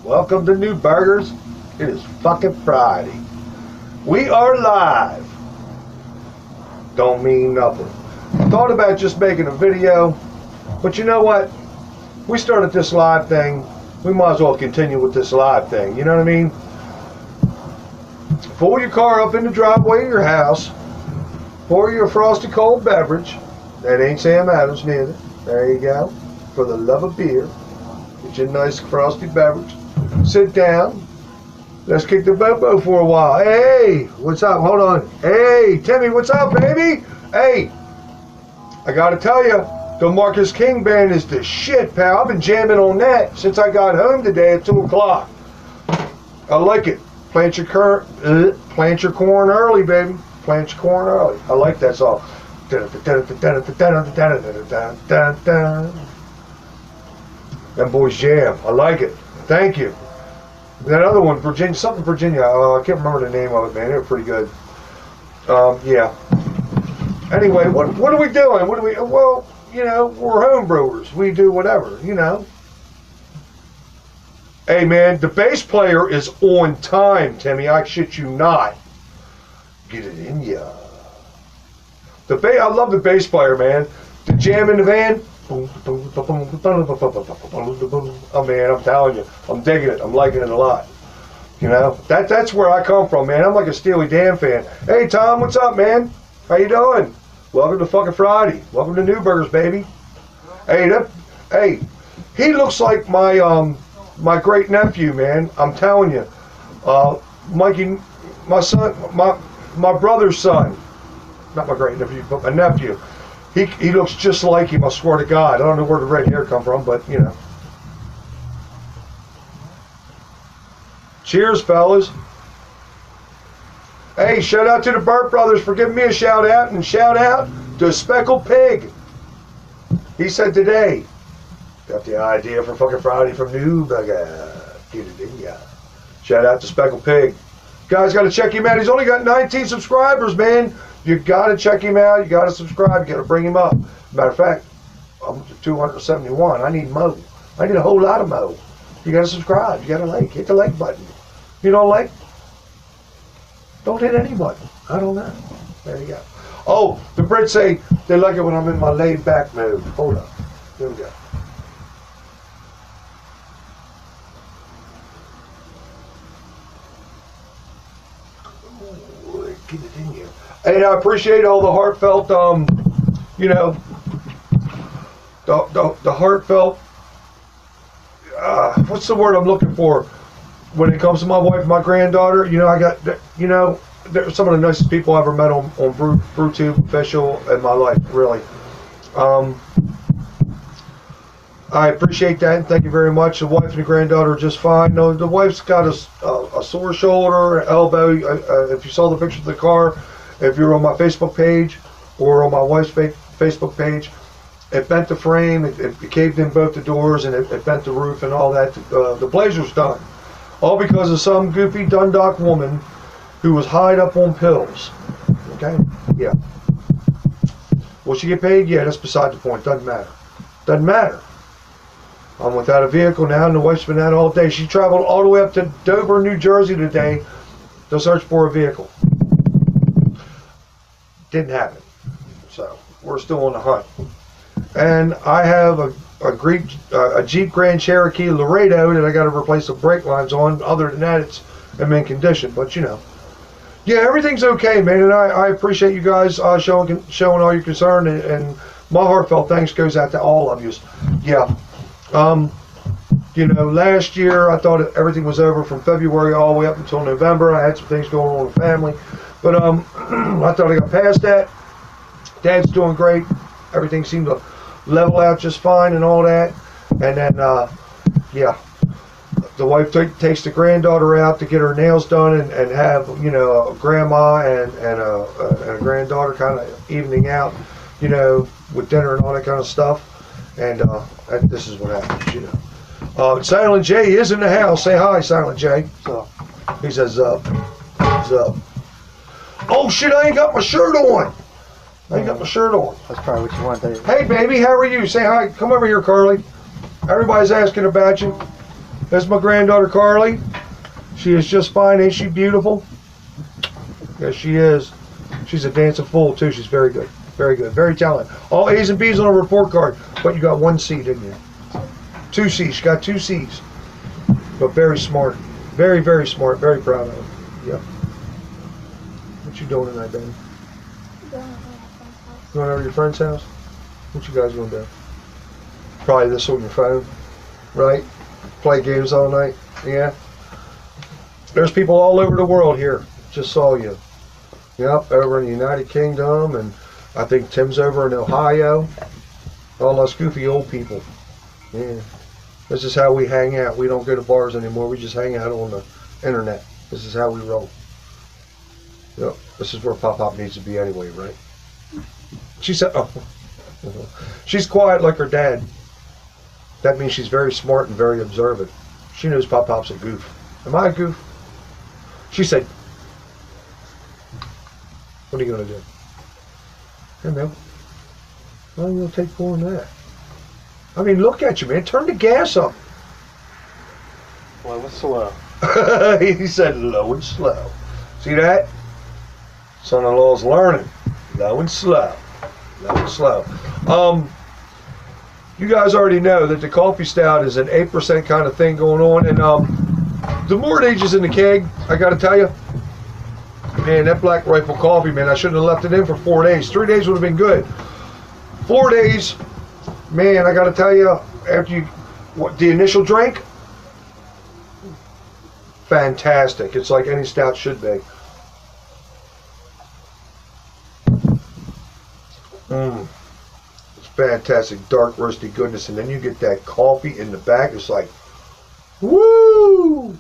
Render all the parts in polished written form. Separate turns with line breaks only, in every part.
Welcome to New Burgers. It is fucking Friday. We are live. Don't mean nothing. I thought about just making a video, but you know what? We started this live thing. We might as well continue with this live thing. You know what I mean? Pull your car up in the driveway of your house. Pour you a frosty cold beverage. That ain't Sam Adams neither. There you go. For the love of beer. Get you a nice frosty beverage. Sit down. Let's kick the bobo for a while. Hey, what's up? Hold on. Hey, Timmy, what's up, baby? Hey, I gotta tell you, the Marcus King band is the shit, pal. I've been jamming on that since I got home today at 2 o'clock. I like it. Plant your corn early, baby. Plant your corn early. I like that song. Them boys jam. I like it. Thank you. That other one, Virginia, something Virginia. I can't remember the name of it, man. They were pretty good. Yeah. Anyway, what are we doing? Well, you know, we're home brewers. We do whatever, you know. Hey, man, the bass player is on time, Timmy. I shit you not. Get it in ya. I love the bass player, man. The jam in the van. Oh, man, I'm telling you. I'm digging it. I'm liking it a lot. You know, that's where I come from, man. I'm like a Steely Dan fan. Hey, Tom, what's up, man? How you doing? Welcome to fucking Friday. Welcome to New Burgers, baby. Hey, he looks like my great nephew, man. I'm telling you, Mikey, my son, my brother's son, not my great nephew, but my nephew. He looks just like him. I swear to God. I don't know where the red hair come from, but you know. Cheers, fellas. Hey, shout out to the Burt brothers for giving me a shout out, and shout out to Speckled Pig. He said today, got the idea for fucking Friday from New Burger. Get it in ya. Shout out to Speckled Pig. Guys, got to check him out. He's only got 19 subscribers, man. You got to check him out. You got to subscribe. You got to bring him up. Matter of fact, I'm 271. I need Mo. I need a whole lot of Mo. You got to subscribe. You got to like. Hit the like button. If you don't like, don't hit any button. I don't know. There you go. Oh, the Brits say they like it when I'm in my laid back mode. Hold up. Here we go. Get it in here. And I appreciate all the heartfelt, you know, the heartfelt, what's the word I'm looking for when it comes to my wife and my granddaughter? You know, I got, you know, they're some of the nicest people I ever met on BrewTube official in my life, really. I appreciate that, and thank you very much. The wife and the granddaughter are just fine. No, the wife's got a sore shoulder, elbow. If you saw the picture of the car, if you're on my Facebook page or on my wife's Facebook page, it bent the frame, it caved in both the doors, and it bent the roof and all that. The Blazer's done. All because of some goofy Dundalk woman who was high up on pills. Okay? Yeah. Will she get paid? Yeah, that's beside the point. Doesn't matter. Doesn't matter. I'm without a vehicle now, and the wife's been out all day. She traveled all the way up to Dover, New Jersey today to search for a vehicle. Didn't happen. So, we're still on the hunt. And I have a Jeep Grand Cherokee Laredo that I got to replace the brake lines on. Other than that, it's in mint condition. But, you know. Yeah, everything's okay, man. And I appreciate you guys showing all your concern. And my heartfelt thanks goes out to all of you. Yeah. You know, last year I thought everything was over from February all the way up until November. I had some things going on in the family, but I thought I got past that. Dad's doing great. Everything seemed to level out just fine and all that. And then, yeah, the wife takes the granddaughter out to get her nails done and have, you know, a grandma and a granddaughter kind of evening out, you know, with dinner and all that kind of stuff. And this is what happens, you know. Silent J is in the house. Say hi, Silent J. So he says, what's up? Oh shit, I ain't got my shirt on. I ain't got my shirt on.
That's probably what you want there.
Hey baby, how are you? Say hi. Come over here, Carly. Everybody's asking about you. That's my granddaughter Carly. She is just fine. Ain't she beautiful? Yes, she is. She's a dancing fool too. She's very good. Very good. Very talented. All A's and B's on a report card. But you got 1 C, didn't you? 2 C's. She got 2 C's. But very smart. Very, very smart. Very proud of her. Yep. What you doing tonight, baby? Going over to your friend's house? What you guys gonna do? Probably this on your phone, right? Play games all night. Yeah. There's people all over the world here. Just saw you. Yep, over in the United Kingdom, and I think Tim's over in Ohio. All us goofy old people. Yeah. This is how we hang out. We don't go to bars anymore. We just hang out on the internet. This is how we roll. Yep. This is where Pop needs to be anyway, right? She said, oh. She's quiet like her dad. That means she's very smart and very observant. She knows Pop's a goof. Am I a goof? She said, what are you going to do? Hey, man. How are you going to take more than that? I mean, look at you, man. Turn the gas up.
Low and slow.
He said low and slow. See that? Son-in-law's learning. Low and slow. Low and slow. You guys already know that the coffee stout is an 8% kind of thing going on. And the more it ages in the keg, I got to tell you, man, that Black Rifle coffee, man, I shouldn't have left it in for 4 days. 3 days would have been good. 4 days, man, I got to tell you, after the initial drink, fantastic. It's like any stout should be. It's fantastic, dark roasty goodness, and then you get that coffee in the back. It's like, woo!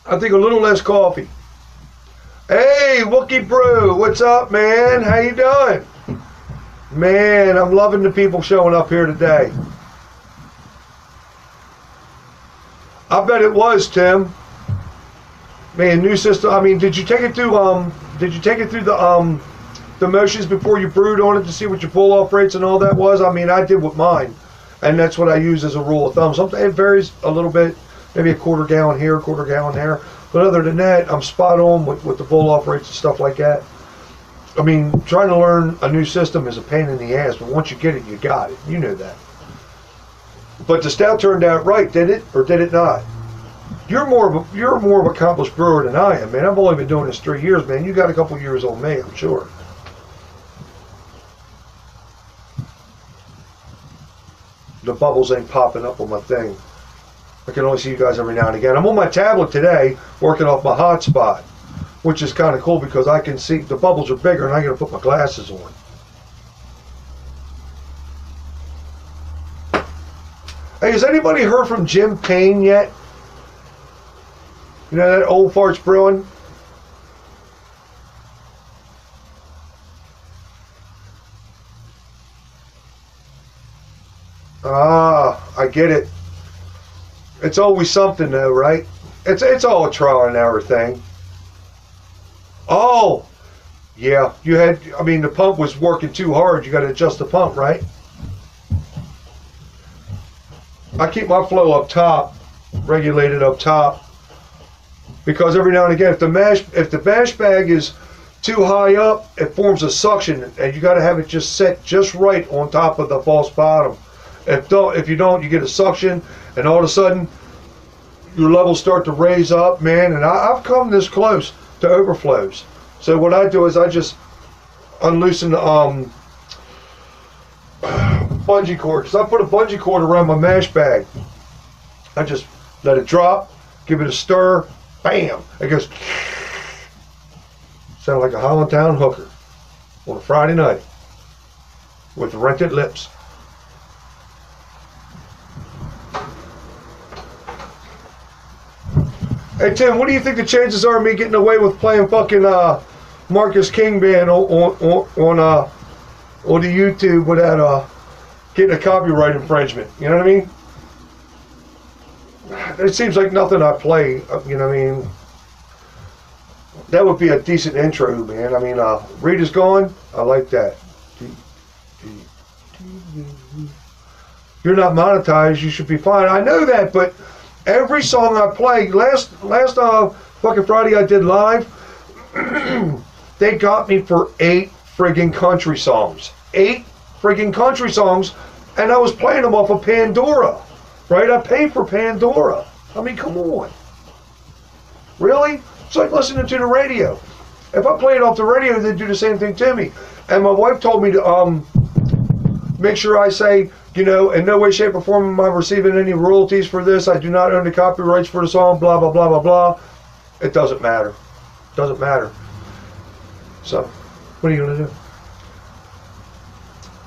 I think a little less coffee. Hey, Wookie Brew, what's up, man? How you doing? Man, I'm loving the people showing up here today. I bet it was, Tim. Man, new system. I mean, did you take it through the motions before you brewed on it to see what your pull off rates and all that was? I mean, I did with mine, and that's what I use as a rule of thumb. Sometimes it varies a little bit, maybe a quarter gallon here, a quarter gallon there. But other than that, I'm spot on with the pull off rates and stuff like that. I mean, trying to learn a new system is a pain in the ass, but once you get it, you got it. You know that. But the stout turned out right, did it, or did it not? You're more of an accomplished brewer than I am, man. I've only been doing this 3 years, man. You got a couple years on me, I'm sure. The bubbles ain't popping up on my thing. I can only see you guys every now and again. I'm on my tablet today, working off my hotspot, which is kind of cool because I can see the bubbles are bigger, and I got to put my glasses on. Hey, has anybody heard from Jim Payne yet? You know that Old Farts Brewing? Ah, I get it. It's always something though, right? It's all a trial and error thing. Oh, yeah. I mean, the pump was working too hard. You got to adjust the pump, right? I keep my flow up top, regulated up top, because every now and again, if the mash bag is too high up, it forms a suction, and you got to have it just set just right on top of the false bottom. If you don't, you get a suction, and all of a sudden, your levels start to raise up, man. And I've come this close to overflows. So what I do is I just unloosen the bungee cord, because I put a bungee cord around my mash bag. I just let it drop, give it a stir, bam, it goes. Sound like a Hollandtown hooker on a Friday night with rented lips. Hey Tim, what do you think the chances are of me getting away with playing fucking Marcus King Band on the YouTube without getting a copyright infringement? You know what I mean? It seems like nothing I play. You know what I mean? That would be a decent intro, man. I mean, Rita's gone. I like that. you're not monetized, you should be fine. I know that, but every song I play, last fucking Friday I did live, they got me for 8 friggin' country songs. 8 friggin' country songs, and I was playing them off of Pandora, right? I paid for Pandora. I mean, come on. Really? It's like listening to the radio. If I play it off the radio, they'd do the same thing to me. And my wife told me to make sure I say, you know, in no way, shape, or form am I receiving any royalties for this. I do not own the copyrights for the song, blah, blah, blah, blah, blah. It doesn't matter. Doesn't matter. So, what are you going to do?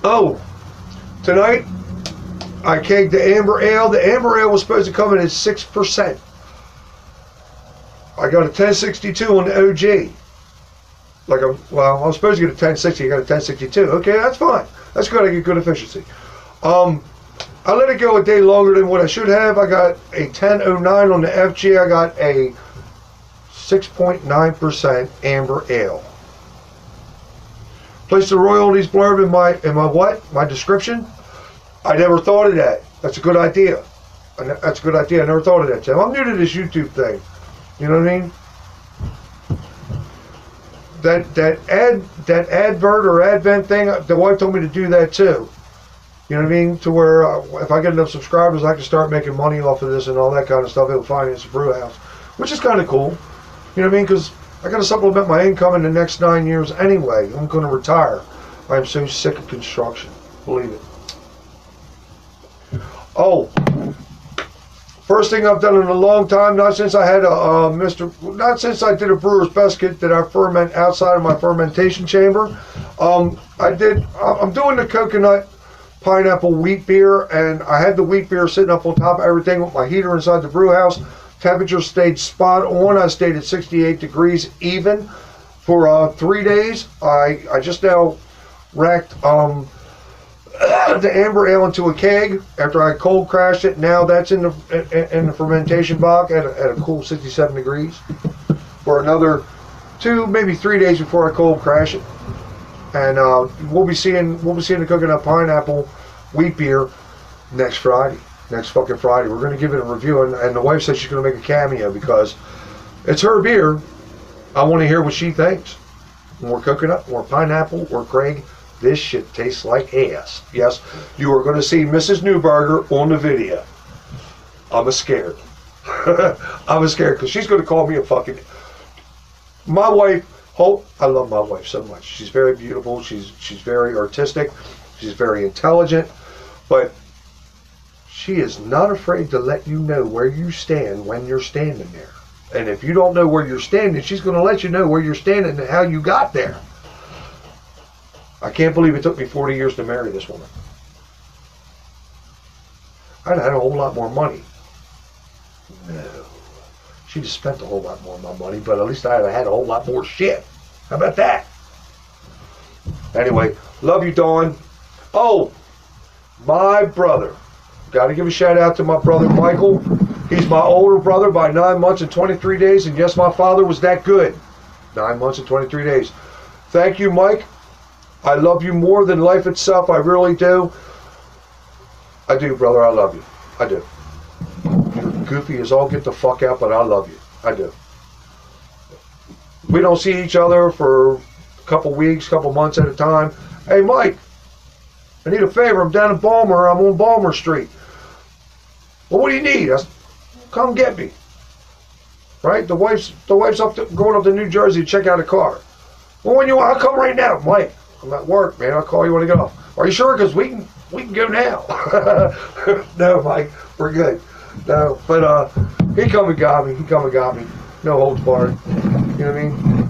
Oh, tonight, I kegged the Amber Ale. The Amber Ale was supposed to come in at 6%. I got a 1062 on the OG. Well, I was supposed to get a 1060. I got a 1062. Okay, that's fine. That's good. I get good efficiency. I let it go a day longer than what I should have. I got a 1009 on the FG. I got a 6.9% Amber Ale. Place the royalties blurb in my what? My description. I never thought of that. That's a good idea. That's a good idea. I never thought of that, Tim. I'm new to this YouTube thing. You know what I mean? That advert or advent thing, the wife told me to do that too. You know what I mean? To where if I get enough subscribers, I can start making money off of this and all that kind of stuff. It'll finance the brew house, which is kind of cool. You know what I mean? Because I got to supplement my income in the next 9 years anyway. I'm going to retire. I'm so sick of construction. Believe it. Oh, first thing I've done in a long time, not since I had not since I did a brewer's best kit that I ferment outside of my fermentation chamber. I'm doing the coconut pineapple wheat beer, and I had the wheat beer sitting up on top of everything with my heater inside the brew house. Temperature stayed spot on. I stayed at 68 degrees even for 3 days. I just now racked the Amber Ale into a keg after I cold crashed it. Now that's in the fermentation box at a cool 67 degrees for another 2, maybe 3 days before I cold crash it. And we'll be seeing the coconut pineapple wheat beer next Friday. Next fucking Friday. We're going to give it a review, and the wife says she's going to make a cameo because it's her beer. I want to hear what she thinks. More coconut, more pineapple, or Craig. This shit tastes like ass. Yes, you are going to see Mrs. Newberger on the video. I'm scared. I'm scared because she's going to call me a fucking... My wife, I love my wife so much. She's very beautiful. She's very artistic. She's very intelligent. But she is not afraid to let you know where you stand when you're standing there. And if you don't know where you're standing, she's going to let you know where you're standing and how you got there. I can't believe it took me 40 years to marry this woman. I'd had a whole lot more money. No. She just spent a whole lot more of my money, but at least I had a whole lot more shit. How about that? Anyway, love you, Dawn. Oh, my brother. Got to give a shout out to my brother, Michael. He's my older brother by 9 months and 23 days, and yes, my father was that good. 9 months and 23 days. Thank you, Mike. I love you more than life itself. I really do. I do, brother. I love you. I do. You're goofy as all get the fuck out, but I love you. I do. We don't see each other for a couple weeks, couple months at a time. Hey, Mike, I need a favor. I'm down in Balmer. I'm on Balmer Street. Well, what do you need? Come get me. Right? The wife's going up to New Jersey to check out a car. Well, when you want, I'll come right now, Mike. I'm at work, man. I'll call you when I get off. Are you sure? Because we can go now. No, Mike, we're good. No, but he come and got me. He come and got me. No holds barred. You know what I mean?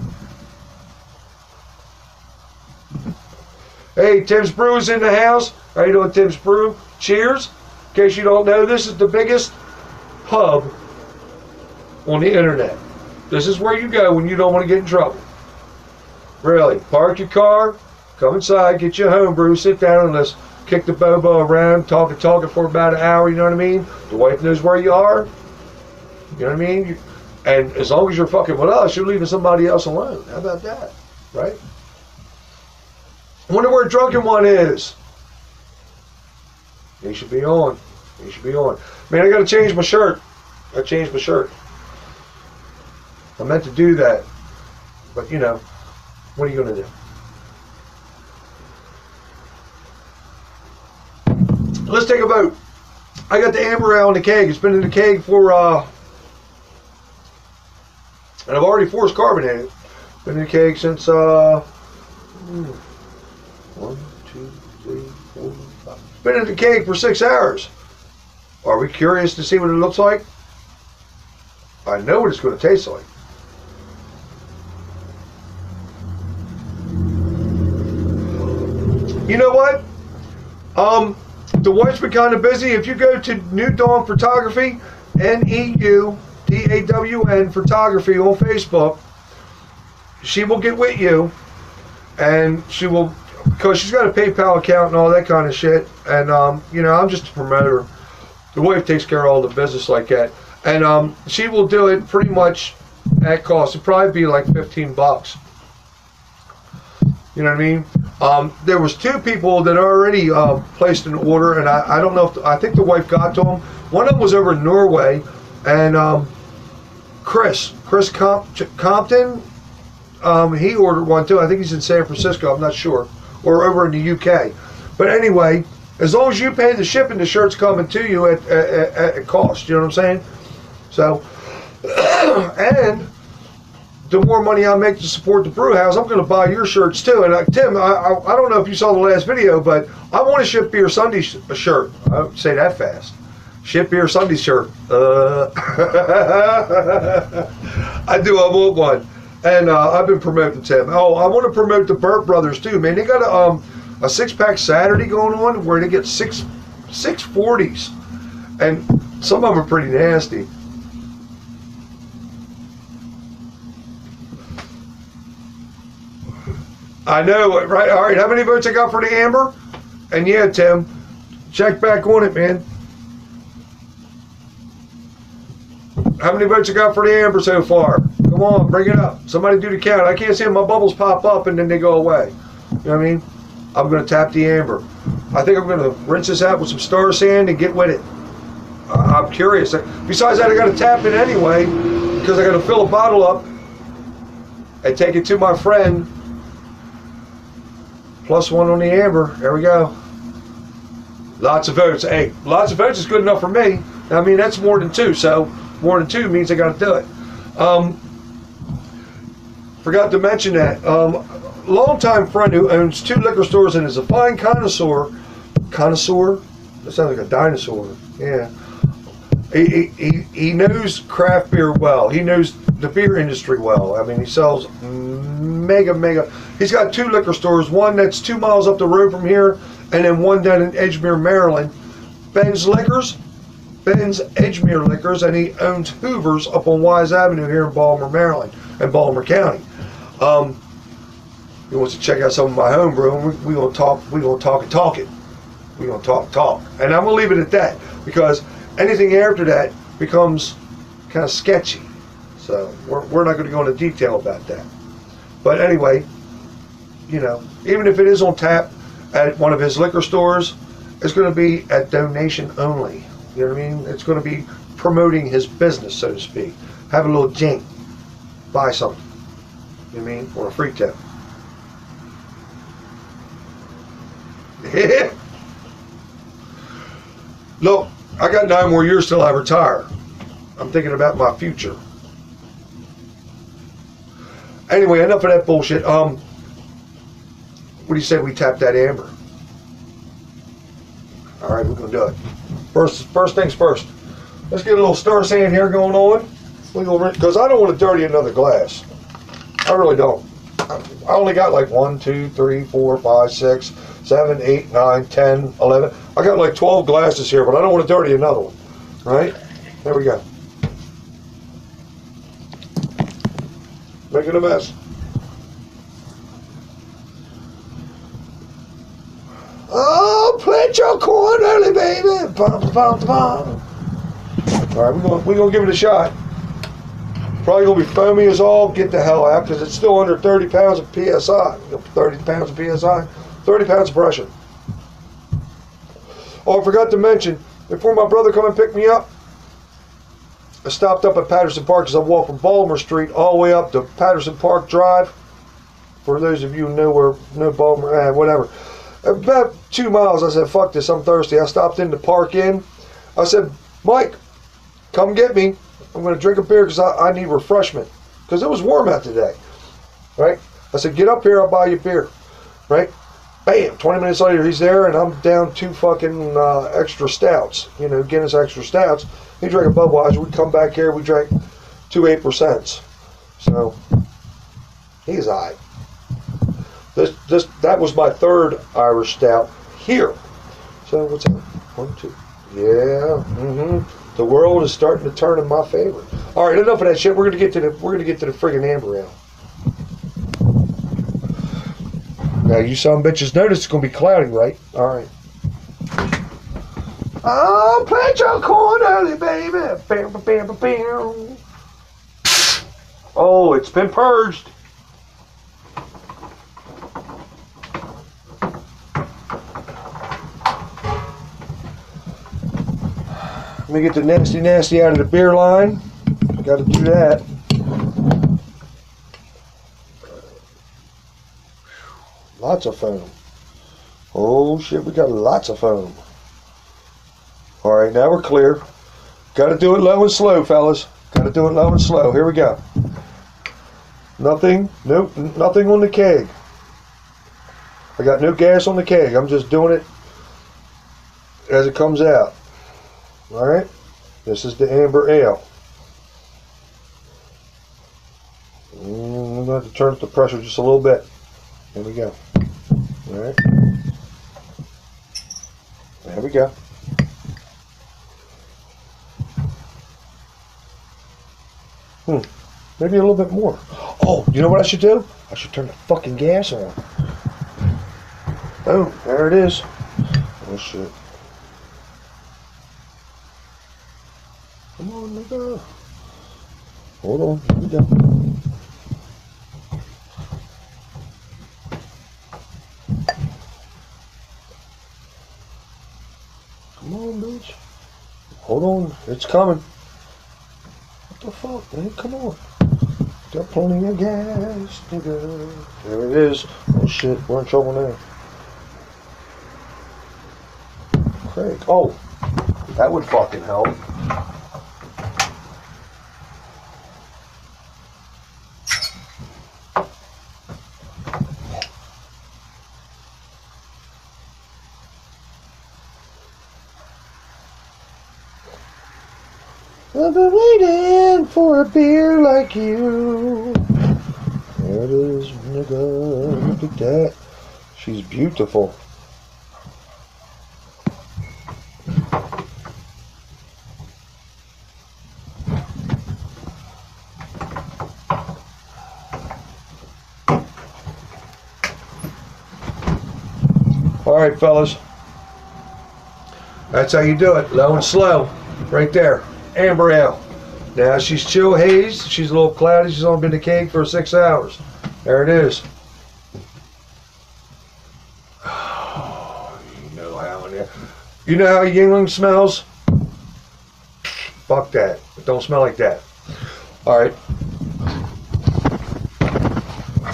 Hey, Tim's Brew's in the house. How you doing, Tim's Brew? Cheers. In case you don't know, this is the biggest pub on the internet. This is where you go when you don't want to get in trouble. Really, park your car, come inside, get your home brew, sit down and let's kick the bobo around, talking for about an hour, you know what I mean? The wife knows where you are, you know what I mean? And as long as you're fucking with us, you're leaving somebody else alone. How about that, right? I wonder where Drunken One is. He should be on. He should be on. Man, I got to change my shirt. I changed my shirt. I meant to do that. But, you know, what are you going to do? Let's take a vote. I got the amber ale in the keg. It's been in the keg for, and I've already forced carbonated it. Been in the keg since, 1, 2, 3, 4, 5. Been in the keg for 6 hours. Are we curious to see what it looks like? I know what it's going to taste like. You know what? The wife's been kind of busy. If you go to New Dawn Photography, NEUDAWN Photography on Facebook, she will get with you, and she will, because she's got a PayPal account and all that kind of shit. And you know, I'm just a promoter. The wife takes care of all the business like that, and she will do it pretty much at cost. It'd probably be like $15. You know what I mean? There was 2 people that already placed an order, and I don't know if, I think the wife got to them. One of them was over in Norway, and Chris Compton, he ordered one too. I think he's in San Francisco, I'm not sure, or over in the UK. But anyway, as long as you pay the shipping, the shirt's coming to you at cost. You know what I'm saying? So, and the more money I make to support the brew house, I'm going to buy your shirts too. And Tim, I don't know if you saw the last video, but I want a Ship Beer Sunday shirt. I don't say that fast. Ship Beer Sunday shirt. I do. I want one. And I've been promoting Tim. Oh, I want to promote the Burt Brothers too, man. They got a 6-pack Saturday going on where they get six 40s, and some of them are pretty nasty. I know, right? All right, how many votes I got for the amber? And yeah, Tim, check back on it, man. How many votes I got for the amber so far? Come on, bring it up. Somebody do the count. I can't see my bubbles pop up and then they go away. You know what I mean? I'm going to tap the amber. I think I'm going to rinse this out with some Star Sand and get with it. I'm curious. Besides that, I got to tap it anyway because I got to fill a bottle up and take it to my friend. +1 on the amber. There we go. Lots of votes. Hey, lots of votes is good enough for me. I mean, that's more than 2. So more than 2 means I got to do it. Forgot to mention that. Longtime friend who owns 2 liquor stores and is a fine connoisseur. Connoisseur? That sounds like a dinosaur. Yeah. He knows craft beer well. He knows the beer industry well. I mean, he sells mega. He's got 2 liquor stores. One that's 2 miles up the road from here, and then one down in Edgemere, Maryland. Ben's Edgemere Liquors, and he owns Hoover's up on Wise Avenue here in Baltimore, Maryland, and Baltimore County. He wants to check out some of my home brew, and we're gonna talk it. We're gonna talk. And I'm gonna leave it at that because anything after that becomes kind of sketchy. So we're not gonna go into detail about that. But anyway, you know, even if it is on tap at one of his liquor stores, it's gonna be at donation only. You know what I mean? It's gonna be promoting his business, so to speak. Have a little jink. Buy something. You know what I mean? On a free tip. Look, I got 9 more years till I retire. I'm thinking about my future. Anyway, enough of that bullshit. What do you say we tap that amber? All right, we're gonna do it. First things first. Let's get a little Star Sand here going on. Because I don't want to dirty another glass. I really don't. I only got like 1, 2, 3, 4, 5, 6, 7, 8, 9, 10, 11. I got like 12 glasses here, but I don't want to dirty another one. Right? There we go. Making a mess. Oh, plant your corn early, baby. Bum, bum, bum. All right, we're gonna give it a shot. Probably gonna be foamy as all get the hell out because it's still under 30 pounds of PSI. 30 pounds of PSI, 30 pounds of pressure. Oh, I forgot to mention, before my brother come and pick me up, I stopped up at Patterson Park because I walked from Baltimore Street all the way up to Patterson Park Drive. For those of you who know Baltimore, whatever. About 2 miles, I said, fuck this, I'm thirsty. I stopped in the Park Inn. I said, Mike, come get me. I'm going to drink a beer because I need refreshment. Because it was warm out today. Right? I said, get up here, I'll buy you beer. Right? Bam, 20 minutes later, he's there, and I'm down 2 fucking extra stouts. You know, Guinness extra stouts. He drank a Budweiser. We come back here, we drank 2 8%. So, he's all right. That was my 3rd Irish stout here. So what's that? 1, 2. Yeah. The world is starting to turn in my favor. All right, enough of that shit. We're gonna get to the friggin' amber ale. Now you some bitches notice it's gonna be cloudy, right? All right. Oh, plant your corn early, baby. Bam, bam, bam, bam. Oh, it's been purged. Let me get the nasty out of the beer line. Got to do that. Lots of foam. Oh shit, we got lots of foam. All right, now we're clear. Got to do it low and slow, fellas. Got to do it low and slow. Here we go. Nothing, nope, nothing on the keg. I got no gas on the keg. I'm just doing it as it comes out. All right, this is the amber ale. I'm going to have to turn up the pressure just a little bit. There we go. All right, there we go. Maybe a little bit more. Oh, you know what I should do? I should turn the fucking gas on. Oh, there it is. Oh shit. Come on, nigga. Hold on, here we go. Come on, bitch. Hold on, it's coming. What the fuck, man? Come on. Got plenty of gas, nigga. There it is. Oh shit, we're in trouble now. Craig. Oh, that would fucking help. I've been waiting for a beer like you. There it is, nigga. Look at that. She's beautiful. All right, fellas. That's how you do it. Low and slow. Right there. Amber ale. Now she's chill haze. She's a little cloudy. She's only been in the keg for 6 hours. There it is. Oh, you know how Yuengling smells? Fuck that. It don't smell like that. All right.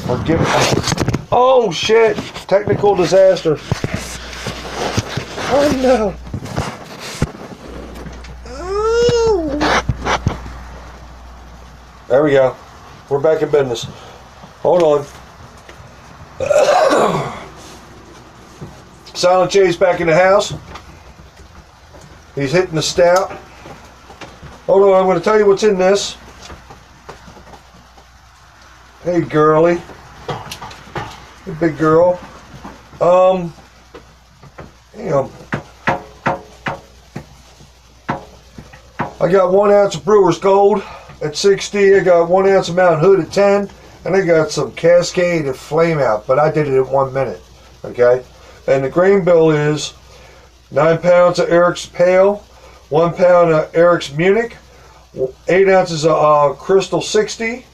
Forgive me. Oh shit! Technical disaster. Oh no. There we go. We're back in business. Hold on. Silent Jay's back in the house. He's hitting the stout. Hold on, I'm going to tell you what's in this. Hey, girly. Hey, big girl. Damn. I got 1 ounce of Brewer's Gold at 60. I got 1 ounce of Mountain Hood at 10. And I got some Cascade at Flame Out, but I did it at 1 minute. Okay? And the grain bill is 9 pounds of Eric's Pale, 1 pound of Eric's Munich, 8 ounces of Crystal 60,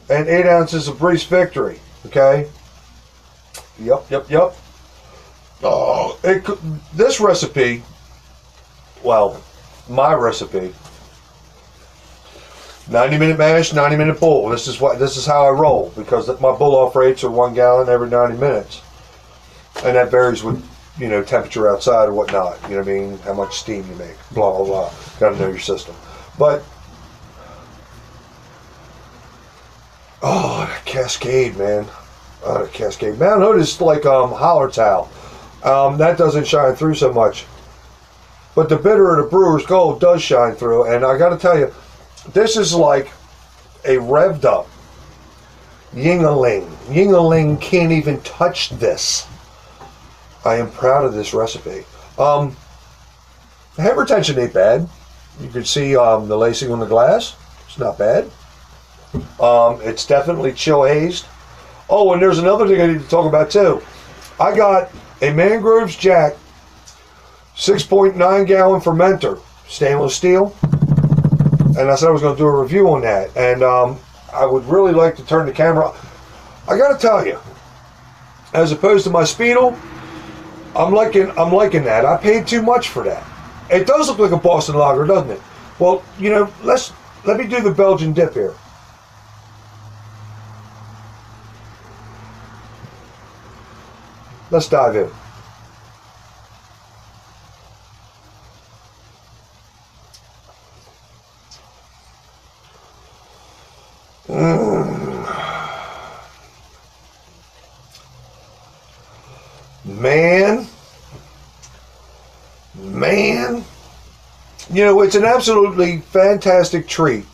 and 8 ounces of Breeze Victory. Okay? Yep. Oh, this recipe well, my recipe. 90-minute mash, 90-minute boil. This is how I roll, because my boil-off rates are 1 gallon every 90 minutes, and that varies with, you know, temperature outside or whatnot. You know what I mean? How much steam you make. Blah blah blah. Got to know your system. But oh, that Cascade, man. Oh, the Cascade. Mount Hood is like Hallertau. That doesn't shine through so much. But the bitter of the Brewer's Gold does shine through, and I got to tell you, this is like a revved up Yingling. Yingling can't even touch this. I am proud of this recipe. The head retention ain't bad. You can see the lacing on the glass. It's not bad. It's definitely chill hazed. Oh, and there's another thing I need to talk about too. I got a Mangroves Jack 6.9 gallon fermenter, stainless steel. And I said I was going to do a review on that. And I would really like to turn the camera. I got to tell you, as opposed to my Speedle, I'm liking that. I paid too much for that. It does look like a Boston Lager, doesn't it? Well, you know, let me do the Belgian dip here. Let's dive in. Man, you know, it's an absolutely fantastic treat.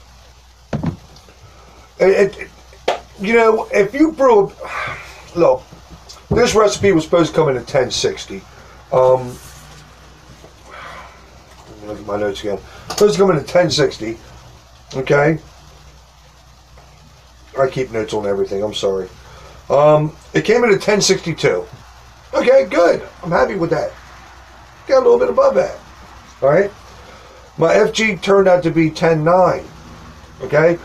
You know, if you brew, look, this recipe was supposed to come in at 1060. Let me look at my notes again. Supposed to come in at 1060. Okay. I keep notes on everything. I'm sorry. It came in at 1062. Okay, good. I'm happy with that. Got a little bit above that. All right. My FG turned out to be 10.9. Okay.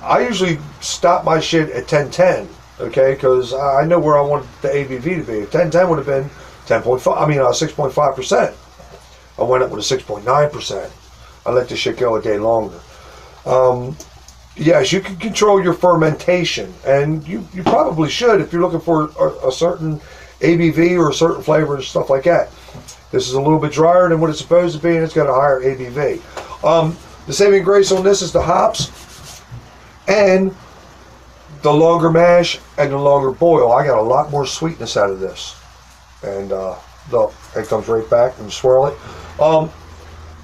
I usually stop my shit at 10.10. Okay, because I know where I want the ABV to be. 10.10 would have been 10.5. I mean, 6.5%. I went up with a 6.9%. I let this shit go a day longer. Yes, you can control your fermentation, and you probably should if you're looking for a certain ABV or a certain flavor and stuff like that. This is a little bit drier than what it's supposed to be, and it's got a higher ABV. The saving grace on this is the hops and the longer mash and the longer boil. I got a lot more sweetness out of this. And look, it comes right back and swirl it.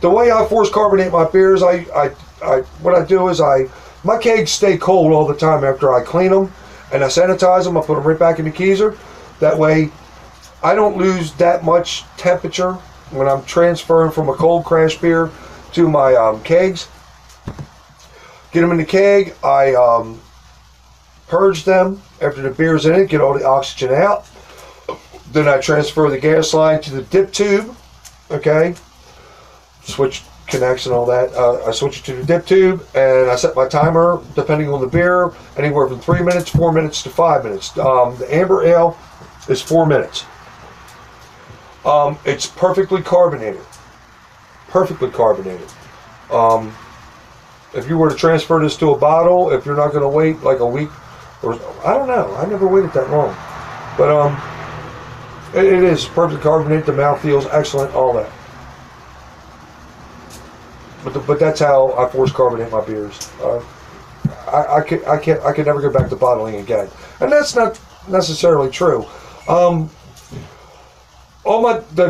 The way I force carbonate my beers, what I do is my kegs stay cold all the time after I clean them and I sanitize them. I put them right back in the keezer. That way I don't lose that much temperature when I'm transferring from a cold crash beer to my kegs. Get them in the keg. I purge them after the beer's in it, get all the oxygen out. Then I transfer the gas line to the dip tube. Okay. Switch connects and all that. I switch it to the dip tube and I set my timer depending on the beer, anywhere from 3 minutes, 4 minutes to 5 minutes. The amber ale is 4 minutes. It's perfectly carbonated. Perfectly carbonated. If you were to transfer this to a bottle, if you're not going to wait like a week, or I don't know, I never waited that long, but it is perfectly carbonated. The mouth feels excellent, all that. But that's how I force carbonate my beers. I can never go back to bottling again, and that's not necessarily true. The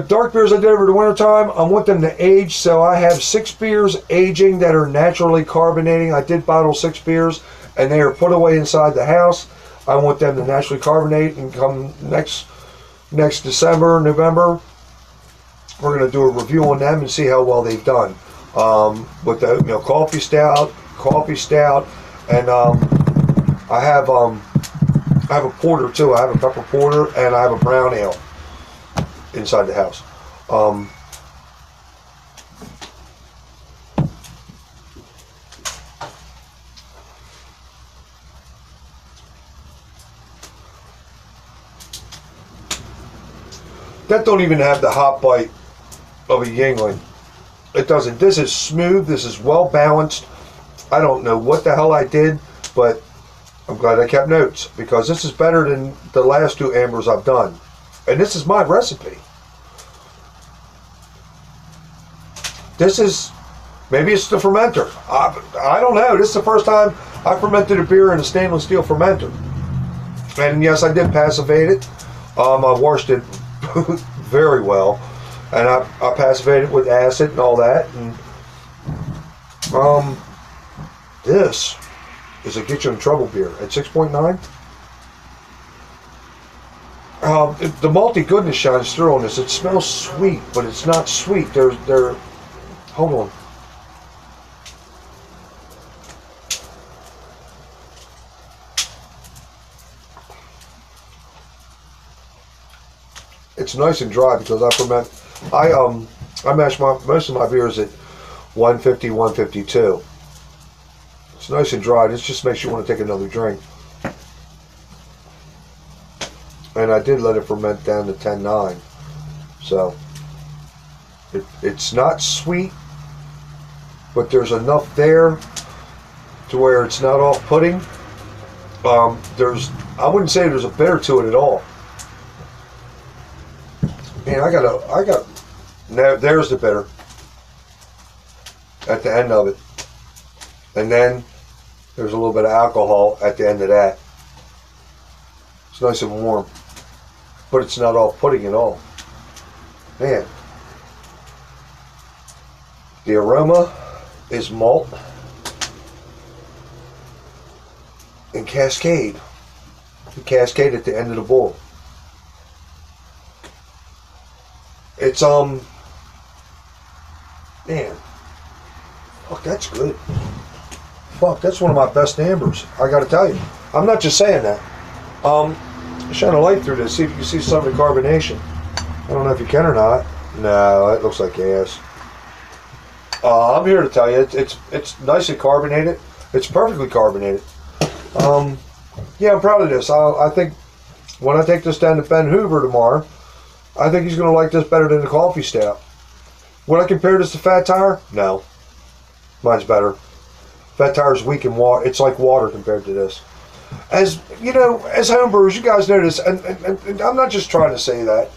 dark beers I did over the winter time, I want them to age. So I have 6 beers aging that are naturally carbonating. I did bottle 6 beers, and they are put away inside the house. I want them to naturally carbonate, and come next December, November, we're going to do a review on them and see how well they've done. With the oatmeal coffee stout, and I have a porter too. I have a pepper porter and I have a brown ale inside the house. That don't even have the hot bite of a Yuengling. It doesn't. This is smooth. This is well balanced. I don't know what the hell I did, but I'm glad I kept notes because this is better than the last 2 ambers I've done. And this is my recipe. This is, maybe it's the fermenter. I don't know. This is the first time I fermented a beer in a stainless steel fermenter. And yes, I did passivate it. I washed it very well. And I passivated it with acid and all that. And this is a get you in trouble beer at 6.9. The malty goodness shines through on this. It smells sweet, but it's not sweet. Hold on. It's nice and dry because I mash most of my beers at 150, 152. It's nice and dry. This just makes you want to take another drink. And I did let it ferment down to 10.9. So it's not sweet, but there's enough there to where it's not off-putting. I wouldn't say there's a bitter to it at all. Man, no, there's the bitter at the end of it. And then there's a little bit of alcohol at the end of that. It's nice and warm, but it's not off-putting at all. Man, the aroma is malt and Cascade. The Cascade at the end of the bowl. It's man, fuck, that's good. Fuck, that's one of my best ambers. I got to tell you, I'm not just saying that. Shine a light through this, see if you can see some of the carbonation. I don't know if you can or not. No, it looks like gas. I'm here to tell you, it's nicely carbonated. It's perfectly carbonated. Yeah, I'm proud of this. I think when I take this down to Ben Hoover tomorrow, I think he's going to like this better than the coffee stout. Would I compare this to Fat Tire? No. Mine's better. Fat Tire's weak in water. It's like water compared to this. As you know, as homebrewers, you guys know this, and I'm not just trying to say that.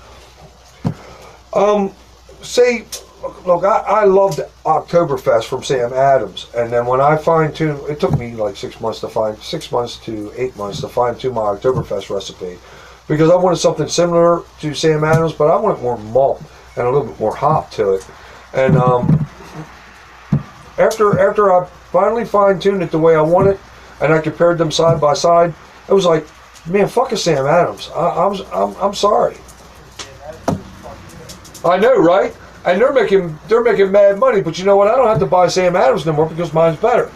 Look, I loved Oktoberfest from Sam Adams, and then when I fine-tuned, it took me like 6 months to 8 months to fine-tune my Oktoberfest recipe. Because I wanted something similar to Sam Adams, but I wanted more malt and a little bit more hop to it. And after I finally fine-tuned it the way I want it, and I compared them side by side, it was like, man, fuck a Sam Adams. I'm sorry. I know, right? And they're making mad money, but you know what? I don't have to buy Sam Adams no more because mine's better.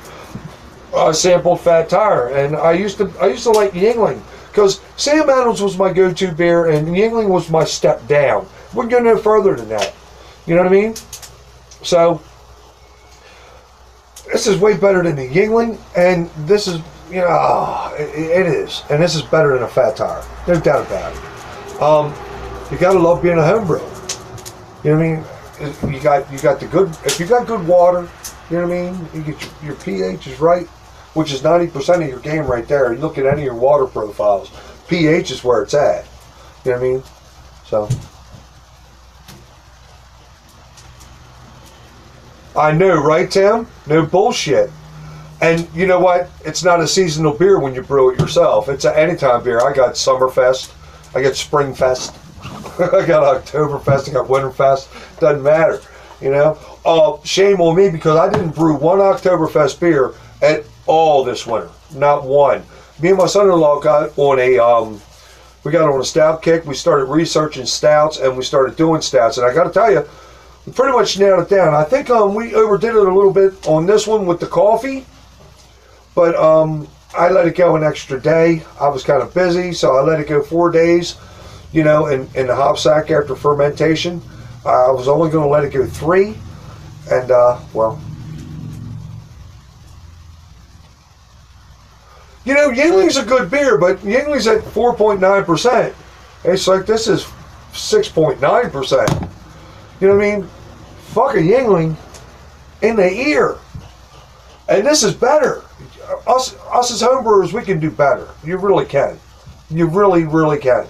I sampled Fat Tire, and I used to like Yuengling. Because Sam Adams was my go-to beer, and Yuengling was my step down. Wouldn't go no further than that. You know what I mean? So, this is way better than the Yuengling, and this is, you know, it is. And this is better than a Fat Tire. No doubt about it. You gotta love being a homebrew. You know what I mean? You got the good, if you got good water, you know what I mean? You get your pH is right, which is 90% of your game right there. You look at any of your water profiles, pH is where it's at. You know what I mean? So, I know, right, Tim? No bullshit. And you know what? It's not a seasonal beer when you brew it yourself. It's an anytime beer. I got Summerfest. I got Springfest. I got Oktoberfest. I got Winterfest. Doesn't matter. You know? Shame on me because I didn't brew one Oktoberfest beer at all this winter. Not one. Me and my son-in-law got on a stout kick. We started researching stouts and we started doing stouts. And I got to tell you, we pretty much nailed it down. I think we overdid it a little bit on this one with the coffee. But I let it go an extra day. I was kind of busy, so I let it go 4 days, you know, in the hop sack after fermentation. I was only going to let it go 3. And, well, you know, Yuengling's a good beer, but Yuengling's at 4.9%. It's like this is 6.9%. You know what I mean? Fuck a Yuengling. in the ear. And this is better. Us as homebrewers, we can do better. You really can. You really, really can.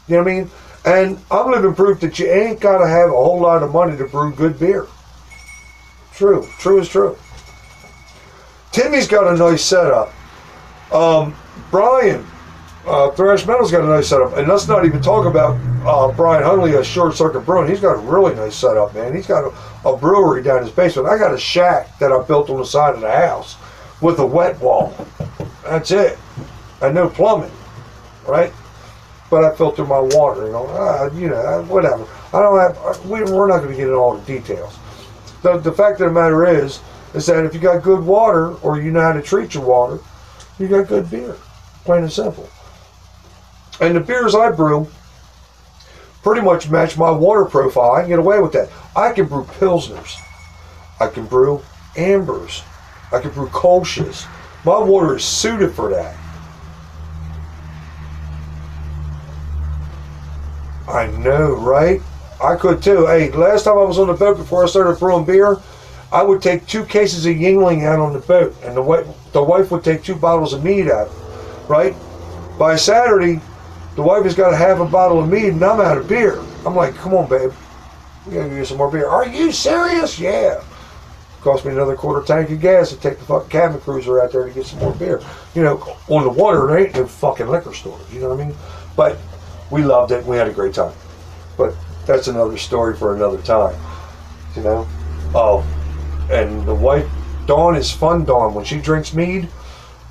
You know what I mean? And I'm living proof that you ain't got to have a whole lot of money to brew good beer. True. True is true. Timmy's got a nice setup. Brian, Thrash Metal's got a nice setup. And let's not even talk about Brian Hunley of Short Circuit Brewing. He's got a really nice setup, man. He's got a brewery down his basement. I got a shack that I built on the side of the house with a wet wall. That's it. And no plumbing, right? But I filter my water, whatever. I don't have. We're not going to get into all the details. The fact of the matter is that if you got good water or you know how to treat your water, you got good beer. Plain and simple. And the beers I brew pretty much match my water profile. I can get away with that. I can brew Pilsners. I can brew Ambers. I can brew Kolsch's. My water is suited for that. I know, right? I could too. Hey, last time I was on the boat before I started brewing beer, I would take 2 cases of Yingling out on the boat, and the wife would take 2 bottles of mead out, right? By Saturday, the wife has got half a bottle of mead, and I'm out of beer. I'm like, come on, babe. We gotta get some more beer. Are you serious? Yeah. Cost me another quarter tank of gas to take the fucking cabin cruiser out there to get some more beer. You know, on the water, there ain't no fucking liquor stores. You know what I mean? But we loved it, and we had a great time. But that's another story for another time. You know? Oh, and the wife, Dawn, is fun, Dawn. When she drinks mead,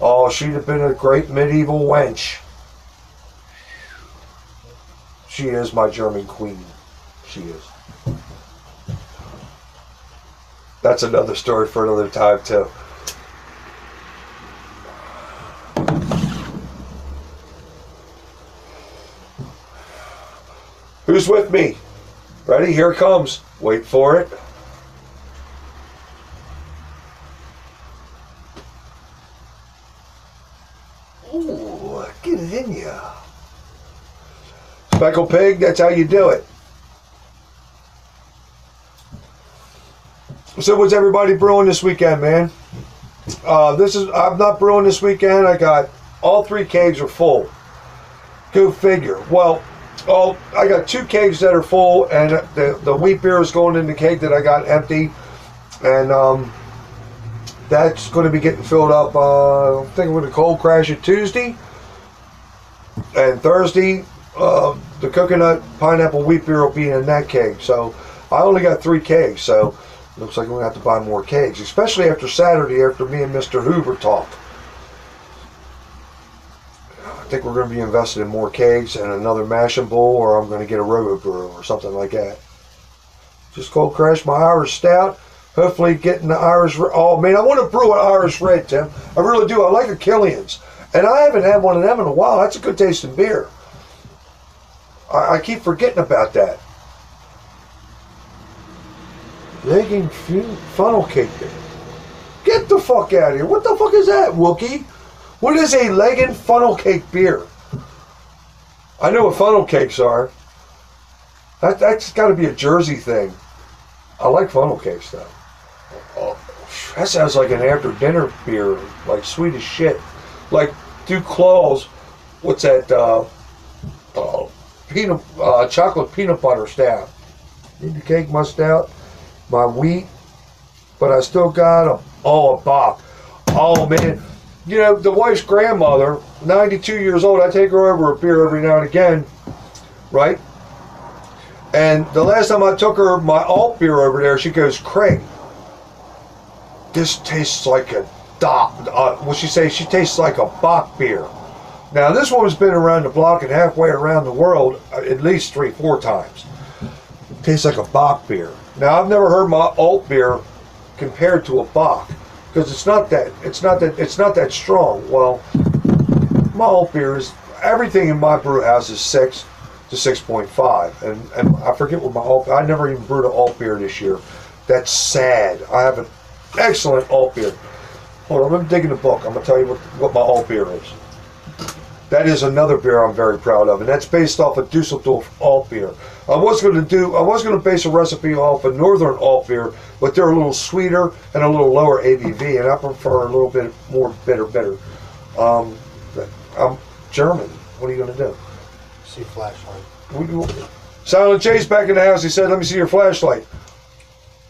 oh, she'd have been a great medieval wench. She is my German queen. She is. That's another story for another time, too. Who's with me? Ready? Here it comes. Wait for it. Ooh, get it in ya. Speckled Pig, that's how you do it. So what's everybody brewing this weekend, man? I'm not brewing this weekend. I got all 3 kegs are full. Go figure. Well, I got 2 kegs that are full, and the wheat beer is going in the keg that I got empty, and that's going to be getting filled up. I think I'm going to cold crash it Tuesday, and Thursday the coconut pineapple wheat beer will be in that keg. So I only got 3 kegs, so looks like we're going to have to buy more kegs, especially after Saturday, after me and Mr. Hoover talk. I think we're going to be invested in more kegs and another mashing bowl, or I'm going to get a Robo Brew or something like that. Just cold crash my Irish Stout. Hopefully getting the Irish... Oh, man, I want to brew an Irish Red, Tim. I really do. I like a Killian's. And I haven't had one of them in a while. That's a good tasting beer. I keep forgetting about that. Legging funnel cake beer. Get the fuck out of here. What the fuck is that, Wookie? What is a Legging funnel cake beer? I know what funnel cakes are. That's got to be a Jersey thing. I like funnel cakes, though. Oh, that sounds like an after dinner beer. Like sweet as shit. Like Duclaw's, what's that, chocolate peanut butter stout. Need to cake my stout, my wheat, but I still got a Bach. Oh, man. You know, the wife's grandmother, 92 years old, I take her over a beer every now and again, right? And the last time I took her my alt beer over there, she goes, Craig, this tastes like a she tastes like a Bach beer. Now, this woman's been around the block and halfway around the world at least 3-4 times. Tastes like a Bach beer. Now, I've never heard my alt beer compared to a Bach, because it's not that strong. Well, my alt beer is, everything in my brew house is 6 to 6.5, and I forget what my alt. I never even brewed an alt beer this year. That's sad. I have an excellent alt beer. Hold on, I'm digging the book. I'm gonna tell you what my alt beer is. That is another beer I'm very proud of, and that's based off of Dusseldorf Alt beer. I was going to base a recipe off of Northern Alt beer, but they're a little sweeter and a little lower ABV, and I prefer a little bit more bitter. I'm German. What are you going to do?
See flashlight.
Silent Jay's back in the house. He said, "Let me see your flashlight."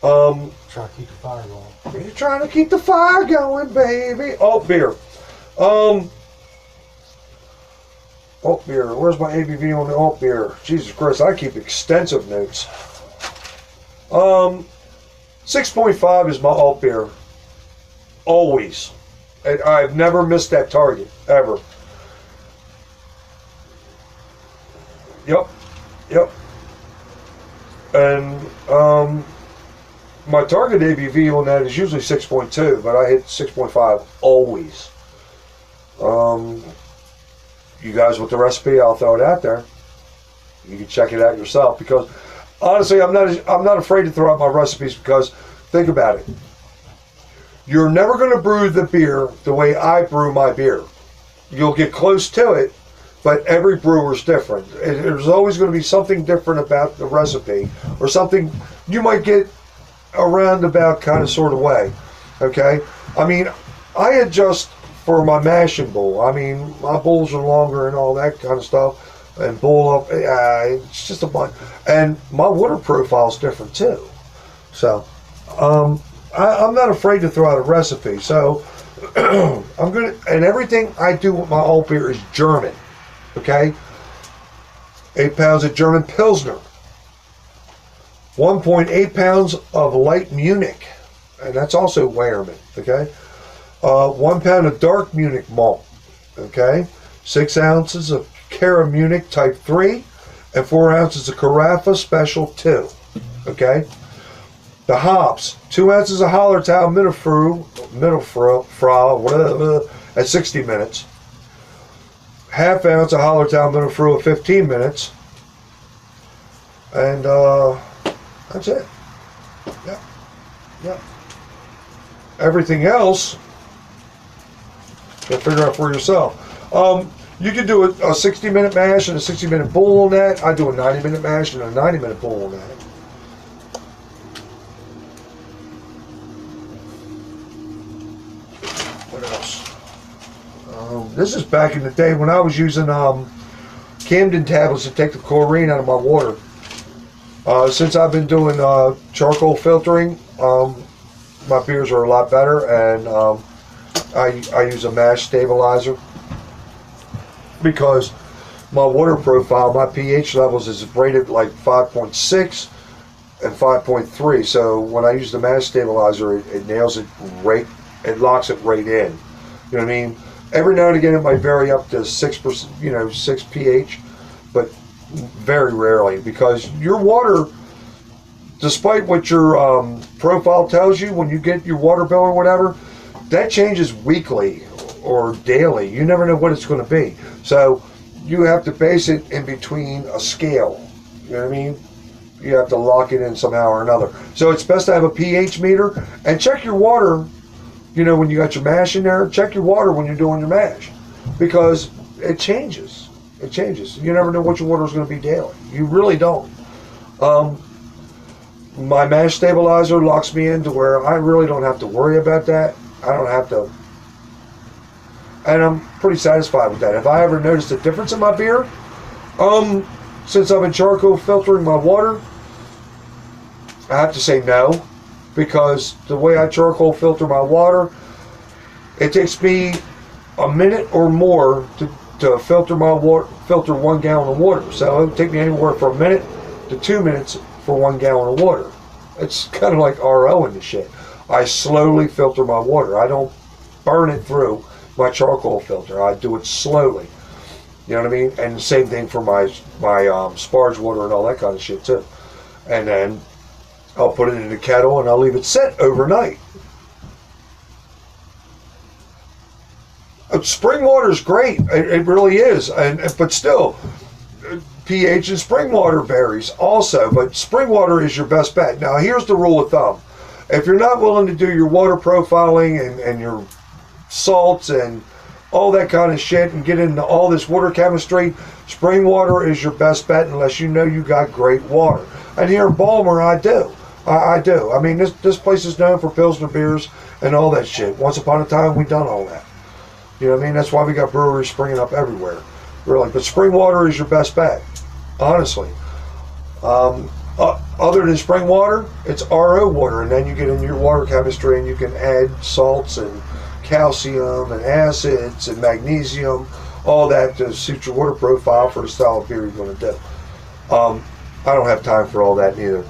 Trying to keep the fire going.
You're trying to keep the fire going, baby. Alt beer. Alt beer. Where's my ABV on the alt beer? Jesus Christ, I keep extensive notes. 6.5 is my alt beer. Always. And I've never missed that target, ever. Yep. And my target ABV on that is usually 6.2, but I hit 6.5 always. You guys with the recipe, I'll throw it out there. You can check it out yourself, because honestly, I'm not afraid to throw out my recipes, because think about it. You're never going to brew the beer the way I brew my beer. You'll get close to it, but every brewer's different. There's always going to be something different about the recipe, or something you might get a roundabout kind of sort of way. Okay? I mean, I adjust for my mashing bowl. I mean, my bowls are longer and all that kind of stuff, and bowl up, it's just a bunch. And my water profile is different too. So, I'm not afraid to throw out a recipe. So, and everything I do with my alt beer is German. Okay? 8 pounds of German Pilsner. 1.8 pounds of light Munich. And that's also Weyermann. Okay? 1 pound of dark Munich malt. Okay? 6 ounces of Cara Munich Type 3. And 4 ounces of Carafa Special 2. Okay? The hops. 2 ounces of Hallertau Mittelfrüh, whatever, at 60 minutes. Half ounce of Hallertau Mittelfrüh at 15 minutes. And that's it. Yeah. Everything else, you figure out for yourself. You can do a 60-minute mash and a 60-minute boil on that. I do a 90-minute mash and a 90-minute boil on that. What else? This is back in the day when I was using Camden tablets to take the chlorine out of my water. Since I've been doing charcoal filtering, my beers are a lot better, and I use a mash stabilizer, because my water profile, my pH levels is rated like 5.6 and 5.3. So when I use the mash stabilizer, it nails it right, it locks it right in. You know what I mean? Every now and again it might vary up to 6%, 6 pH, but very rarely, because your water, despite what your profile tells you when you get your water bill or whatever, that changes weekly or daily. You never know what it's going to be. So you have to base it in between a scale. You know what I mean? You have to lock it in somehow or another. So it's best to have a pH meter, and check your water. When you got your mash in there, check your water when you're doing your mash, because it changes. It changes. You never know what your water is going to be daily. You really don't. My mash stabilizer locks me into where I really don't have to worry about that. I don't have to. And I'm pretty satisfied with that. Have I ever noticed a difference in my beer? Since I've been charcoal filtering my water, I have to say no. Because the way I charcoal filter my water, it takes me a minute or more to filter my water, filter 1 gallon of water. So it would take me anywhere from a minute to 2 minutes for 1 gallon of water. It's kind of like RO in the shit. I slowly filter my water. I don't burn it through my charcoal filter. I do it slowly. You know what I mean? And the same thing for my sparge water and all that kind of shit too. And then I'll put it in the kettle and I'll leave it set overnight. Spring water is great. It really is. But still, pH in spring water varies also. But spring water is your best bet. Now, here's the rule of thumb. If you're not willing to do your water profiling and your salts and all that kind of shit, and get into all this water chemistry, spring water is your best bet unless you know you got great water. And here in Baltimore, I do. I do. I mean, this place is known for Pilsner beers and all that shit. Once upon a time, we done all that. You know what I mean? That's why we got breweries springing up everywhere, really. But spring water is your best bet, honestly. Other than spring water, it's RO water, and then you get into your water chemistry, and you can add salts and calcium and acids and magnesium, all that to suit your water profile for the style of beer you're going to do. I don't have time for all that neither.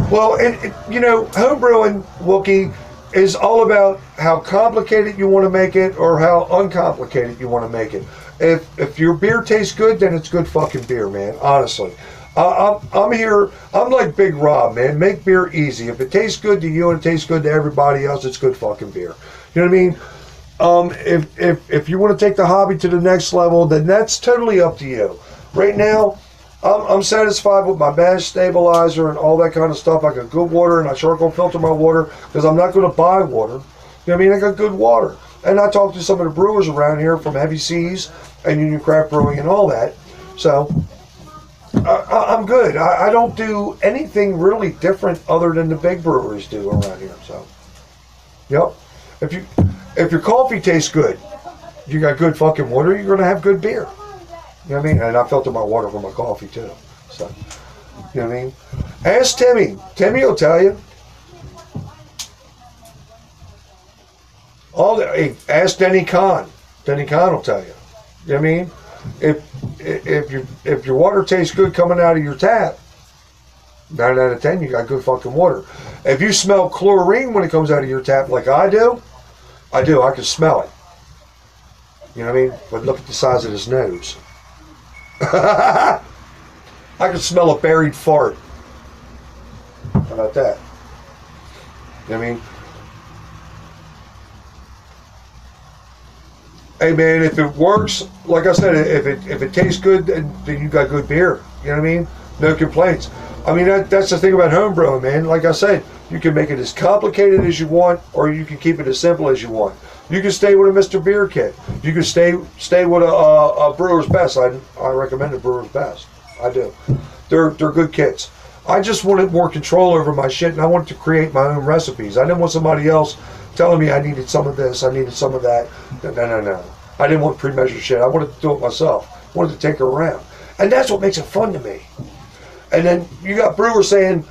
Well, you know, homebrewing, Wookie, is all about how complicated you want to make it or how uncomplicated you want to make it. If your beer tastes good, then it's good fucking beer, man. Honestly, I'm here. I'm like Big Rob, man. Make beer easy. If it tastes good to you and it tastes good to everybody else, it's good fucking beer. You know what I mean? If you want to take the hobby to the next level, then that's totally up to you. Right now, I'm satisfied with my mash stabilizer and all that kind of stuff. I got good water, and I charcoal filter my water because I'm not going to buy water. You know what I mean? I got good water. And I talked to some of the brewers around here from Heavy Seas and Union Craft Brewing and all that. So I'm good. I don't do anything really different other than the big breweries do around here. So, yep. If your coffee tastes good, you got good fucking water, you're going to have good beer. You know what I mean? And I filter my water for my coffee too. So, you know what I mean? Ask Timmy. Timmy will tell you. Hey, ask Denny Kahn. Denny Kahn will tell you. You know what I mean? If your water tastes good coming out of your tap, 9 out of 10, you got good fucking water. If you smell chlorine when it comes out of your tap like I do. I can smell it. You know what I mean? But look at the size of his nose. I can smell a buried fart. How about that? You know what I mean? Hey man, if it works, like I said, if it tastes good, then you got good beer. You know what I mean? No complaints. I mean, that's the thing about homebrewing, man. Like I said, you can make it as complicated as you want, or you can keep it as simple as you want. You can stay with a Mr. Beer kit. You can stay with a Brewer's Best. I recommend a Brewer's Best. I do. They're good kits. I just wanted more control over my shit, and I wanted to create my own recipes. I didn't want somebody else telling me I needed some of this, I needed some of that. No. I didn't want pre-measured shit. I wanted to do it myself. I wanted to take her around. And that's what makes it fun to me. And then you got brewers saying,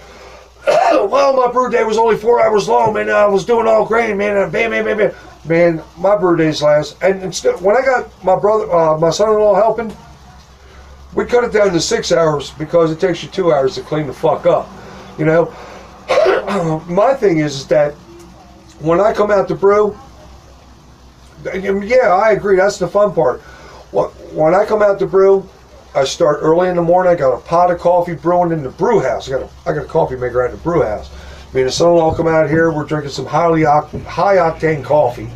well, my brew day was only 4 hours long, man. I was doing all grain, man. And bam. Man, my brew days last. And instead, when I got my brother, my son-in-law helping, we cut it down to 6 hours because it takes you 2 hours to clean the fuck up. You know, my thing is that when I come out to brew, yeah, I agree. That's the fun part. When I come out to brew, I start early in the morning. I got a pot of coffee brewing in the brew house. I got a coffee maker out in the brew house. Me and the son-in-law come out here. We're drinking some high octane coffee.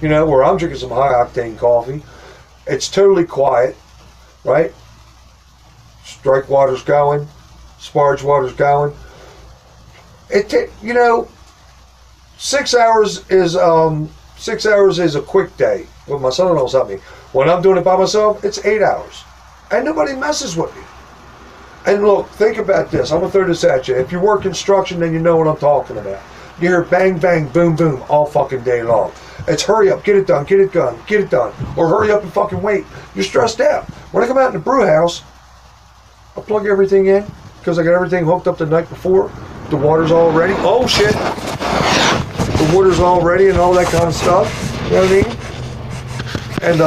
You know, where I'm drinking some high octane coffee. It's totally quiet, right? Strike water's going, sparge water's going. You know, 6 hours is 6 hours is a quick day. When my son-in-law's helping me. When I'm doing it by myself, it's 8 hours. And nobody messes with me. And look, think about this. I'm going to throw this at you. If you work construction, then you know what I'm talking about. You hear bang, bang, boom, boom all fucking day long. It's hurry up, get it done, get it done, get it done. Or hurry up and fucking wait. You're stressed out. When I come out in the brew house, I plug everything in because I got everything hooked up the night before. The water's all ready. Oh, shit. The water's all ready and all that kind of stuff. You know what I mean? And,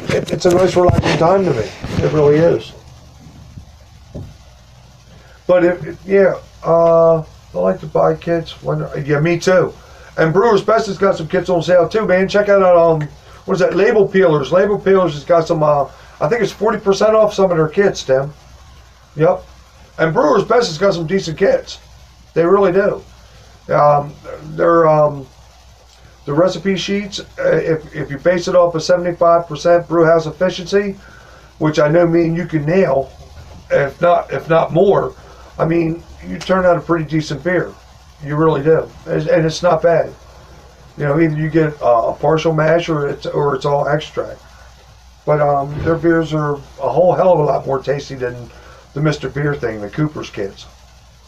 it's a nice relaxing time to me. It really is. But I like to buy kits yeah, me too. And Brewer's Best has got some kits on sale too, man. Check out what is that? Label Peelers. Label Peelers has got some I think it's 40% off some of their kits, Tim. Yep. And Brewer's Best has got some decent kits. They really do. The recipe sheets, if you base it off of 75% brew house efficiency, which I know me and you can nail, if not more, I mean, you turn out a pretty decent beer. You really do. And it's not bad. You know, either you get a partial mash or it's all extract. But their beers are a whole hell of a lot more tasty than the Mr. Beer thing, the Cooper's Kids.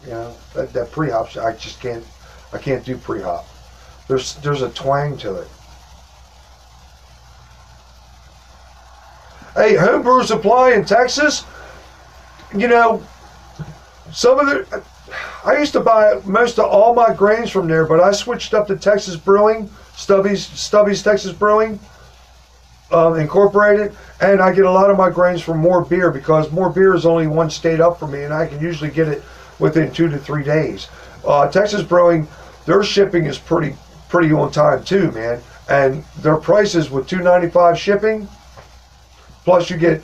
You know, that pre-hop, I can't do pre-hop. There's a twang to it. Hey, Homebrew Supply in Texas, you know, I used to buy most of all my grains from there, but I switched up to Texas Brewing, Stubby's Texas Brewing, Incorporated, and I get a lot of my grains from More Beer because More Beer is only one state up for me, and I can usually get it within 2 to 3 days. Texas Brewing, their shipping is pretty on time too, man, and their prices with $2.95 shipping, plus you get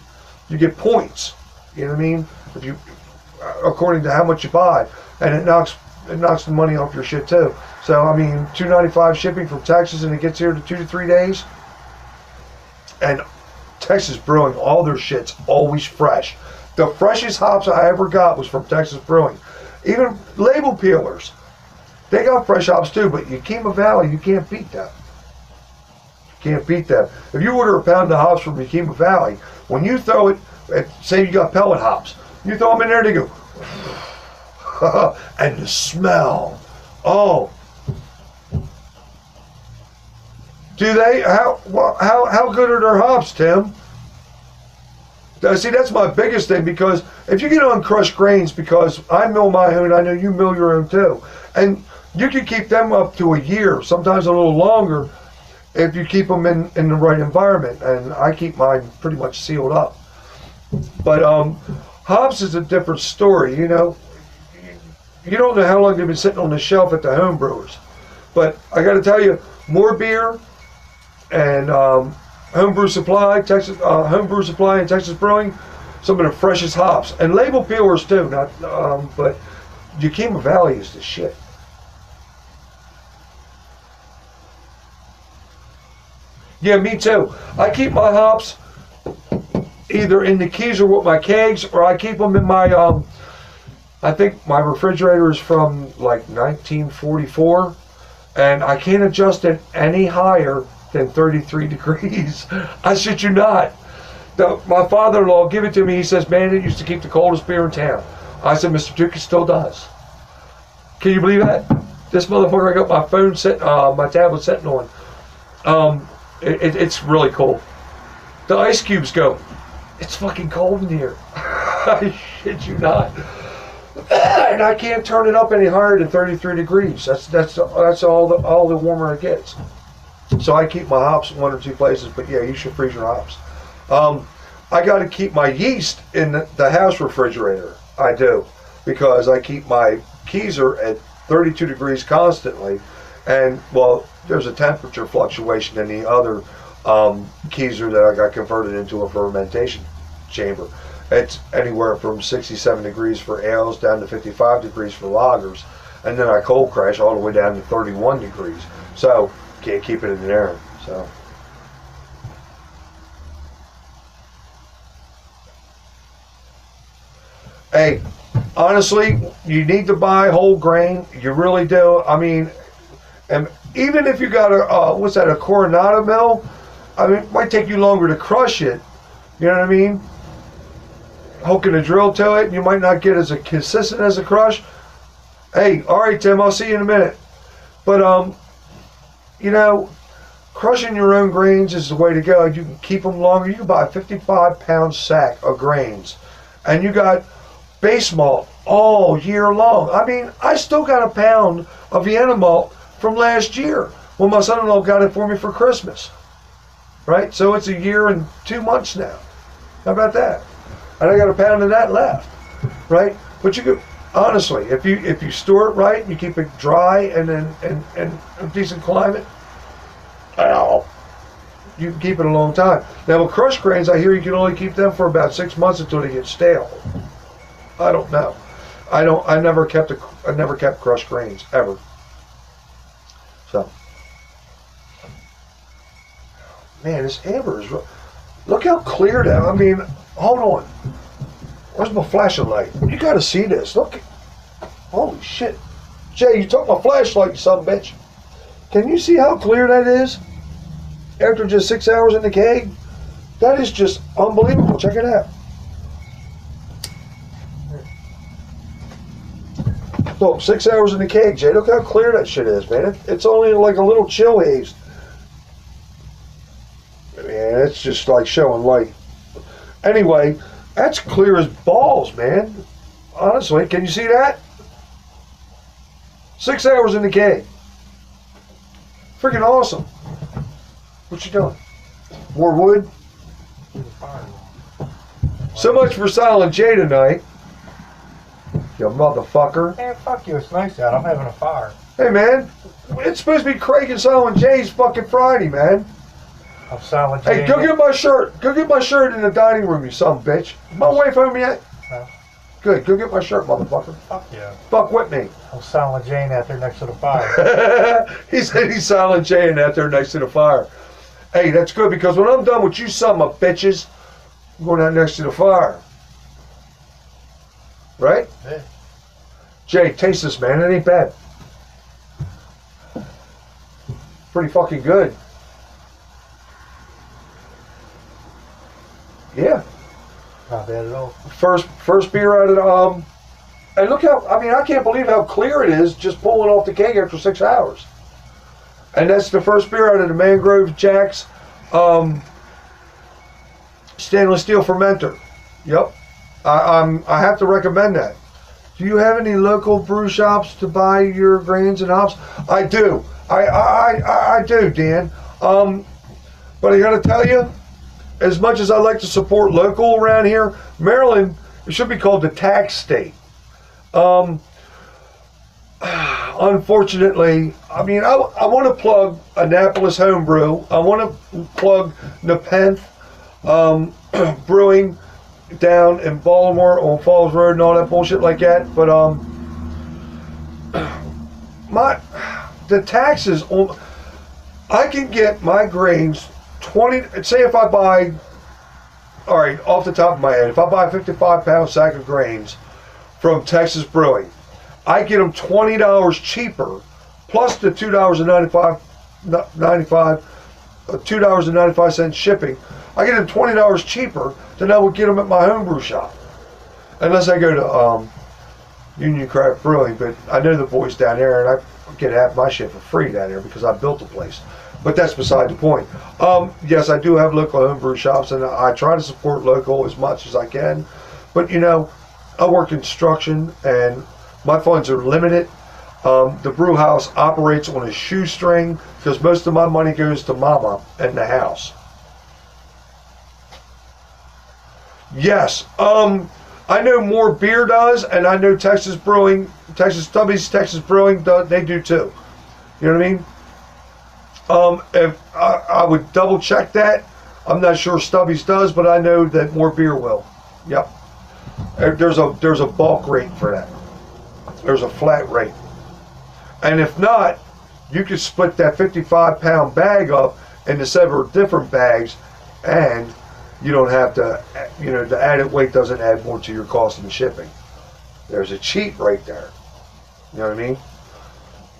points. You know what I mean? If you, according to how much you buy, and it knocks the money off your shit too. So I mean, $2.95 shipping from Texas, and it gets here to 2 to 3 days. And Texas Brewing, all their shit's always fresh. The freshest hops I ever got was from Texas Brewing. Even label peelers, they got fresh hops too. But Yakima Valley, you can't beat that. You can't beat that. If you order a pound of hops from Yakima Valley, when you throw it, say you got pellet hops, you throw them in there, they go, and the smell, oh. Do they? How good are their hops, Tim? See, that's my biggest thing, because if you get on crushed grains, because I mill my own, I know you mill your own too, and you can keep them up to a year, sometimes a little longer, if you keep them in the right environment, and I keep mine pretty much sealed up. But hops is a different story, you know. You don't know how long they've been sitting on the shelf at the home brewers. But I got to tell you, More Beer and Homebrew Supply, Homebrew Supply and Texas Brewing, some of the freshest hops, and label peelers too. Not, but Yakima Valley is the shit. Yeah, me too. I keep my hops either in the keys or with my kegs, or I keep them in my. I think my refrigerator is from like 1944, and I can't adjust it any higher than 33 degrees. I shit you not. My father-in-law gave it to me. He says, man, it used to keep the coldest beer in town. I said, Mr. Duke, it still does. Can you believe that? This motherfucker, I got my phone set, my tablet sitting on. It's really cool. The ice cubes go, it's fucking cold in here. I shit you not. And I can't turn it up any higher than 33 degrees. That's all the warmer it gets. So I keep my hops in 1 or 2 places, but yeah, you should freeze your hops. I got to keep my yeast in the house refrigerator. I do, because I keep my keezer at 32 degrees constantly, and well, there's a temperature fluctuation in the other keezer that I got converted into a fermentation chamber. It's anywhere from 67 degrees for ales down to 55 degrees for lagers, and then I cold crash all the way down to 31 degrees. So can't keep it in there. So hey, honestly, you need to buy whole grain. You really do. I mean, and even if you got a what's that, a Coronado mill, I mean, it might take you longer to crush it. You know what I mean? Hooking a drill to it, you might not get as consistent as a crush. Hey, all right, Tim, I'll see you in a minute. But you know, crushing your own grains is the way to go. You can keep them longer. You can buy a 55-pound sack of grains, and you got base malt all year long. I mean, I still got a pound of Vienna malt from last year when my son-in-law got it for me for Christmas. Right? So it's a year and 2 months now. How about that? And I got a pound of that left, right? But you could, honestly, if you store it right, and you keep it dry and in a decent climate, you can keep it a long time. Now with crushed grains, I hear you can only keep them for about 6 months until they get stale. I don't know. I never kept crushed grains ever. So, man, this amber is. Look how clear that. I mean, hold on. Where's my flashing light? You gotta see this. Look. Holy shit. Jay, you took my flashlight, you son of a bitch. Can you see how clear that is? After just 6 hours in the keg? That is just unbelievable. Check it out. Look, 6 hours in the keg, Jay. Look how clear that shit is, man. It's only like a little chill haze. Man, it's just like showing light. Anyway, that's clear as balls, man. Honestly, can you see that? 6 hours in the keg. Freaking awesome. What you doing? More wood? So much for Silent J tonight. You motherfucker.
Man, fuck you. It's nice out. I'm having a fire.
Hey, man. It's supposed to be Craig and Silent J's fucking Friday, man.
I'm Silent J.
Hey, go get my shirt. Go get my shirt in the dining room, you son of a bitch. Is my wife home yet?
No.
Good. Go get my shirt, motherfucker.
Fuck yeah.
Fuck with me.
I'm Silent Jane out there next to the fire.
He said he's Silent J and out there next to the fire. Hey, that's good because when I'm done with you son of a bitches, I'm going out next to the fire. Right?
Yeah.
Jay, taste this, man. It ain't bad. Pretty fucking good. Yeah.
Not bad at all.
First beer out of the and look how, I mean, I can't believe how clear it is just pulling off the keg after 6 hours. And that's the first beer out of the Mangrove Jacks stainless steel fermenter. Yep. I have to recommend that. Do you have any local brew shops to buy your grains and hops? I do. I do, Dan. But I gotta tell you, as much as I like to support local around here, Maryland, it should be called the tax state. Unfortunately, I mean, I want to plug Annapolis Homebrew. I want to plug Nepenthe Brewing down in Baltimore on Falls Road and all that bullshit like that. But the taxes on, I can get my grains 20. Say if I buy, all right, off the top of my head, if I buy a 55-pound sack of grains from Texas Brewing, I get them $20 cheaper, plus the $2.95 shipping. I get them $20 cheaper than I would get them at my homebrew shop, unless I go to Union Craft Brewing. But I know the boys down there, and I get half my shit for free down there because I built the place. But that's beside the point. Yes, I do have local homebrew shops, and I try to support local as much as I can. But you know, I work construction, and my funds are limited. The brew house operates on a shoestring because most of my money goes to Mama and the house. Yes, I know More Beer does, and I know Texas Brewing, Texas Stubby's Texas Brewing, they do too. You know what I mean? If I would double check that. I'm not sure Stubby's does, but I know that More Beer will. Yep. There's a bulk rate for that. There's a flat rate. And if not, you could split that 55-pound bag up into several different bags, and you don't have to, you know, the added weight doesn't add more to your cost in shipping. There's a cheat right there. You know what I mean?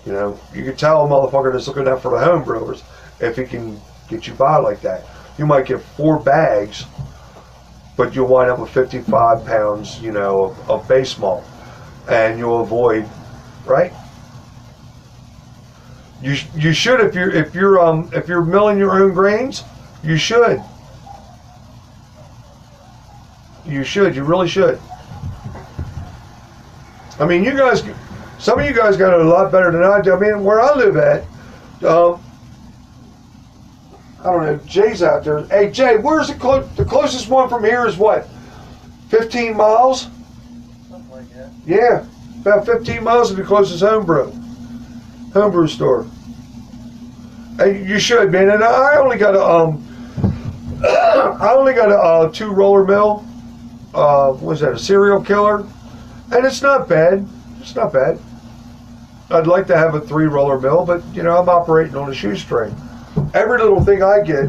You know, you can tell a motherfucker that's looking out for the home brewers if he can get you by like that. You might get 4 bags, but you'll wind up with 55 pounds, you know, of base malt, and you'll avoid, right? You should if you're milling your own grains, you should. You should. You really should. I mean, you guys. Some of you guys got it a lot better than I do. I mean, where I live at, I don't know, Jay's out there. Hey, Jay, where's the closest one from here is what? 15 miles?
Something like that.
Yeah, about 15 miles to the closest homebrew store. Hey, you should, man. And I only got a 2-roller mill. What was that? A serial killer, and it's not bad. It's not bad. I'd like to have a 3-roller mill, but you know, I'm operating on a shoestring. Every little thing I get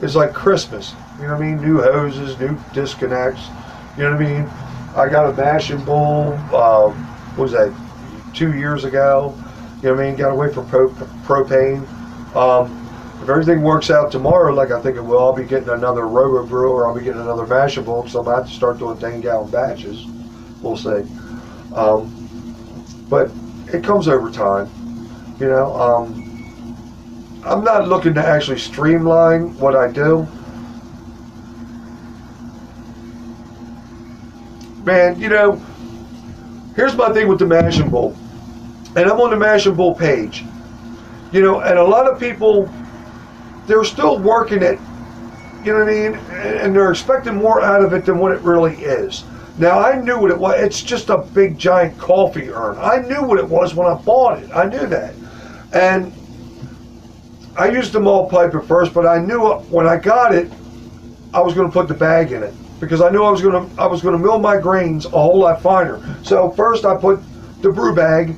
is like Christmas. You know what I mean? New hoses, new disconnects. You know what I mean? I got a mashing bowl, what was that, 2 years ago. You know what I mean? Got to wait for propane. If everything works out tomorrow, like I think it will, I'll be getting another Robo Brew, or I'll be getting another mashable, because I'm going to have to start doing 10-gallon batches. We'll see. But it comes over time. You know, I'm not looking to actually streamline what I do. Man, you know, here's my thing with the Mash and Bowl. And I'm on the Mash and Bowl page. You know, and a lot of people, they're still working it, you know what I mean? And they're expecting more out of it than what it really is. Now, I knew what it was. It's just a big, giant coffee urn. I knew what it was when I bought it. I knew that. And I used the malt pipe at first, but I knew when I got it, I was going to put the bag in it, because I knew I was going to mill my grains a whole lot finer. So first I put the brew bag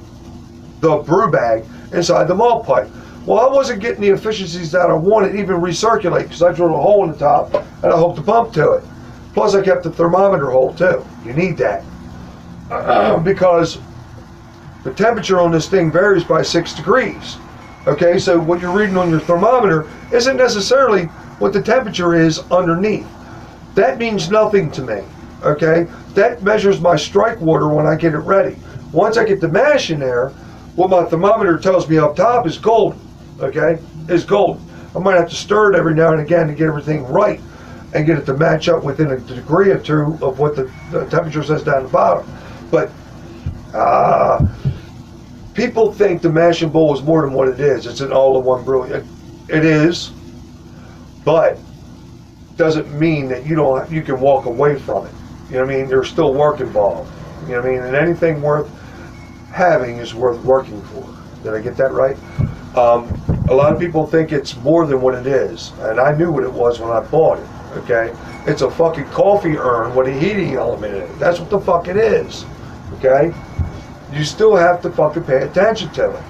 inside the malt pipe. Well, I wasn't getting the efficiencies that I wanted, even recirculate, because I drilled a hole in the top and I hooked the pump to it. Plus I kept the thermometer hole too. You need that. Because the temperature on this thing varies by 6 degrees. Okay, so what you're reading on your thermometer isn't necessarily what the temperature is underneath. That means nothing to me. Okay, that measures my strike water when I get it ready. Once I get the mash in there, what my thermometer tells me up top is golden. Okay, is golden. I might have to stir it every now and again to get everything right and get it to match up within a degree or two of what the temperature says down the bottom. But people think the Mash and Bowl is more than what it is. It's an all-in-one brewing. It is, but doesn't mean that you can walk away from it. You know what I mean? There's still work involved. You know what I mean? And anything worth having is worth working for. Did I get that right? A lot of people think it's more than what it is, and I knew what it was when I bought it. Okay, it's a fucking coffee urn with a heating element in it. That's what the fuck it is. Okay, you still have to fucking pay attention to it.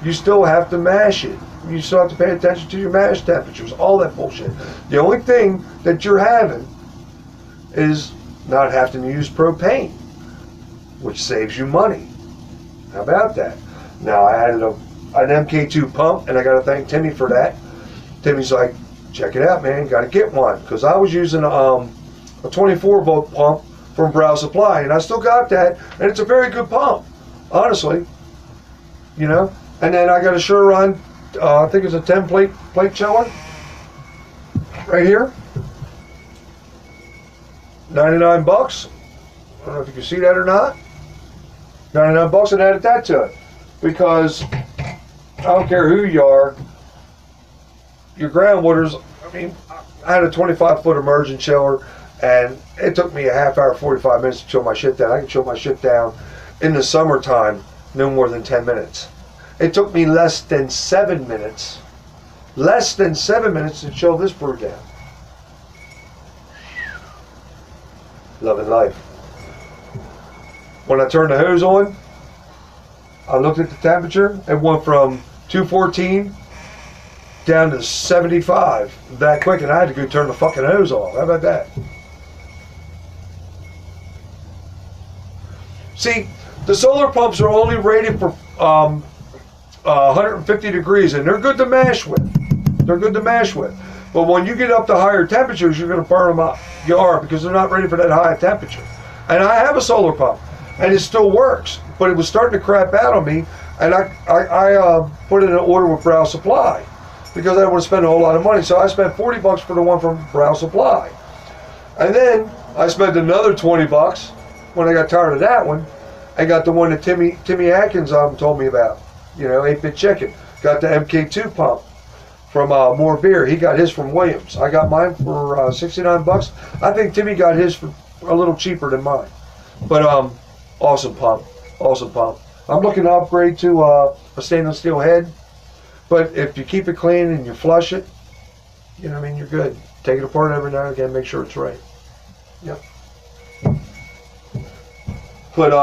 You still have to mash it. You still have to pay attention to your mash temperatures, all that bullshit. The only thing that you're having is not having to use propane, which saves you money. How about that? Now, I added an MK2 pump, and I got to thank Timmy for that. Timmy's like, check it out, man, got to get one. Because I was using a 24-volt pump from Brow Supply, and I still got that, and it's a very good pump, honestly. You know? And then I got a Sure-Run, I think it's a 10 plate chiller, right here. 99 bucks. I don't know if you can see that or not. 99 bucks, and added that to it. Because I don't care who you are, your ground waters, I mean, I had a 25-foot immersion chiller, and it took me a half hour, 45 minutes to chill my shit down. I can chill my shit down in the summertime, no more than 10 minutes. It took me less than 7 minutes to chill this brew down. Loving life. When I turned the hose on, I looked at the temperature. It went from 214 down to 75 that quick, and I had to go turn the fucking hose off. How about that? See, the solar pumps are only rated for 150 degrees, and they're good to mash with. They're good to mash with. But when you get up to higher temperatures, you're going to burn them up. You are, because they're not ready for that high temperature. And I have a solar pump, and it still works. But it was starting to crap out on me, and I put in an order with Brow Supply because I didn't want to spend a whole lot of money. So I spent 40 bucks for the one from Brow Supply. And then I spent another 20 bucks when I got tired of that one and got the one that Timmy Atkins told me about. You know, 8-Bit Chicken. Got the MK2 pump from More Beer. He got his from Williams. I got mine for 69 bucks. I think Timmy got his for a little cheaper than mine. But awesome pump. Awesome pump. I'm looking to upgrade to a stainless steel head. But if you keep it clean and you flush it, you know what I mean, you're good. Take it apart every now and again, make sure it's right. Yep. But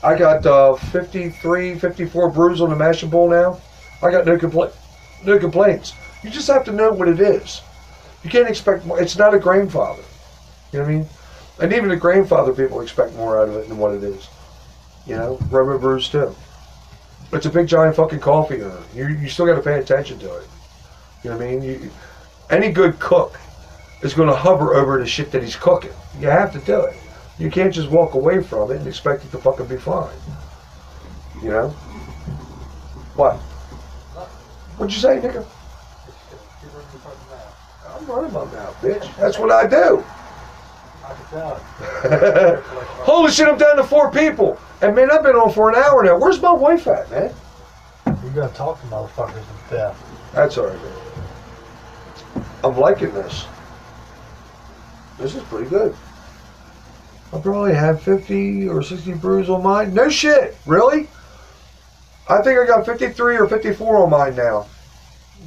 I got 53, 54 brews on the Mash and Bowl now. I got no complaints. You just have to know what it is. You can't expect more. It's not a grain father. You know what I mean? And even the grain father people expect more out of it than what it is. You know, rubber brews too. It's a big giant fucking coffee urn. You still got to pay attention to it. You know what I mean? Any good cook is going to hover over the shit that he's cooking. You have to do it. You can't just walk away from it and expect it to fucking be fine. You know? What? What'd you say, nigga? I'm running my mouth, bitch. That's what I do.
I can tell.
Holy shit, I'm down to 4 people. And man, I've been on for an hour now. Where's my wife at, man?
You gotta talk to motherfuckers to death.
That's alright, man. I'm liking this. This is pretty good. I probably have 50 or 60 brews on mine. No shit, really? I think I got 53 or 54 on mine now.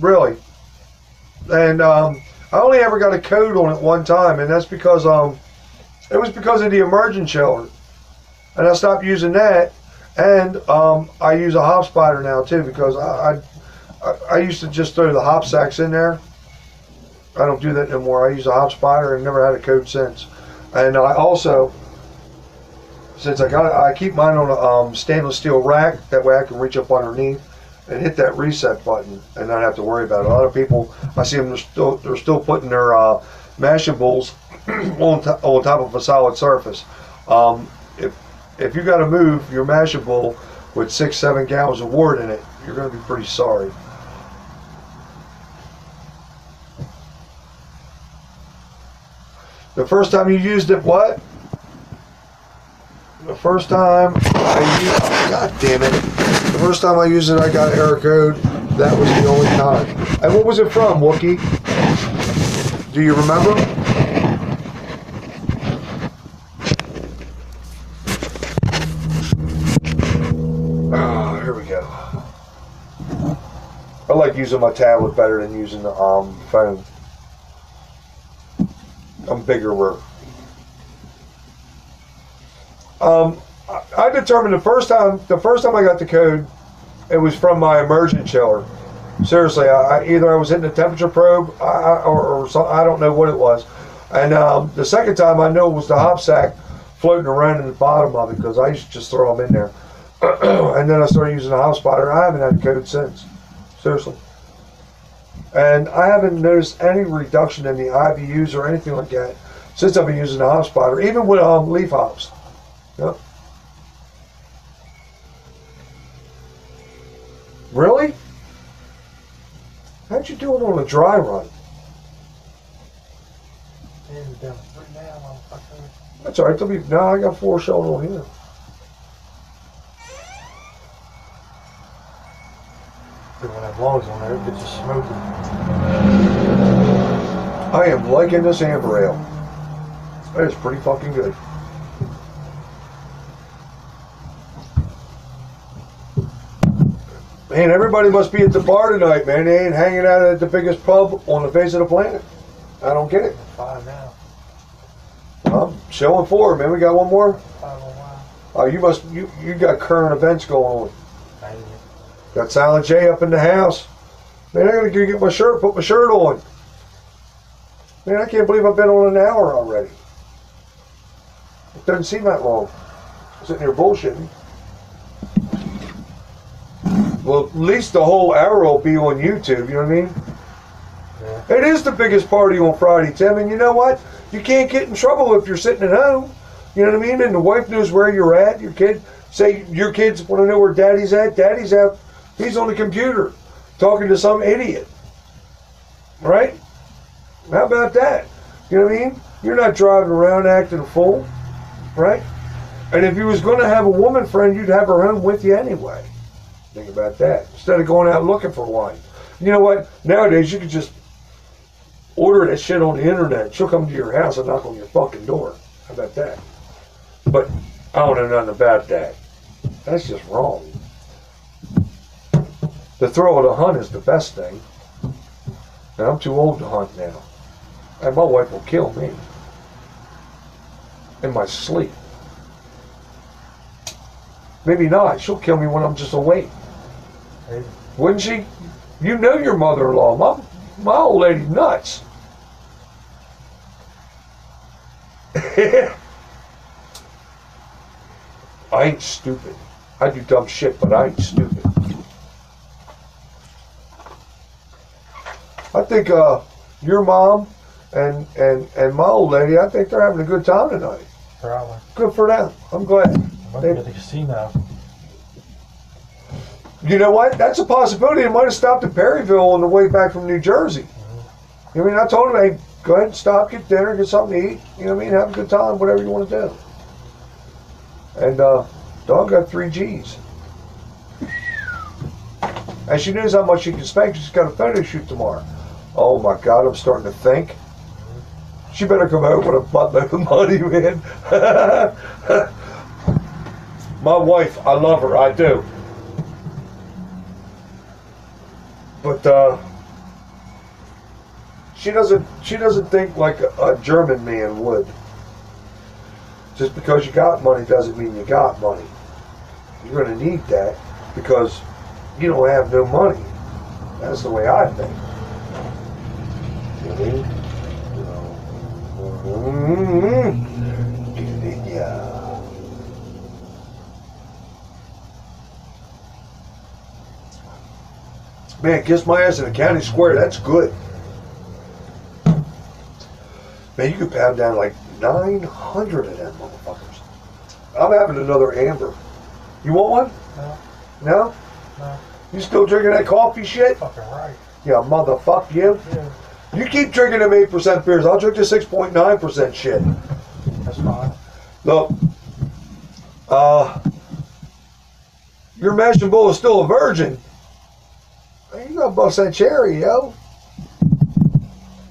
Really. And I only ever got a code on it one time, and that's because it was because of the immersion chiller. And I stopped using that, and I use a hop spider now too, because I used to just throw the hop sacks in there. I don't do that no more. I use a hop spider and never had a code since. And I also, since I keep mine on a stainless steel rack, that way I can reach up underneath and hit that reset button and not have to worry about it. A lot of people, I see them, they're still putting their mashing bowls on top of a solid surface. If you got to move your mashing bowl with 6-7 gallons of wort in it, you're going to be pretty sorry. The first time you used it, what? The first time I used, oh, God damn it. The first time I used it, I got an error code. That was the only time. And what was it from, Wookie? Do you remember? Ah, here we go. I like using my tablet better than using the phone. I'm bigger. I determined the first time I got the code, it was from my immersion chiller. Seriously, either I was hitting a temperature probe or something, I don't know what it was. And the second time I know it was the hop sack floating around in the bottom of it, because I used to just throw them in there. And then I started using the hop spider. I haven't had a code since. Seriously. And I haven't noticed any reduction in the IBUs or anything like that since I've been using the hop spider, even with leaf hops. Yep. Really? How'd you do it on a dry run? That's alright. No, I got 4 showing on here.
They won't have logs on there, it gets just smoky.
I am liking this amber ale. That is pretty fucking good. Man, everybody must be at the bar tonight, man. They ain't hanging out at the biggest pub on the face of the planet. I don't get it.
5 now.
I'm showing 4, man. We got one more?
5 on mine.
Oh, you got current events going on.
I ain't.
Got Silent J up in the house. Man, I gotta go get my shirt, put my shirt on. Man, I can't believe I've been on an hour already. It doesn't seem that long. I'm sitting here bullshitting. Well, at least the whole hour will be on YouTube, you know what I mean? Yeah. It is the biggest party on Friday, Tim, and you know what? You can't get in trouble if you're sitting at home. You know what I mean? And the wife knows where you're at. Your kid, say your kids want to know where daddy's at. Daddy's out. He's on the computer talking to some idiot. Right? How about that? You know what I mean? You're not driving around acting a fool. Right? And if you was going to have a woman friend, you'd have her home with you anyway. Think about that. Instead of going out looking for one. You know what? Nowadays, you could just order that shit on the internet. She'll come to your house and knock on your fucking door. How about that? But I don't know nothing about that. That's just wrong. The thrill of the hunt is the best thing. And I'm too old to hunt now. And my wife will kill me. In my sleep. Maybe not. She'll kill me when I'm just awake.
Hey.
Wouldn't she? You know your mother-in-law. My old lady's nuts. I ain't stupid. I do dumb shit, but I ain't stupid. think your mom and my old lady, I think they're having a good time tonight.
Probably.
Good for them. I'm glad.
Might be at the casino.
You know what? That's a possibility. They might have stopped at Perryville on the way back from New Jersey. I mean, I told them, hey, go ahead and stop, get dinner, get something to eat. You know what I mean? Have a good time, whatever you want to do. And dog got 3 G's. And she knows how much she can spend. She's got a photo shoot tomorrow. Oh my God, I'm starting to think. She better come out with a buttload of money, man. My wife, I love her, I do. But she doesn't think like a German man would. Just because you got money doesn't mean you got money. You're going to need that because you don't have no money. That's the way I think. You know what I mean? Yeah. Man, kiss my ass in a county square. That's good. Man, you could pound down like 900 of them motherfuckers. I'm having another amber. You want one?
No.
No?
No.
You still drinking that coffee shit?
Fucking right.
Yeah, motherfuck you.
Yeah.
You keep drinking them 8% beers. I'll drink the 6.9% shit.
That's fine.
Look, your mash and bull is still a virgin. You gotta bust that cherry, yo.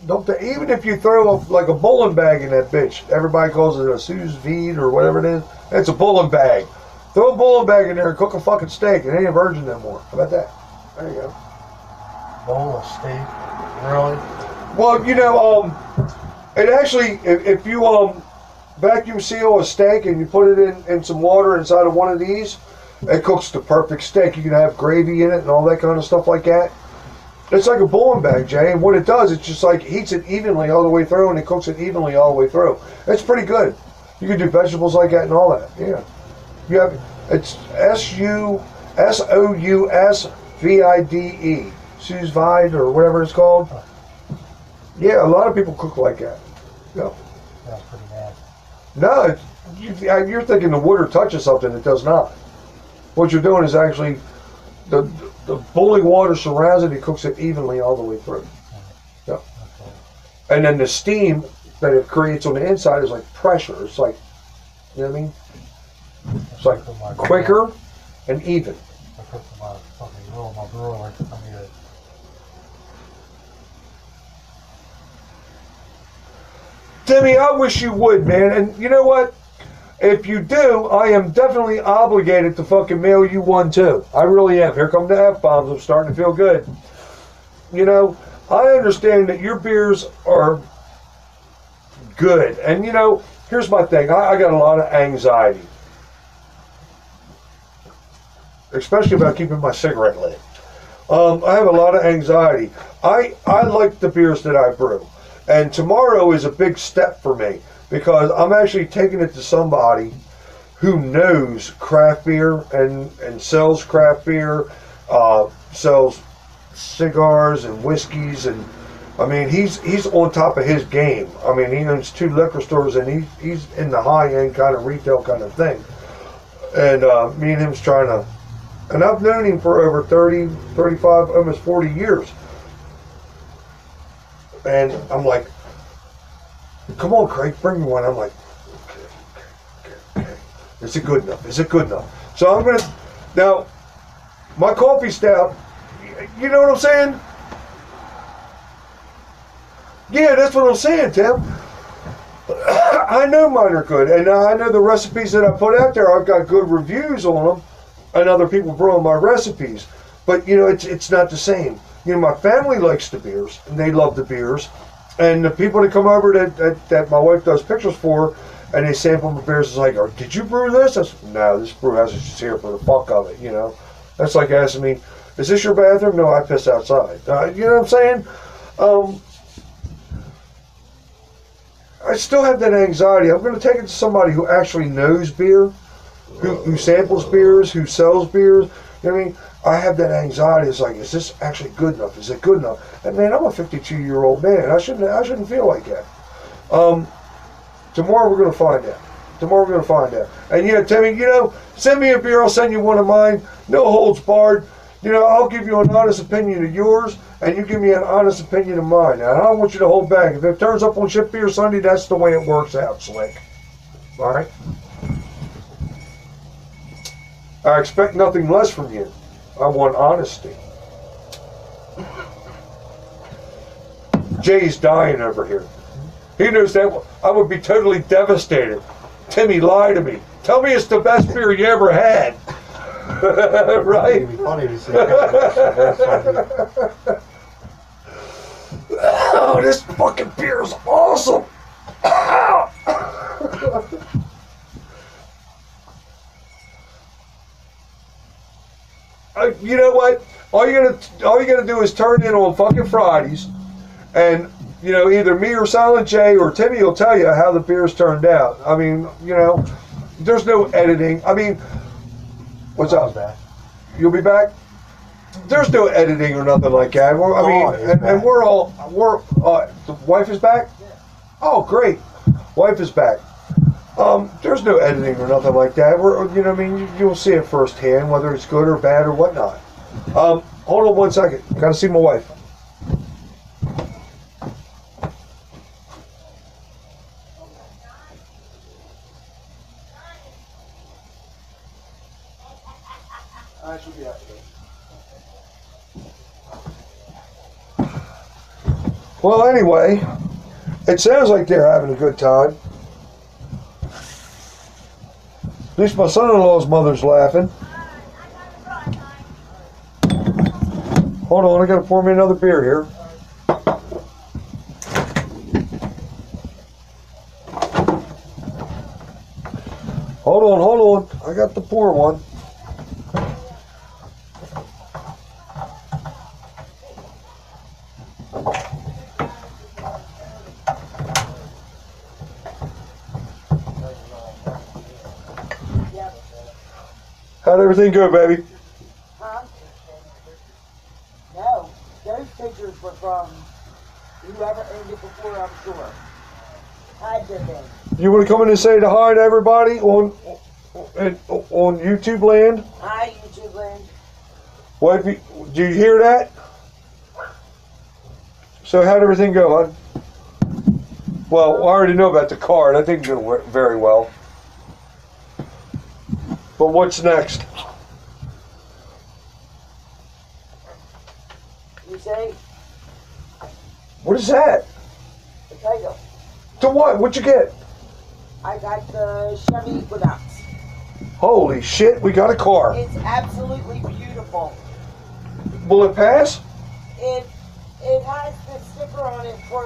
Don't even if you throw like a bowling bag in that bitch, everybody calls it a sous vide or whatever it is. It's a bowling bag. Throw a bowling bag in there and cook a fucking steak. It ain't a virgin no more. How about that? There you go.
Bowl of steak. Really?
Well, you know, it actually, if you vacuum seal a steak and you put it in some water inside of one of these, it cooks the perfect steak. You can have gravy in it and all that kind of stuff like that. It's like a bowling bag, Jay, and what it does, it's just like heats it evenly all the way through and it cooks it evenly all the way through. It's pretty good. You can do vegetables like that and all that, yeah. You have, it's SOUSVIDE, sous vide or whatever it's called. Yeah, a lot of people cook like that. Yeah.
That's pretty nasty.
No, you're thinking the water touches something. It does not. What you're doing is actually the boiling water surrounds it. It cooks it evenly all the way through. Yeah.
Okay.
And then the steam that it creates on the inside is like pressure. It's like, you know what I mean? It's like quicker and even.
I cooked my fucking grill, my broiler. I mean,
Timmy, I wish you would, man. And you know what? If you do, I am definitely obligated to fucking mail you one too. I really am. Here come the F-bombs. I'm starting to feel good. You know, I understand that your beers are good. And you know, here's my thing. I got a lot of anxiety. Especially about keeping my cigarette lit. I have a lot of anxiety. I like the beers that I brew. And tomorrow is a big step for me because I'm actually taking it to somebody who knows craft beer and sells craft beer, sells cigars and whiskeys, and I mean he's on top of his game. I mean he owns 2 liquor stores and he's in the high end kind of retail kind of thing. And me and him's trying to, and I've known him for over 30, 35, almost 40 years. And I'm like, come on, Craig, bring me one. I'm like, okay. Is it good enough? Is it good enough? So I'm going to, now, my coffee stout, you know what I'm saying? Yeah, that's what I'm saying, Tim. I know mine are good, and I know the recipes that I put out there, I've got good reviews on them, and other people brewing my recipes. But, you know, it's not the same. You know, my family likes the beers, and they love the beers. And the people that come over that my wife does pictures for, and they sample my beers, is like, oh, did you brew this? I said, no, this brew house is just here for the fuck of it, you know. That's like asking me, is this your bathroom? No, I piss outside. You know what I'm saying? I still have that anxiety. I'm going to take it to somebody who actually knows beer, who samples beers, who sells beers. You know what I mean? I have that anxiety. It's like, is this actually good enough? Is it good enough? And man, I'm a 52-year-old man. I shouldn't feel like that. Tomorrow we're gonna find out. Tomorrow we're gonna find out. And yeah, Timmy, you know, send me a beer. I'll send you one of mine. No holds barred. You know, I'll give you an honest opinion of yours, and you give me an honest opinion of mine. Now, I don't want you to hold back. If it turns up on Ship Beer Sunday, that's the way it works out, Slick. All right. I expect nothing less from you. I want honesty. Jay's dying over here. He knows that I would be totally devastated. Timmy, lie to me. Tell me it's the best beer you ever had. Right?
It'd be funny to see.
Oh, this fucking beer is awesome. You know what? All you gotta do is turn in on fucking Fridays, and you know, either me or Silent J or Timmy will tell you how the beers turned out. I mean, you know, there's no editing. I mean, what's up?
Back.
You'll be back? There's no editing or nothing like that. The wife is back? Oh, great. Wife is back. There's no editing or nothing like that. You know what I mean? You'll see it firsthand, whether it's good or bad or whatnot. Hold on 1 second. Gotta see my wife. Well, anyway, it sounds like they're having a good time. At least my son-in-law's mother's laughing. Hold on, I gotta pour me another beer here. Hold on. I got to pour one. How'd everything go, baby?
Huh? No, those pictures were from whoever owned it before, I'm sure. Had to be.
You want to come in and say hi to everybody on YouTube land?
Hi, YouTube land.
What? Do you hear that? So how'd everything go, hon? Well, I already know about the car. That didn't go very well. But what's next?
You say?
What is that?
The title.
To what? What'd you get?
I got the Chevy Equinox.
Holy shit, we got a car.
It's absolutely beautiful.
Will it pass?
It has the sticker on it for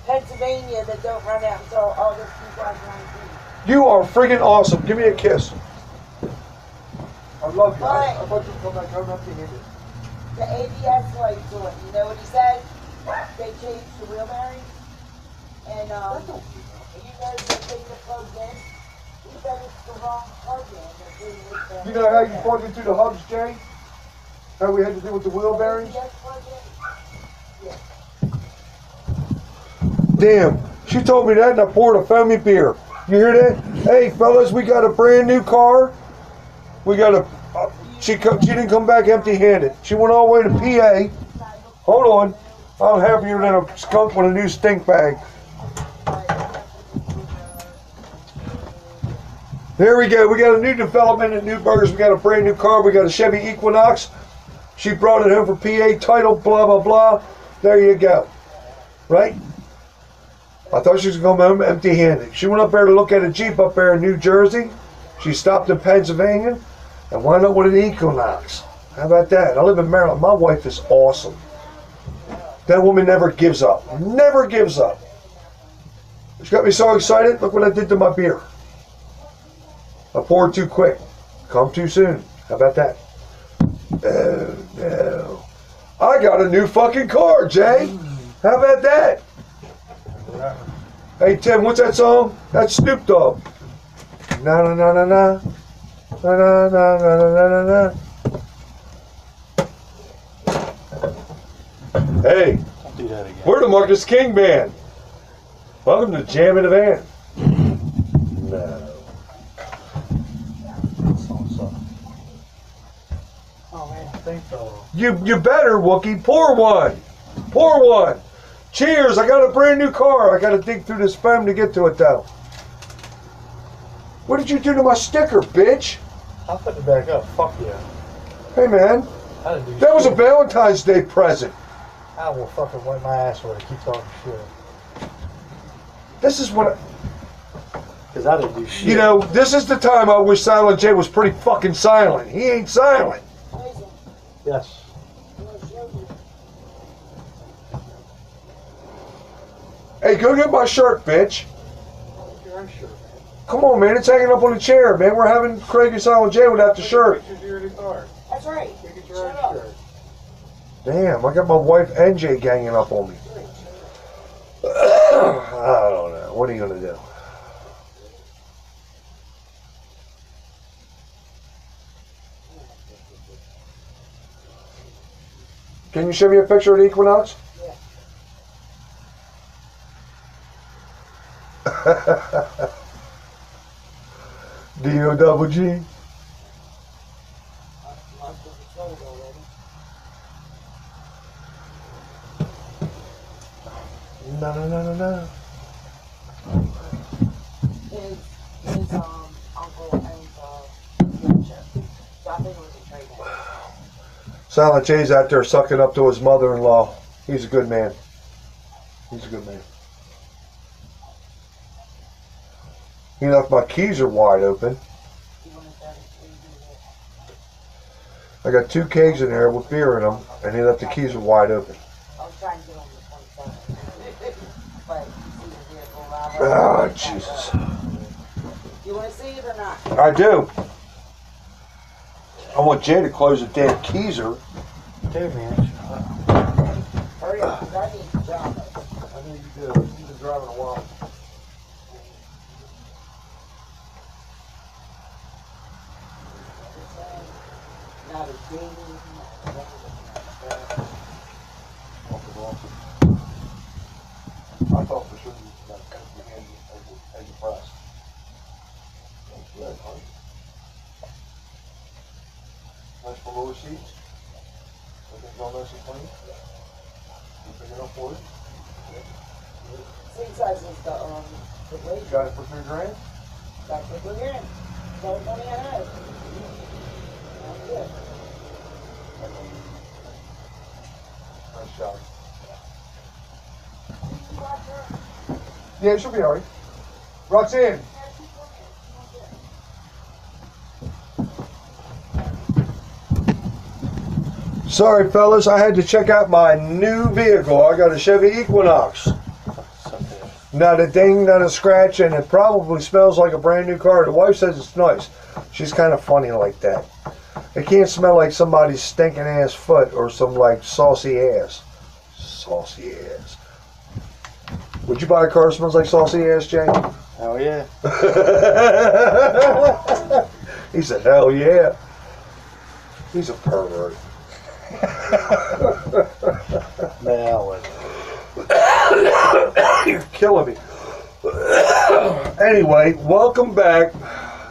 Pennsylvania that don't run out until August 2019.
You are friggin' awesome. Give me a kiss. I love you.
But
I thought you'd come back home empty-handed.
the ABS lights on it, you know what he said? They changed the wheel bearings. And you know the thing that plugs in? He said it's the wrong plug-in.
You know how you plug into the hubs, Jay? How we had to do with the wheel bearings?
ABS plug-in? Yeah.
Damn, she told me that and I poured a foamy beer. You hear that? Hey, fellas, we got a brand new car. We got a... She didn't come back empty-handed. She went all the way to PA. Hold on. I'm happier than a skunk with a new stink bag. There we go. We got a new development at New Burgers. We got a brand new car. We got a Chevy Equinox. She brought it home for PA, title, blah, blah, blah. There you go. Right? I thought she was going to come home empty-handed. She went up there to look at a Jeep up there in New Jersey. She stopped in Pennsylvania and wound up with an Equinox. How about that? I live in Maryland. My wife is awesome. That woman never gives up. Never gives up. She got me so excited. Look what I did to my beer. I poured too quick. Come too soon. How about that? Oh, no. I got a new fucking car, Jay. How about that? Hey, Tim, what's that song? That's Snoop Dogg. Na na na na na. Na na na na na na na. Hey,
Don't do that again.
we're the Marcus King Band. Welcome to Jam in the Van. No.
Oh man, thing fell off.
You better, Wookie. Pour one. Pour one. Cheers. I got a brand new car. I got to dig through this foam to get to it, though. What did you do to my sticker, bitch?
I'll put it back up. Fuck yeah.
Hey, man.
I didn't do
That was a
shit.
Valentine's Day present.
I will fucking wipe my ass with it. Keep talking shit.
This is what...
Because I didn't do shit.
You know, this is the time I wish Silent J was pretty fucking silent. He ain't silent.
Jason,
Yes.
I'm gonna show you.
Hey, go get my shirt, bitch.
Your own shirt, man.
Come on, man. It's hanging up on the chair, man. We're having Craig and Silent J without the shirt.
Pictures of your new car.
That's right.
Go get your
Shut
own
up.
shirt.
Damn, I got my wife NJ ganging up on me. I don't know. What are you going to do? Can you show me a picture of the Equinox?
Yeah.
D-O-double-G.
I'm told already.
No, no, no, no, no.
His uncle owns dealership. So I think it was a trade in.
Silent J's out there sucking up to his mother-in-law. He's a good man. He's a good man. He left my keys are wide open.
You wanna start it?
I got 2 kegs in there with beer in them, and he left the keys are wide open.
I was trying to get on the 27th. But you see the vehicle arrive.
Oh, Jesus.
You wanna see it or not?
I do. I want Jay to close the damn keezer.
Dude, man.
Hurry up, 'cause I need to drive it.
I know you do. You've been driving a while.
Not a ding.
I thought for sure you was going to cut your hand as you press. That's good, huh? Nice for lower seats. Everything's all nice and clean. You big enough for it?
Same size as the blade.
You got it for $3,000?
Got to put in. So money I have. That's good.
Nice job. Yeah, she'll be alright. Roxanne. Sorry, fellas, I had to check out my new vehicle. I got a Chevy Equinox. Not a ding, not a scratch, and it probably smells like a brand new car. The wife says it's nice. She's kind of funny like that. It can't smell like somebody's stinking ass foot or some like saucy ass. Saucy ass. Would you buy a car that smells like saucy ass, Jay?
Hell yeah.
He said, hell yeah. He's a pervert.
Man,
You're killing me. Anyway, welcome back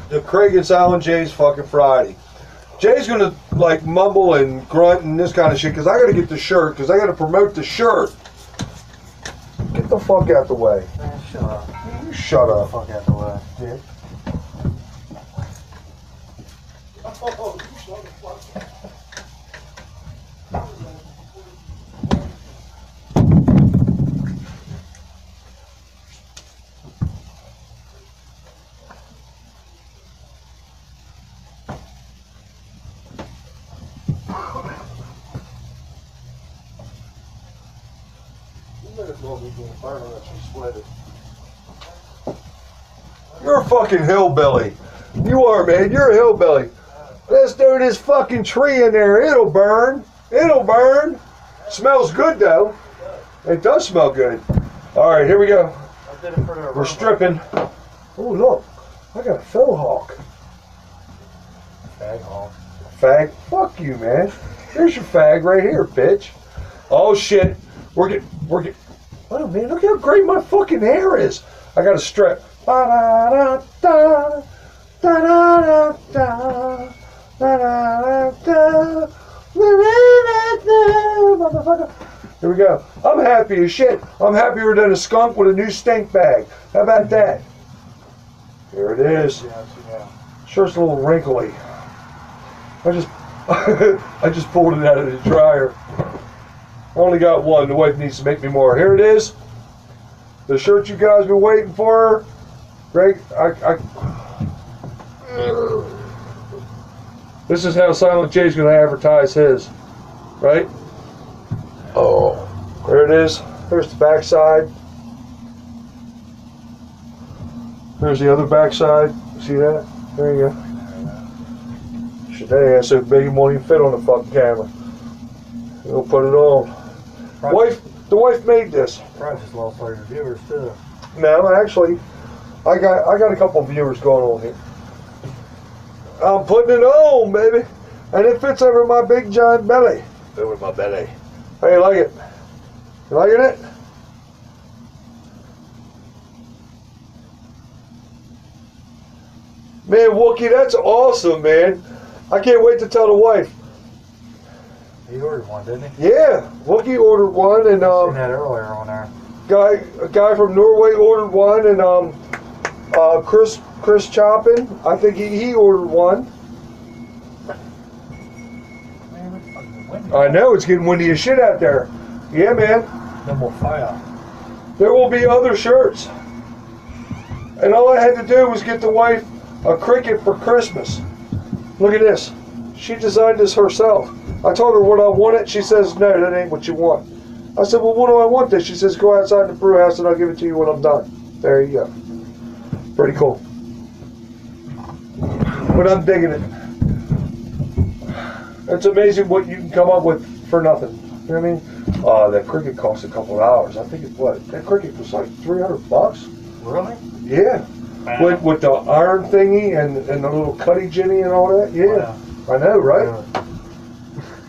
to Craig and Silent Jay's fucking Friday. Jay's gonna like mumble and grunt and this kind of shit because I gotta get the shirt because I gotta promote the shirt. Get the fuck out the way.
man, shut up.
You shut up.
Fuck out the way.
Dick.
Oh, you shut the fuck up. You're a fucking hillbilly. You are, man. You're a hillbilly. Let's throw this fucking tree in there. It'll burn. It'll burn. Smells good, though. It does smell good. All right, here we go.
I did it for the
We're stripping. Oh, look. I got a faux hawk.
Fag hog.
Fag. Fuck you, man. Here's your fag right here, bitch. Oh shit. We're getting. Oh man, look how great my fucking hair is. I got a strap. Da-da-da-da, da-da-da-da, da-da-da-da, motherfucker. Here we go. I'm happy as shit. I'm happier than a skunk with a new stink bag. How about that? Here it is.
Yeah.
Shirt's a little wrinkly. I just pulled it out of the dryer. I only got one. The wife needs to make me more. Here it is. The shirt you guys been waiting for. Greg, this is how Silent J's going to advertise his. Right? Oh. There it is. There's the back side. There's the other back side. See that? There you go. Shit, that ass so big it won't even fit on the fucking camera. We'll put it on. The wife made this.
Probably just lost all your viewers too.
No, actually, I got a couple of viewers going on here. I'm putting it on, baby, and it fits over my big giant belly. Over my belly. How you like it? You liking it? Man, Wookie, that's awesome, man. I can't wait to tell the wife.
He ordered one, didn't he?
Yeah, Wookie ordered one, and
Seen that earlier on there.
a guy from Norway ordered one, and Chris Choppin, I think he ordered one. I know it's getting windy as shit out there. Yeah, man.
Then we'll fire.
There will be other shirts, and all I had to do was get the wife a cricket for Christmas. Look at this. She designed this herself. I told her what I wanted. She says, no, that ain't what you want. I said, well, what do I want this? She says, go outside the brew house and I'll give it to you when I'm done. There you go. Pretty cool. But I'm digging it. It's amazing what you can come up with for nothing. You know what I mean? That cricket cost a couple of hours. I think that cricket was like $300.
Really?
Yeah.
Wow.
With the iron thingy and the little cutty jinny and all that. Yeah.
Wow.
I know, right?
Really?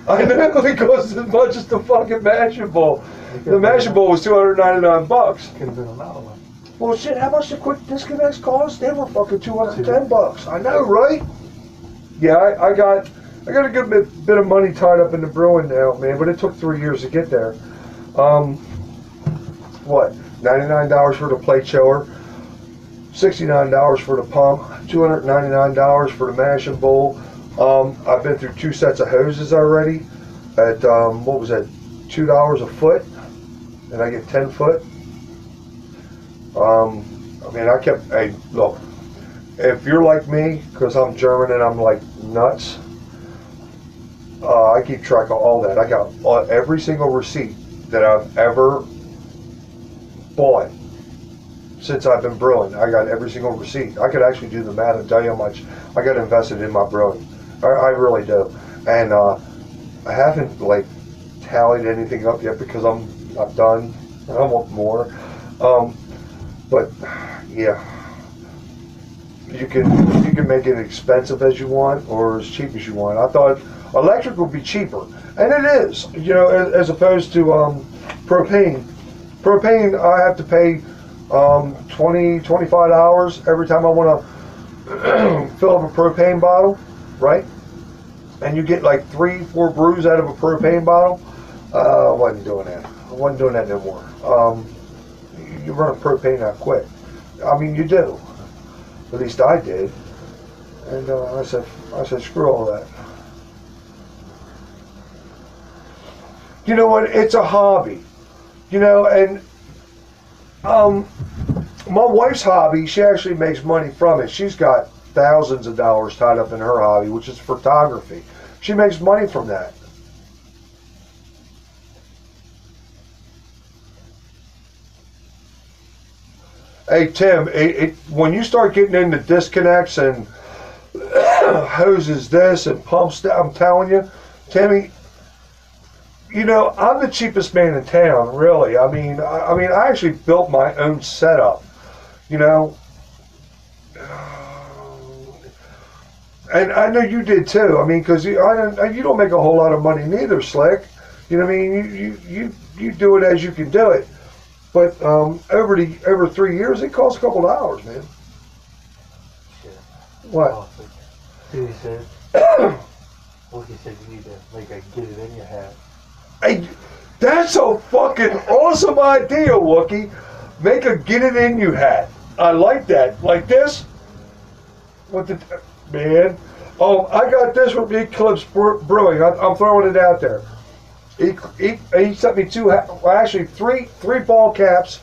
I know, it costs as much as the fucking mashing bowl. The mashing bowl was $299.
Could have been another one.
Well, shit, how much the quick disconnects cost? They were fucking $210. I know, right? Yeah, I got a good bit of money tied up in the brewing now, man. But it took 3 years to get there. What? $99 for the plate chiller, $69 for the pump, $299 for the mashing bowl. I've been through 2 sets of hoses already at, what was that, $2 a foot, and I get 10 foot. I mean, hey, look, if you're like me, because I'm German and I'm like nuts, I keep track of all that. I got every single receipt that I've ever bought since I've been brewing. I got every single receipt. I could actually do the math and tell you how much I got invested in my brewing. I really do. And I haven't like tallied anything up yet because I'm not done. I want more. But yeah, you can make it expensive as you want or as cheap as you want. I thought electric would be cheaper, and it is. You know, as opposed to propane. Propane, I have to pay $25 every time I want to fill up a propane bottle, right? And you get like 3-4 brews out of a propane bottle. I wasn't doing that. I wasn't doing that no more. You run a propane out quick. I mean, you do. At least I did. And I said, screw all that. You know what? It's a hobby. You know, and my wife's hobby, she actually makes money from it. She's got thousands of dollars tied up in her hobby, which is photography. She makes money from that. Hey Tim, when you start getting into disconnects and hoses this and pumps that, I'm telling you, Timmy, you know, I'm the cheapest man in town, really. I mean, I actually built my own setup. You know, And I know you did too. I mean, because you don't make a whole lot of money neither, Slick. You know what I mean? You do it as you can do it. But over 3 years, it costs a couple dollars, man.
Shit.
What?
Dude, he said, look, he said you need to make a get it in your hat.
Hey, that's a fucking awesome idea, Wookie. Make a get it in you hat. I like that. Like this. What the man? I got this from Eclipse Brewing. I'm throwing it out there. He sent me three ball caps.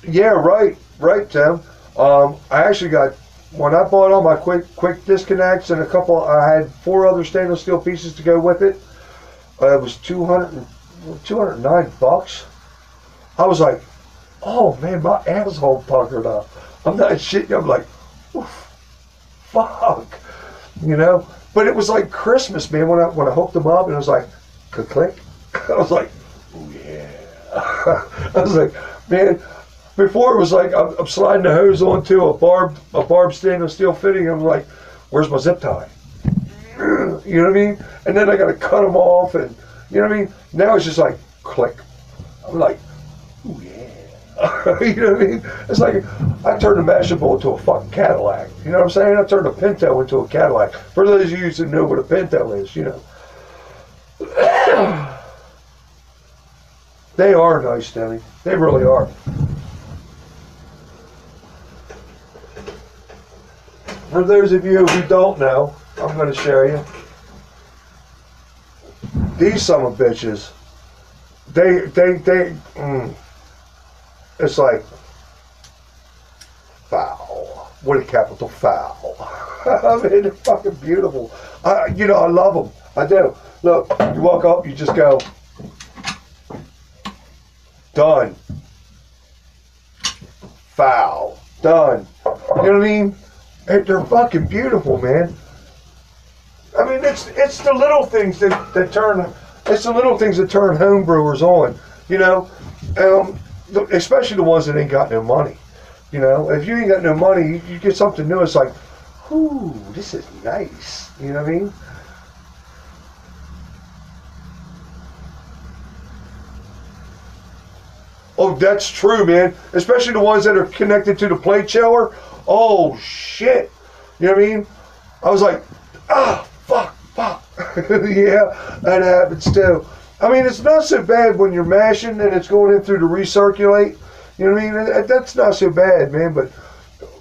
Yeah, right, Tim. I actually got, when I bought all my quick disconnects and I had 4 other stainless steel pieces to go with it. It was $209. I was like, oh man, my asshole puckered up. I'm not shitting. I'm like, oof, fuck, you know. But it was like Christmas, man. When I hooked them up, and it was like, click. I was like, oh yeah. I was like, man. Before it was like I'm sliding the hose onto a barb stainless steel fitting. I'm like, where's my zip tie? You know what I mean? And then I got to cut them off, and you know what I mean. Now it's just like click. I'm like, oh yeah. You know what I mean? It's like I turned a Mashable into a fucking Cadillac. You know what I'm saying? I turned a Pinto into a Cadillac. For those of you who know what a Pinto is, you know. They are nice, Denny. They really are. For those of you who don't know, I'm going to show you. These son of bitches, it's like foul. What a capital foul. I mean, they're fucking beautiful. I love them. I do. Look, you walk up, you just go, done. Foul. Done. You know what I mean? They're fucking beautiful, man. I mean, it's the little things that turn home brewers on, you know, especially the ones that ain't got no money. You know, if you ain't got no money, you get something new. It's like, ooh, this is nice. You know what I mean? Oh, that's true, man. Especially the ones that are connected to the plate chiller. Oh, shit. You know what I mean? I was like, fuck. Yeah, that happens too. I mean, it's not so bad when you're mashing and it's going in through to recirculate. You know what I mean? That's not so bad, man. But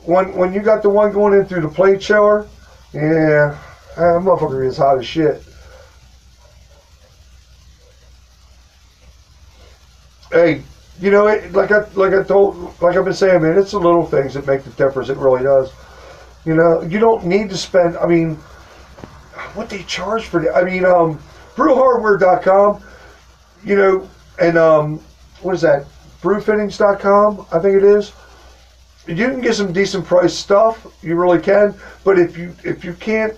when you got the one going in through the plate chiller, yeah, that motherfucker is hot as shit. Hey, you know, like I've been saying, man, it's the little things that make the difference. It really does. You know, you don't need to spend. I mean, what they charge for that? I mean, brewhardware.com. You know, and what is that? Brewfittings.com, I think it is. You can get some decent price stuff. You really can. But if you can't,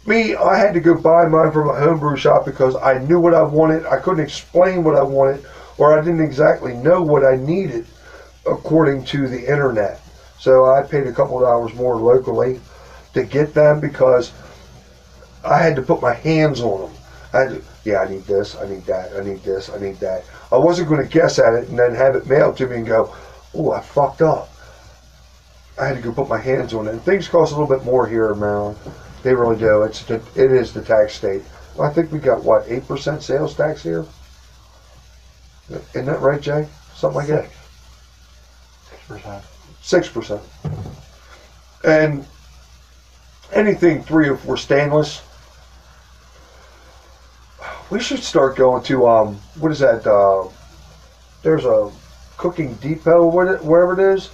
I had to go buy mine from a homebrew shop because I knew what I wanted. I couldn't explain what I wanted, or I didn't exactly know what I needed according to the internet. So I paid a couple of dollars more locally to get them because I had to put my hands on them. I need this, I need that, I need this, I need that. I wasn't going to guess at it and then have it mailed to me and go, oh, I fucked up. I had to go put my hands on it. And things cost a little bit more here in Maryland. They really do. It is the tax state. I think we got, 8% sales tax here? Isn't that right, Jay? Something like that?
6%.
6%. And anything 3 or 4 stainless, we should start going to, what is that, there's a Cooking Depot, wherever it is.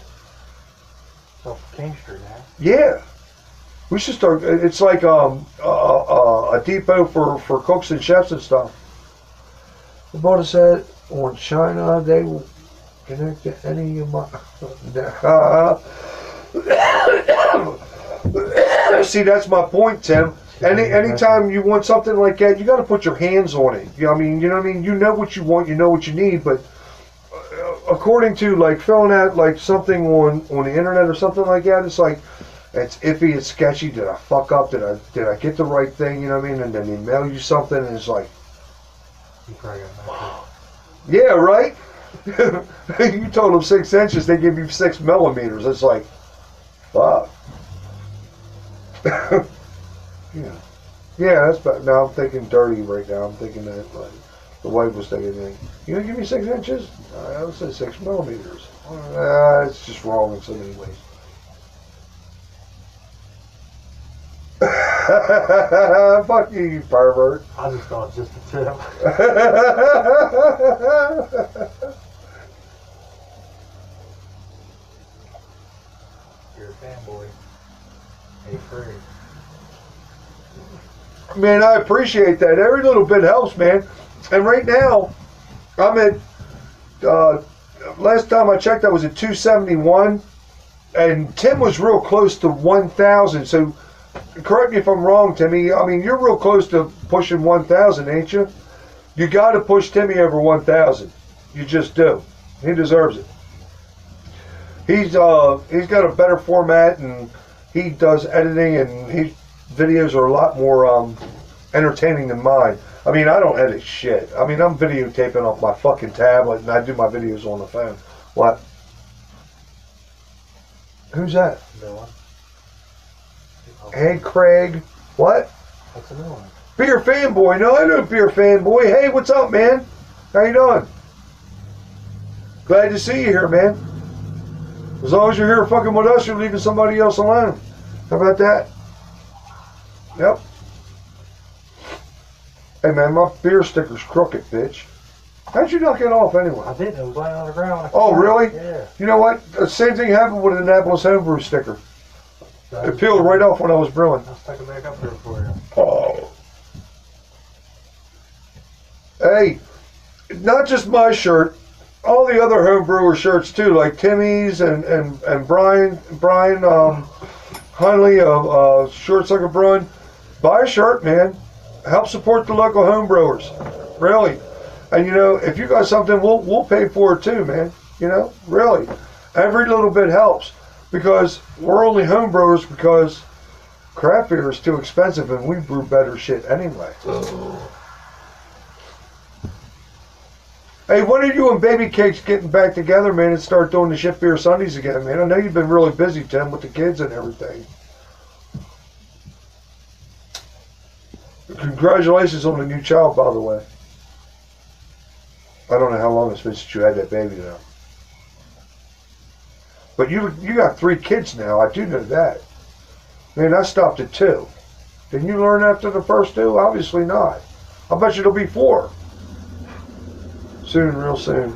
Off King Street, man.
Yeah. We should start, it's like a depot for cooks and chefs and stuff. The board said, on China, they will connect to any of my, see, that's my point, Tim. Anytime you want something like that, you got to put your hands on it. You know what I mean? You know what I mean? You know what you want, you know what you need, but according to like filling out like something on the internet or something like that, it's like it's iffy, it's sketchy. Did I fuck up? Did I get the right thing? You know what I mean? And then they mail you something, and it's like,
You probably got
yeah, right. You told them 6 inches, they give you 6 millimeters. It's like, fuck. Yeah, that's bad. Now I'm thinking dirty right now. I'm thinking that like the wife was thinking, you gonna give me 6 inches? I would say 6 millimeters. It's just wrong in so many ways. Fuck you, you pervert.
I just thought just a tip. You're a fanboy. Hey, Craig.
Man, I appreciate that. Every little bit helps, man. And right now, I'm at, last time I checked, I was at 271. And Tim was real close to 1,000. So, correct me if I'm wrong, Timmy. I mean, you're real close to pushing 1,000, ain't you? You got to push Timmy over 1,000. You just do. He deserves it. He's got a better format, and he does editing, and his videos are a lot more entertaining than mine. I mean, I don't edit shit. I mean, I'm videotaping off my fucking tablet, and I do my videos on the phone. What? Who's that?
No one.
Hey, Craig. What?
What's a new one?
Beer Fanboy. No, I know Beer Fanboy. Hey, what's up, man? How you doing? Glad to see you here, man. As long as you're here fucking with us, you're leaving somebody else alone. How about that? Yep. Hey, man, my beer sticker's crooked, bitch. How'd you knock it off anyway?
I didn't. It was laying on the ground.
Oh, really?
Yeah.
You know what? The same thing happened with an Annapolis Homebrew sticker. It peeled right off when I was brewing.
I'll stick it back up there for you.
Oh. Hey, not just my shirt, all the other home brewer shirts too, like Timmy's and Brian Hunley of Short Sucker Brewing. Buy a shirt, man. Help support the local home brewers. Really. And you know, if you got something, we'll pay for it too, man. You know, really. Every little bit helps. Because we're only home brewers because craft beer is too expensive and we brew better shit anyway. Hey, when are you and Baby Cakes getting back together, man, and start doing the Ship Beer Sundays again, man? I know you've been really busy, Tim, with the kids and everything. Congratulations on the new child, by the way. I don't know how long it's been since you had that baby now. But you got 3 kids now. I do know that. Man, I stopped at 2. Didn't you learn after the first 2? Obviously not. I bet you it'll be 4. Soon, real soon.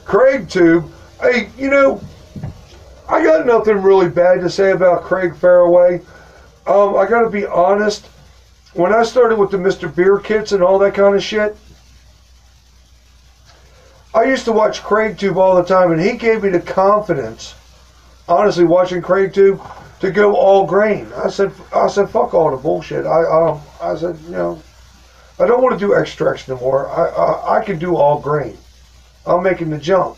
Craig Tube. Hey, you know, I got nothing really bad to say about Craig Fairway. I got to be honest. When I started with the Mr. Beer kits and all that kind of shit, I used to watch Craig Tube all the time, and he gave me the confidence, honestly, watching Craig Tube, to go all grain. I said, fuck all the bullshit. I said, you know, I don't want to do extracts no more. I can do all grain. I'm making the jump.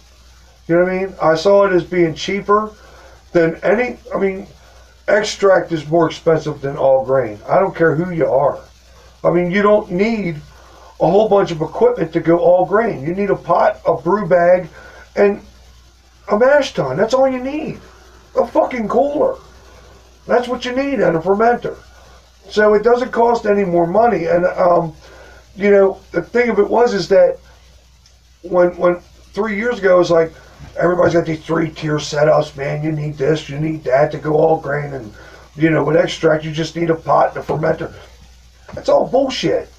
You know what I mean? I saw it as being cheaper than any. I mean, extract is more expensive than all grain. I don't care who you are. I mean, you don't need a whole bunch of equipment to go all grain. You need a pot, a brew bag, and a mash tun. That's all you need. A fucking cooler. That's what you need, and a fermenter. So it doesn't cost any more money. And you know, the thing of it is that when 3 years ago, it was like everybody's got these 3-tier setups, man. You need this, you need that to go all grain, and you know, with extract, you just need a pot and a fermenter. That's all bullshit.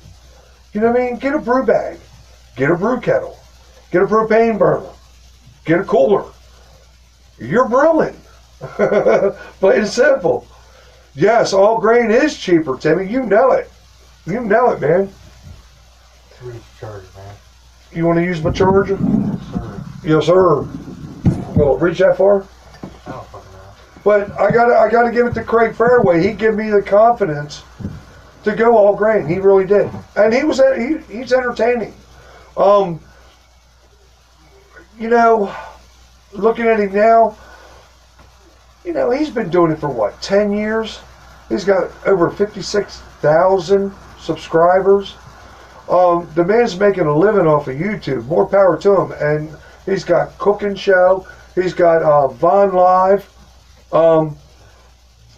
You know what I mean? Get a brew bag. Get a brew kettle. Get a propane burner. Get a cooler. You're brewing. Plain and simple. Yes, all grain is cheaper, Timmy. You know it. You know it, man.
Reach charge, man.
You want to use my charger?
Yes, sir.
Yes, sir. Will it reach that far?
I don't fucking know.
But I gotta give it to Craig Fairway. He gave me the confidence to go all grain. He really did. And he's entertaining. You know, looking at him now, you know, he's been doing it for what, 10 years? He's got over 56,000 subscribers. The man's making a living off of YouTube. More power to him. And he's got cooking show. He's got Vine Live.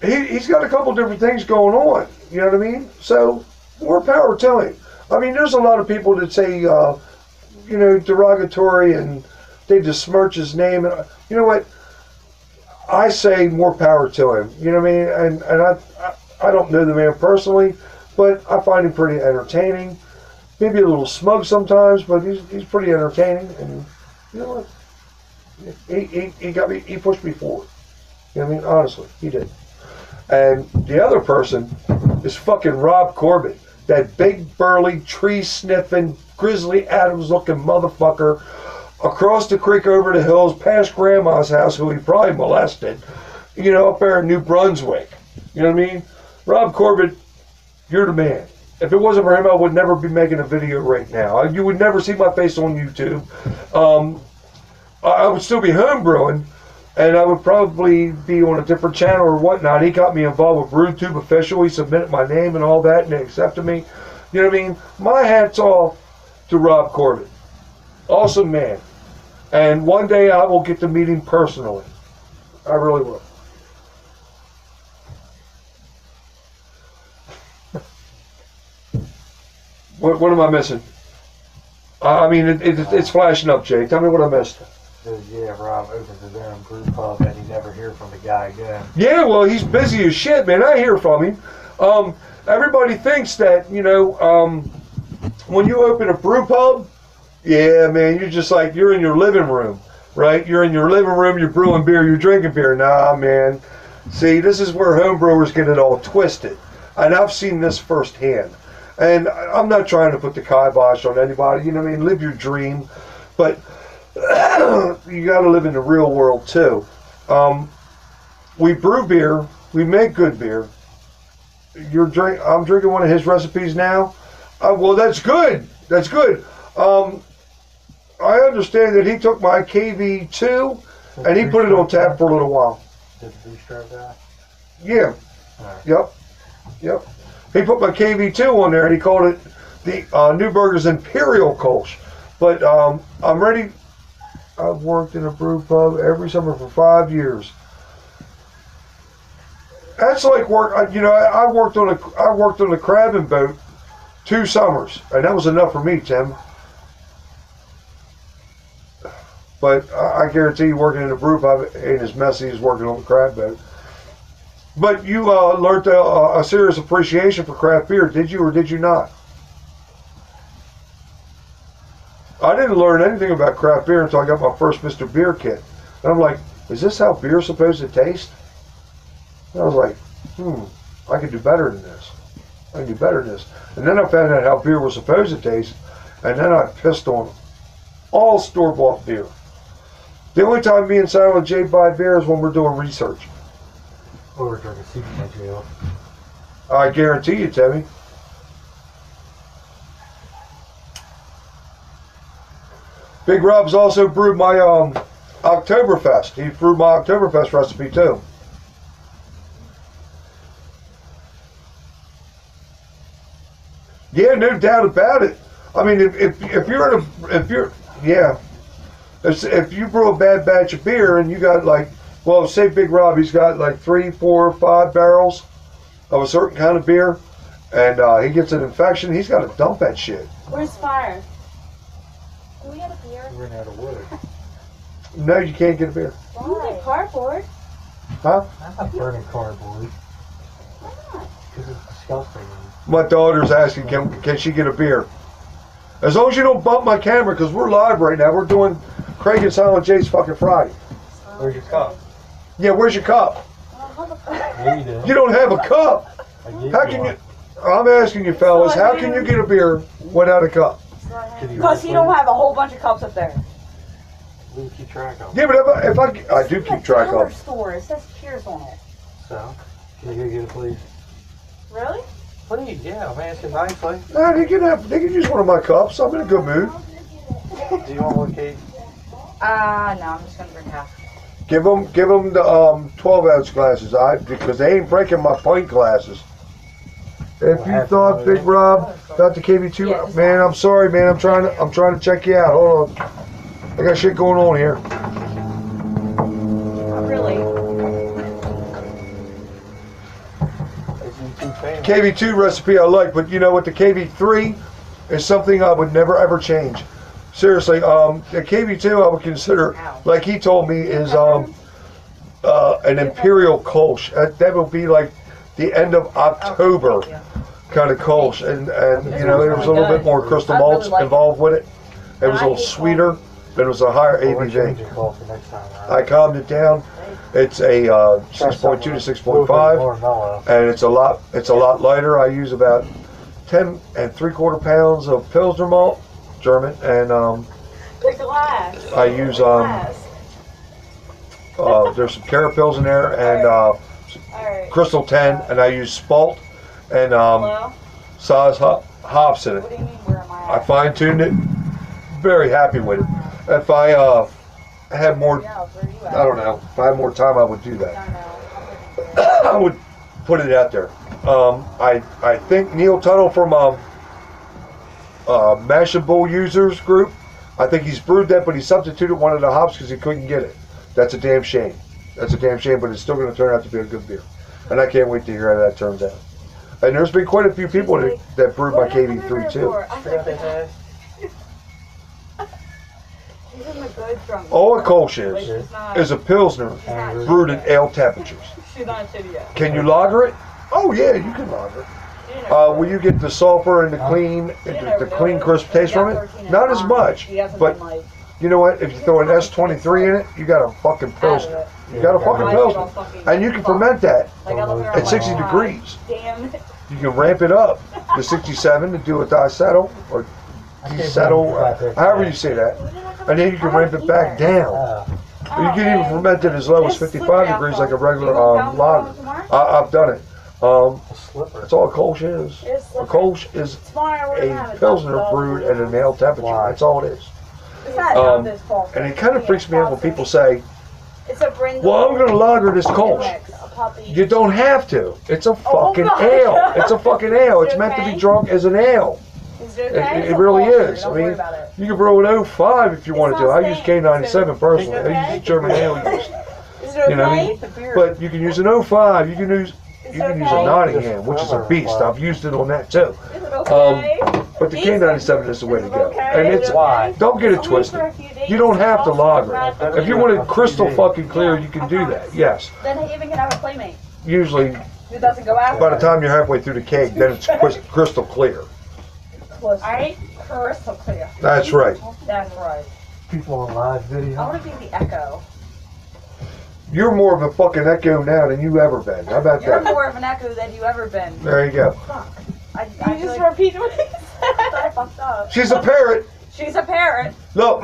He's got a couple different things going on. You know what I mean? So, more power to him. I mean, there's a lot of people that say, you know, derogatory and they besmirch his name. And you know what? I say more power to him. You know what I mean? And I don't know the man personally, but I find him pretty entertaining. Maybe a little smug sometimes, but he's pretty entertaining. And you know what? He got me. He pushed me forward. You know what I mean? Honestly, he did. And the other person is fucking Rob Corbett, that big burly tree sniffing Grizzly Adams looking motherfucker across the creek over the hills past Grandma's house, who he probably molested, you know, up there in New Brunswick. You know what I mean? Rob Corbett, you're the man. If it wasn't for him, I would never be making a video right now. You would never see my face on YouTube. I would still be homebrewing, and I would probably be on a different channel or whatnot. He got me involved with RudeTube Official. He submitted my name and all that, and they accepted me. You know what I mean? My hat's off to Rob Corbett. Awesome man. And one day I will get to meet him personally. I really will. What am I missing? I mean, it's flashing up, Jay. Tell me what I missed.
Yeah, Rob opens his own brew pub and he never hear from the guy again.
Yeah, well, he's busy as shit, man. I hear from him. Everybody thinks that, you know, when you open a brew pub, yeah, man, you're just like, you're in your living room, right? You're in your living room, you're brewing beer, you're drinking beer. Nah, man. See, this is where homebrewers get it all twisted. And I've seen this firsthand. And I'm not trying to put the kibosh on anybody, you know what I mean? Live your dream. But you got to live in the real world, too. We brew beer. We make good beer. I'm drinking one of his recipes now. Well, that's good. That's good. I understand that he took my KV2 and he put it on tap for a little while.
Did the bistro guy?
Yeah.
Right.
Yep. He put my KV2 on there and he called it the Newburger's Imperial Kolsch. But I'm ready. I've worked in a brew pub every summer for 5 years. That's like work. You know, I worked on a crabbing boat 2 summers, and that was enough for me, Tim. But I guarantee you, working in a brew pub ain't as messy as working on a crab boat. But you learned a serious appreciation for craft beer, did you, or did you not? I didn't learn anything about craft beer until I got my first Mr. Beer kit. And I'm like, is this how beer's supposed to taste? And I was like, I could do better than this. I can do better than this. And then I found out how beer was supposed to taste, and then I pissed on all store-bought beer. The only time me and Silent J buy beer is when we're doing research.
Or we're drinking Superman ale.
I guarantee you, Timmy. Big Rob's also brewed my Oktoberfest. He brewed my Oktoberfest recipe too. Yeah, no doubt about it. I mean, if you brew a bad batch of beer and you got like, well, say Big Rob, he's got like 3, 4, 5 barrels of a certain kind of beer, and he gets an infection, he's got to dump that shit.
Where's fire? Do we have a beer?
We're running out of wood.
No, you can't get a beer.
You get cardboard.
Huh?
I'm not burning cardboard.
Why not?
Because it's disgusting.
My daughter's asking, can she get a beer? As long as you don't bump my camera, because we're live right now. We're doing Craig and Silent J's fucking Friday.
Where's your cup?
Yeah, where's your cup?
I don't have a cup.
Yeah, you do.
You don't have a cup.
I gave
How
you
can
one.
you? I'm asking you, fellas. How can you get a beer without a cup?
Because he don't have a whole bunch of cups up there.
We keep track of.
Yeah, but if I do keep track
Dollar
of.
store. It says Cheers on it.
So, can you go get it, please?
Really?
Please, yeah, I'm asking nicely.
Nah, they can use one of my cups. I'm in a good mood.
Do you want one, Kate?
No, I'm just gonna drink half.
Give them the 12-ounce glasses, because they ain't breaking my pint glasses. If you thought Big Rob got the KB2,
Yeah, just
man, I'm sorry, man. I'm trying to check you out. Hold on, I got shit going on here.
Not really.
Isn't too famous.
KB2 recipe I like, but you know what? The KB3 is something I would never ever change. Seriously, the KB2 I would consider, like he told me, is an Imperial Kolsch. That would be like the end of October kind of Kolsch, and you know, there was a little bit more crystal malts involved with it. It was a little sweeter, but it was a higher
We'll change
ABV.
your coffee next time.
I calmed it down. It's a 6.2 to 6.5.
More mellow.
And it's a lot lighter. I use about 10 3/4 pounds of Pilsner malt, German, and
The glass.
I use there's some Carapils in there and
Alright.
Crystal 10, and I use Spalt and
Hello?
Saz hops in
What
it.
do you mean, where am I
I
at?
fine tuned it. Very happy with it. If I had more,
Yeah, where are you at?
I don't know. If I had more time, I would do that.
I don't know.
I would put it out there. I think Neil Tuttle from Mashable Users Group, I think he's brewed that, but he substituted one of the hops because he couldn't get it. That's a damn shame. That's a damn shame, but it's still going to turn out to be a good beer. And I can't wait to hear how that turns out. And there's been quite a few people that brewed my KB3 too.
Forgot they had.
She's in the good drunk.
All a Kolsch
Like,
is
she's not.
a Pilsner
She's not.
brewed at ale temperatures.
She's not shitty yet.
Can you lager it? Oh yeah, you can lager it.
She didn't know.
Will you get the sulfur and the clean, the clean crisp taste from it? Not as much, but you know what? If you throw an S23 in it, you got a fucking Pilsner. You got a fucking Pilsner. And you can ferment that
Like, I look around
at
like,
60
God
degrees.
Damn it.
You can ramp it up to 67 to do a disettle or desettle, however you say that. And then you can ramp it back down. Or you can even ferment it as low as 55 degrees like a regular lager. I've done it.
A slipper.
That's all a Kolsch is. A Kolsch is a Pilsner brewed at an ale temperature. That's all it is. And it kind of freaks me out when people say,
It's a Brindle.
well, I'm going to lager this Kolsch. You don't have to. It's a fucking ale. It's a fucking ale. It's meant to be drunk as an ale.
Is it okay?
It really is. I
Don't worry
mean,
about it.
you can brew an 05 if you wanted to. I use K97 personally.
Is it
I
okay?
use German ale yeast.
Is it
You know what I
okay?
mean? But you can use an 05. You can use a Nottingham, which is a beast. I've used it on that too.
Is it okay?
But the K97 is the way to go.
Okay.
And it's
Why?
don't get it twisted. You don't have to lager it. If you want it crystal fucking clear, you can do that. Yes.
Then I even can have a playmate.
Usually,
Who doesn't go out?
by the time you're halfway through the keg, then it's crystal clear.
Alright? Crystal clear.
That's right.
That's right.
People on live
I
video.
want to be the echo.
You're more of a fucking echo now than you ever been. How about
You're
that?
more of an echo than you ever been.
There you go.
Fuck. I
You just
feel
repeat what he
like I
said.
fucked up.
She's a parrot.
She's a parrot.
Look,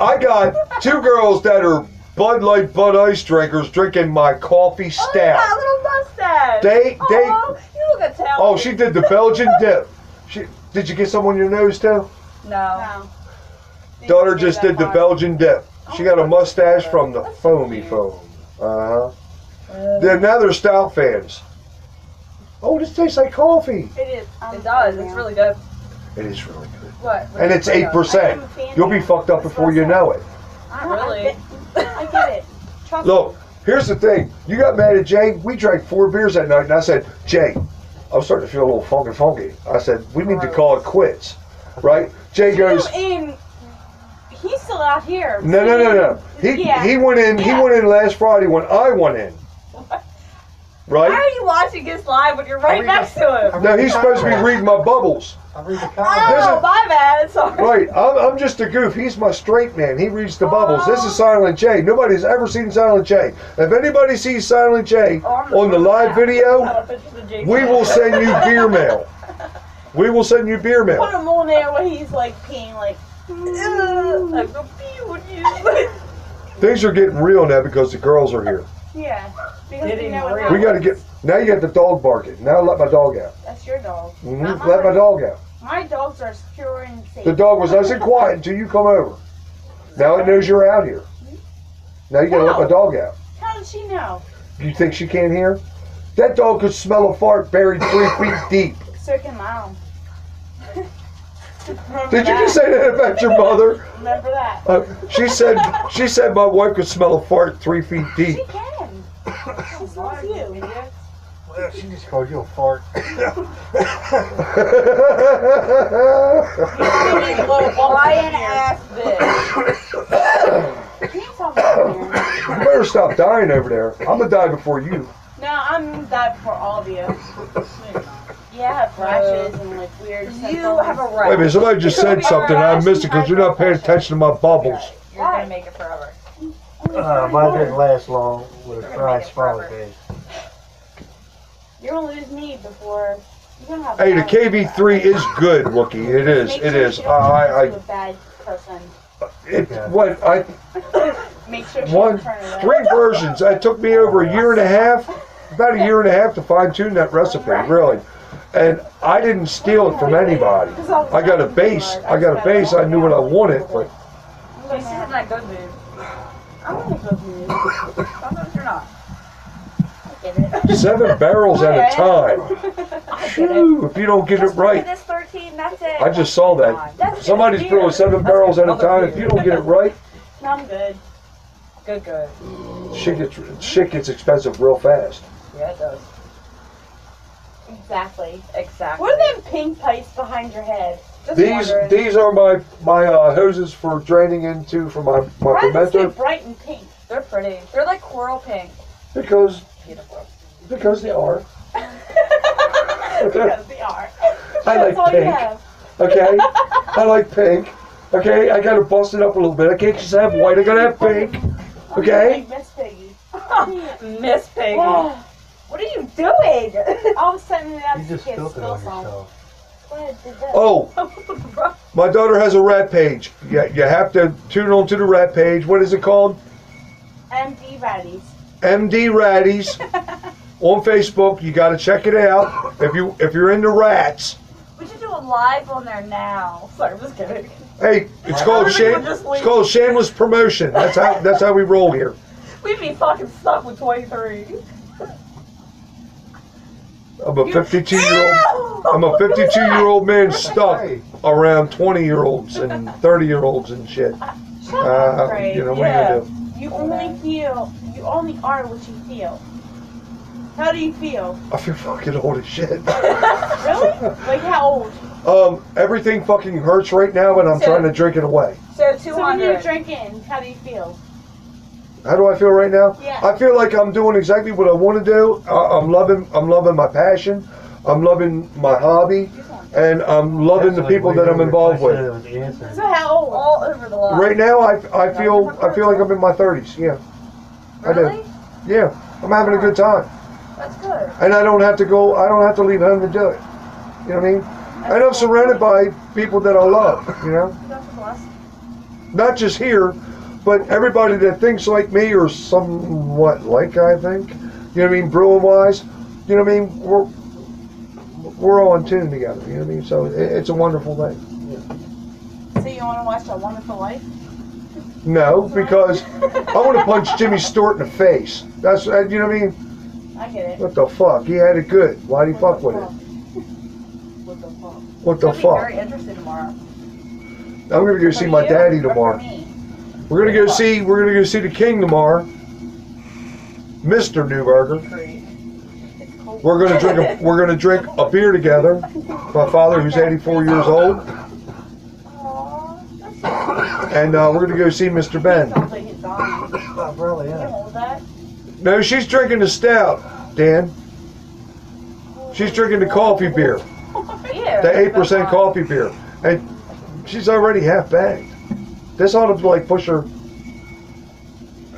I got two girls that are Bud Light, Bud Ice drinkers drinking my coffee
Oh, you got a
stout.
little mustache.
They,
Oh, you look Italian.
oh, she did the Belgian dip. Did you get some on your nose too?
No.
Daughter just did the Belgian dip. She got a mustache from the foamy foam. Now they're stout fans. Oh, this tastes like coffee.
It is. It does. It's really good.
It is really good.
What?
And it's 8%. You'll be fucked up before you know it.
Not really.
I get it. Trust
Look, here's the thing. You got mad at Jay. We drank 4 beers that night, and I said, Jay, I'm starting to feel a little funky. I said, we need to call it quits. Right? Jay goes,
He's still out here.
no. He went in. He went in last Friday when I went in.
Why
Right?
are you watching this live when you're right next to him?
No, he's supposed to be reading my bubbles.
I read the
Oh,
comments.
my bad. Sorry.
Right, I'm just a goof. He's my straight man. He reads the bubbles. This is Silent J. Nobody's ever seen Silent J. If anybody sees Silent J on the live video, we will send you beer mail. We will send you beer
Put
mail.
him on there where he's like peeing like.
I go pee with you.
Things are getting real now because the girls are here.
Yeah. Because
Getting
we know
We got to get. Now you got the dog barking. Now let my dog out.
That's your dog.
Let my dog out.
My dogs are secure and safe.
The dog was nice and quiet until you come over. Now it knows you're out here. Now you gotta let my dog out.
How did she know?
You think she can't hear? That dog could smell a fart buried 3 feet deep.
So can mom.
Did you just say that about your mother?
Remember that.
She said my wife could smell a fart 3 feet deep.
She can. She smells you.
Well, she just called you a fart.
Lion ass bitch.
Can you tell me here?
You better stop dying over there. I'm gonna die before you.
No, I'm gonna die before all of you. Yeah, I have rashes and like weird
You
symptoms.
have a
Wait a
right.
minute, somebody just said something. I missed it because you're not paying attention to my bubbles.
You're gonna make it forever.
Mine didn't last long with a fried smiley face.
You're gonna lose me before you're gonna have.
Hey, the
bad-
KV3 is good, Wookie. It is.
Make
It
sure
is.
she don't turn
I
into a bad person.
what I
Make sure she
one
don't turn it
3 versions. It took me over a year and a half, about a year and a half to fine tune that recipe, really. And I didn't steal it from anybody. I got a base. I got a base. I knew what I wanted, but
She's in that good mood.
I'm in a good mood.
Sometimes you're not.
7 barrels at a time. Phew, if you don't get it right.
This 13, that's it.
I just saw that.
That's
Somebody's
good
throwing
beer.
7 barrels at a time. If you don't get it right,
No, I'm good.
Good.
shit gets expensive real fast.
Yeah, it does.
Exactly.
Exactly.
What are them pink pipes behind your head? Just wondering.
These are my hoses for draining into for my
Why does it
fermenter
stay bright and pink?
They're pretty. They're like coral pink.
because
Beautiful.
they are.
Because they are.
I like
That's all you
pink.
have.
Okay, I like pink. Okay, I gotta bust it up a little bit. I can't just have white. I gotta have pink. Okay.
Like Miss Piggy.
Miss Piggy.
Oh,
What are you doing?
all of a sudden
You
that's
just
kids
spilled it on
song.
yourself.
Go ahead, do that.
Oh, my daughter has a rat page. You have to tune on to the rat page. What is it called?
MD Ratties.
MD Ratties on Facebook. You got to check it out if you're into rats.
We should do a live on there now. Sorry, I'm just kidding.
Hey, it's called shameless promotion. That's how we roll here.
We'd be fucking stuck with 23.
I'm a 52-year-old. I'm a 52-year-old man stuck around 20-year-olds and 30-year-olds and shit.
Shut up, Craig.
You know what are you gonna do?
You only are what you feel. How do you feel?
I feel fucking old as shit.
Really? Like how old?
Everything fucking hurts right now, and I'm trying to drink it away.
So
So when you're
200.
drinking, how do you feel?
How do I feel right now?
Yeah.
I feel like I'm doing exactly what I want to do. I'm loving my passion. I'm loving my hobby, and I'm loving the people that I'm involved with.
So how old?
All over the line.
Right now, I feel like I'm in my 30s. Yeah, I do.
Really?
Yeah, I'm having a good time,
That's good.
and I don't have to leave home to do it. You know what I mean? And I'm surrounded by people that I love. You know,
That's a blessing.
not just here, but everybody that thinks like me or somewhat like I think. You know what I mean? Brewing wise, you know what I mean? We're all in tune together. You know what I mean? So it's a wonderful thing.
So you want to watch A Wonderful Life?
No, because I want to punch Jimmy Stewart in the face. That's you know what I mean?
I get it.
What the fuck? He had it good. Why'd he fuck with it?
What the fuck?
What the
I'll be
fuck?
very interested tomorrow.
I'm gonna go see
For
my
you
daddy
or for
tomorrow.
me?
We're gonna go see the King tomorrow, Mr. Newberger.
It's cold.
We're gonna drink a beer together. My father, who's 84 years old, and we're gonna go see Mr. Ben.
Sounds like he's dying.
Probably,
Can you hold that?
No, she's drinking the stout, Dan. She's drinking the coffee beer,
Yeah.
the 8% coffee beer, and she's already half bagged. This ought to like push her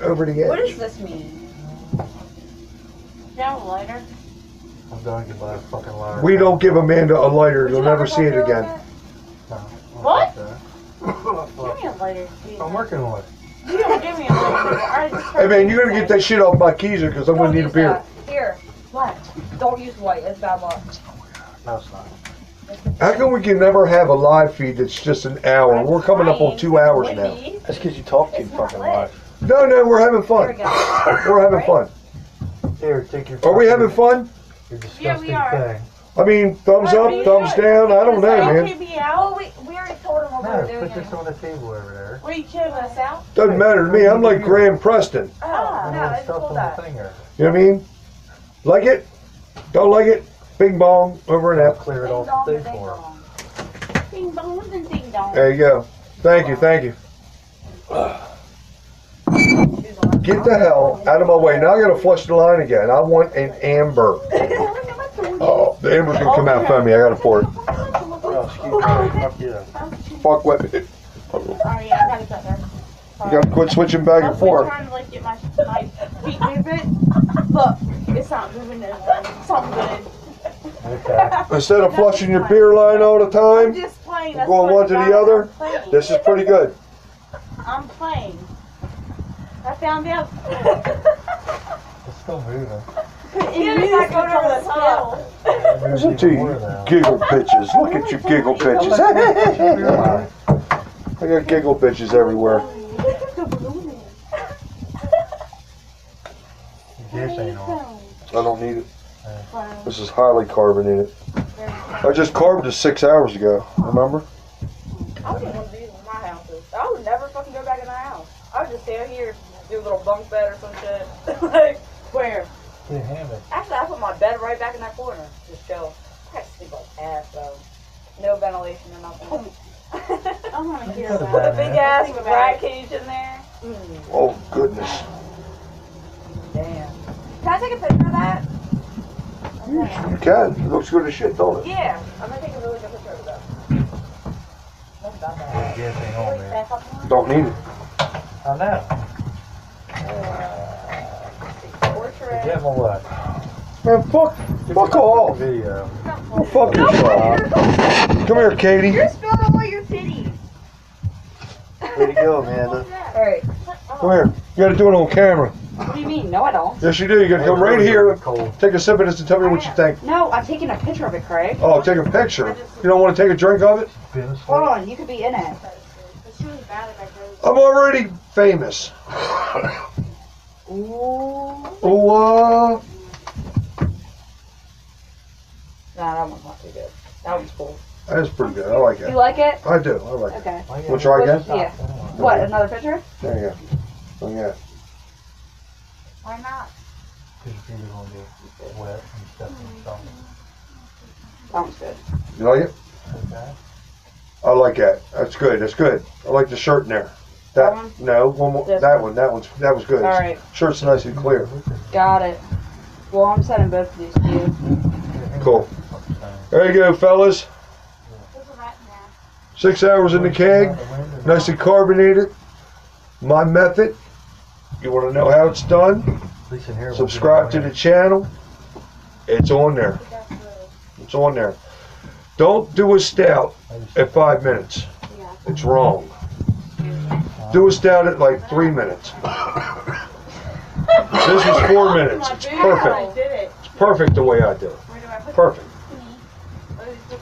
over the
What
edge.
does this mean?
Do you have a lighter?
I'm going to buy a fucking lighter.
We don't give Amanda a lighter.
Would
You'll
you
never
ever
see it
talk to her
again.
like
What?
What?
Give me a lighter, please.
I'm working on it.
You don't give me a lighter. I just
Hey man, you gotta get that shit off my keezer because I'm gonna need a beer.
Here.
What?
Don't use white. It's bad luck.
No, it's not.
How come we can never have a live feed that's just an hour? We're coming up on 2 hours now.
That's because you talk too
It's not
fucking
lit.
much.
No, we're having
There
fun.
we go.
We're having fun.
Here, take your.
Are we having fun?
Your
Yeah, we
disgusting
are.
thing.
I mean, thumbs up, thumbs down. I don't know, man.
KP out.
We already told him what we were
No,
doing.
put this on the table over there.
Were you kidding us out?
Doesn't matter to me. I'm like Graham Preston.
Oh,
And
no,
all
I
the
didn't
stuff
pull
on
that.
the thing there.
You know what I mean? Like it? Don't like it? Bing bong, over and
I'll
out.
clear it
Ding
off
dong,
the
ding
thing for him.
dong.
Ding dong and ding dong.
There you go. Thank you, thank you. Get the hell out of my way. Now I gotta flush the line again. I want an amber. Oh, the amber's gonna come out from me. I gotta pour it.
Oh, excuse me. Fuck you.
Fuck with it.
Oh yeah, I got it up there.
You gotta quit switching back
I
and
was
forth.
trying to like get my feet moving. Look, it's not moving. It's not good.
Okay.
Instead of flushing your beer line all the
I'm
time,
just playing.
We're going one to the other? this is pretty good.
I'm playing. I found out.
It's still moving.
It's going over the top.
Listen to you, giggle bitches. Look at you giggle bitches. I got giggle bitches everywhere.
Gas ain't on.
I don't need it. This is highly carbonated. I just carved this 6 hours ago. Remember?
I wouldn't want to do these in my houses. I would never fucking go back in my house. I would just stay out here, do a little bunk bed or some shit. Like, where?
Yeah, hammock.
Actually, I put my bed right back in that corner. Just chill. I have to sleep like ass, though. No ventilation or nothing.
I want to hear
Put a
that.
bed
The big
in.
ass rat cage in there.
Oh goodness.
Damn. Can I take a picture of that?
You can. It looks good as shit, don't it?
Yeah. I'm gonna take a really good picture of that. What about that?
Gas ain't on there.
Don't need it.
I know.
Portrait.
Give him a what?
Man, fuck off.
Video.
Go fuck yourself. Come here, Katie.
You're spilling all your titties.
Way to go, Amanda.
Alright.
Come here. You gotta do it on camera.
What do you mean? No, I don't.
Yes, you do. You gotta come right here,
Cold.
take a sip of this, and tell me what you think.
No, I'm taking a picture of it, Craig.
Oh, take a picture. You don't want to take a drink of it?
Hold on, you could be in it.
It's really bad if I go.
I'm already famous.
Ooh.
Oh,
Nah, that one's not too good. That one's cool.
that's pretty good. I like
You
it.
like it?
I do. I like it.
Okay.
We'll try again?
Yeah. What, another picture?
There you go. Oh, yeah.
Why not?
Because your feet are going to get wet and stuff and something.
Sounds good.
You like it?
Okay.
I like that. That's good. That's good. I like the shirt in there.
That
That
one?
no, one more.
This
That
one?
one. That was good.
Alright.
Shirt's nice and clear.
Got it. Well, I'm sending both of these to you.
Cool. There you go, fellas.
There's a rat in there.
6 hours in the keg. Nice and carbonated. My method. You want to know how it's done? Subscribe to the channel. It's on there. It's on there. Don't do a stout at 5 minutes. It's wrong. Do a stout at like 3 minutes. This was 4 minutes. It's perfect.
I did it.
It's perfect the way I do it.
Where do I put
Perfect.
it?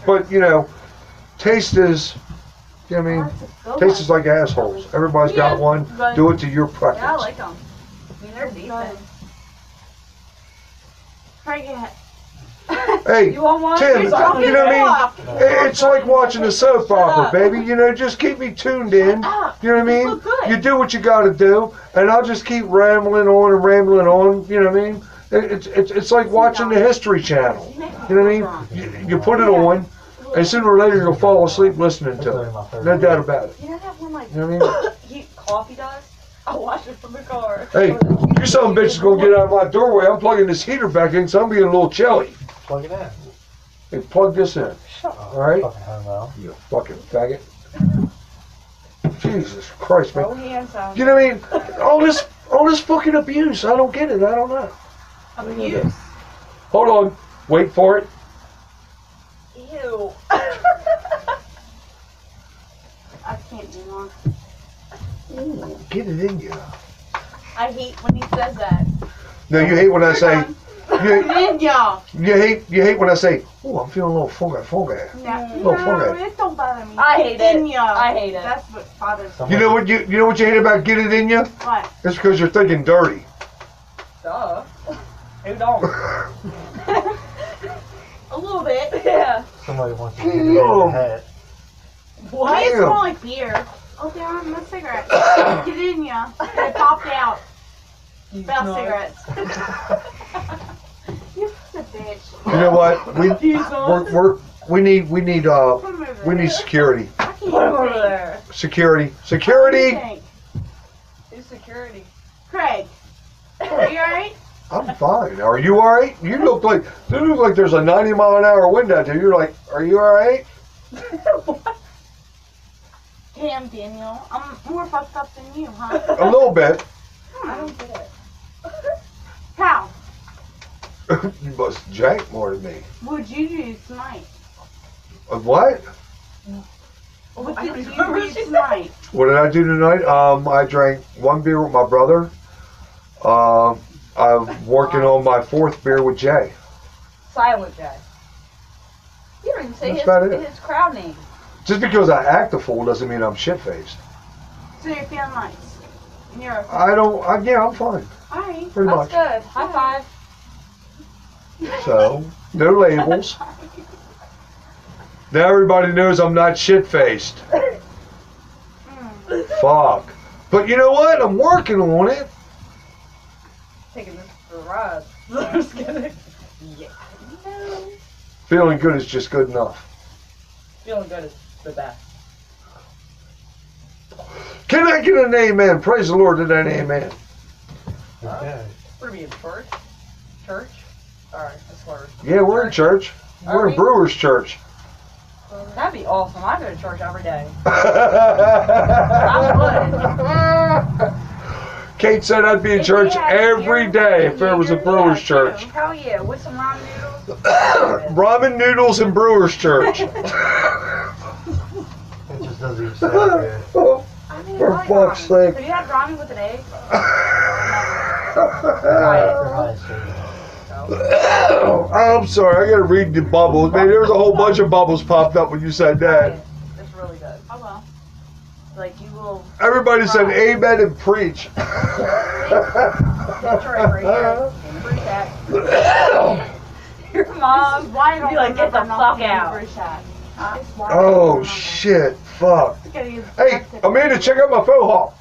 But you know, taste is, you know what I mean? Taste is like assholes. Everybody's got one. Do it to your
Yeah, I
preference.
like them. I mean, they're decent.
Frank,
Hey,
You want one?
Tim,
Here's some.
you know what I mean? It's like watching a soap opera, baby. You know, just keep me tuned in. You know what I mean? You do what you got to do, and I'll just keep rambling on and rambling on. You know what I mean? It's like watching the History Channel. You know what I mean? You put it on, and sooner or later you'll fall asleep listening to it. No doubt about it.
You know that one like
You know what I mean?
heat coffee does? I'll watch it from the car.
Hey, you son of a bitch is gonna get out of my doorway. I'm plugging this heater back in, so I'm being a little chilly.
Plug it in.
Hey, plug this in. All right?
Fucking homo.
You fucking faggot. Jesus Christ,
Oh,
man.
hands down.
You know what I mean? All this fucking abuse. I don't get it. I don't know.
Abuse.
Hold on. Wait for it.
Ew.
I can't do more.
Get it in you.
I hate when he says that.
No, you hate when I say, You hate when I say, oh, I'm feeling a little funky.
No, it don't bother me.
I hate
Get in
it.
ya.
I hate it.
That's what bothers me.
You know what you hate about get it in you?
What?
It's because you're thinking dirty.
Duh. Who don't?
A little bit.
Yeah.
Somebody wants to get it in your hat.
Why does it
Damn.
smell like beer? Oh, damn, my cigarette. Get it in ya. It popped out. Smell cigarettes. You're such a bitch.
You know what? We need
Put 'em over
we
there.
need security.
I can't
Put him over
think.
there.
Security.
I
Security.
can't think.
Who's security?
Craig, are you alright?
I'm fine. Are you alright? You look like there's a 90-mile-an-hour wind out there. You're like, are you alright?
Damn, Daniel. I'm more fucked up than you, huh?
A little bit.
I don't get it.
How?
You must jank more than me.
What'd you do tonight?
What?
What
I
did
don't
you
remember
do
what she
tonight?
What did I do tonight? I drank one beer with my brother. I'm working on my 4th beer with Jay.
Silent J. You don't even say
That's about it.
his crowd name.
Just because I act a fool doesn't mean I'm shit-faced.
So you're feeling nice. And you're okay.
Yeah, I'm fine.
Alright.
Pretty
That's
much.
good. High five.
So, no labels. Now everybody knows I'm not shit-faced. Fuck. But you know what? I'm working on it.
Taking this for a ride. I'm just kidding. Yeah. No.
Feeling good is just good enough.
Feeling good is the best.
Can I get an amen? Praise the Lord to that amen.
Okay.
What are we in church? Church? Sorry, I slurred.
Yeah, we're in church.
Are
We're in
we?
Brewer's Church.
That'd be awesome. I go to church every day.
Kate said I'd be in church every day if there was a Brewer's Church.
Hell yeah, with some ramen noodles.
Ramen noodles and Brewer's Church.
It just doesn't even sound good.
I mean,
For
I like
fuck's
ramen.
sake.
Have you had ramen with an egg?
I'm sorry, I gotta read the bubbles. Man, there was a whole bunch of bubbles popped up when you said that.
It's really good.
Oh well.
Like you will.
Everybody said amen and preach.
Your mom.
Why I don't
Be like, get the
remember
fuck
nothing
out.
Bruce had. It's why I
Oh
don't remember.
shit, fuck.
Look at you.
Hey, Amanda, check out my faux hawk.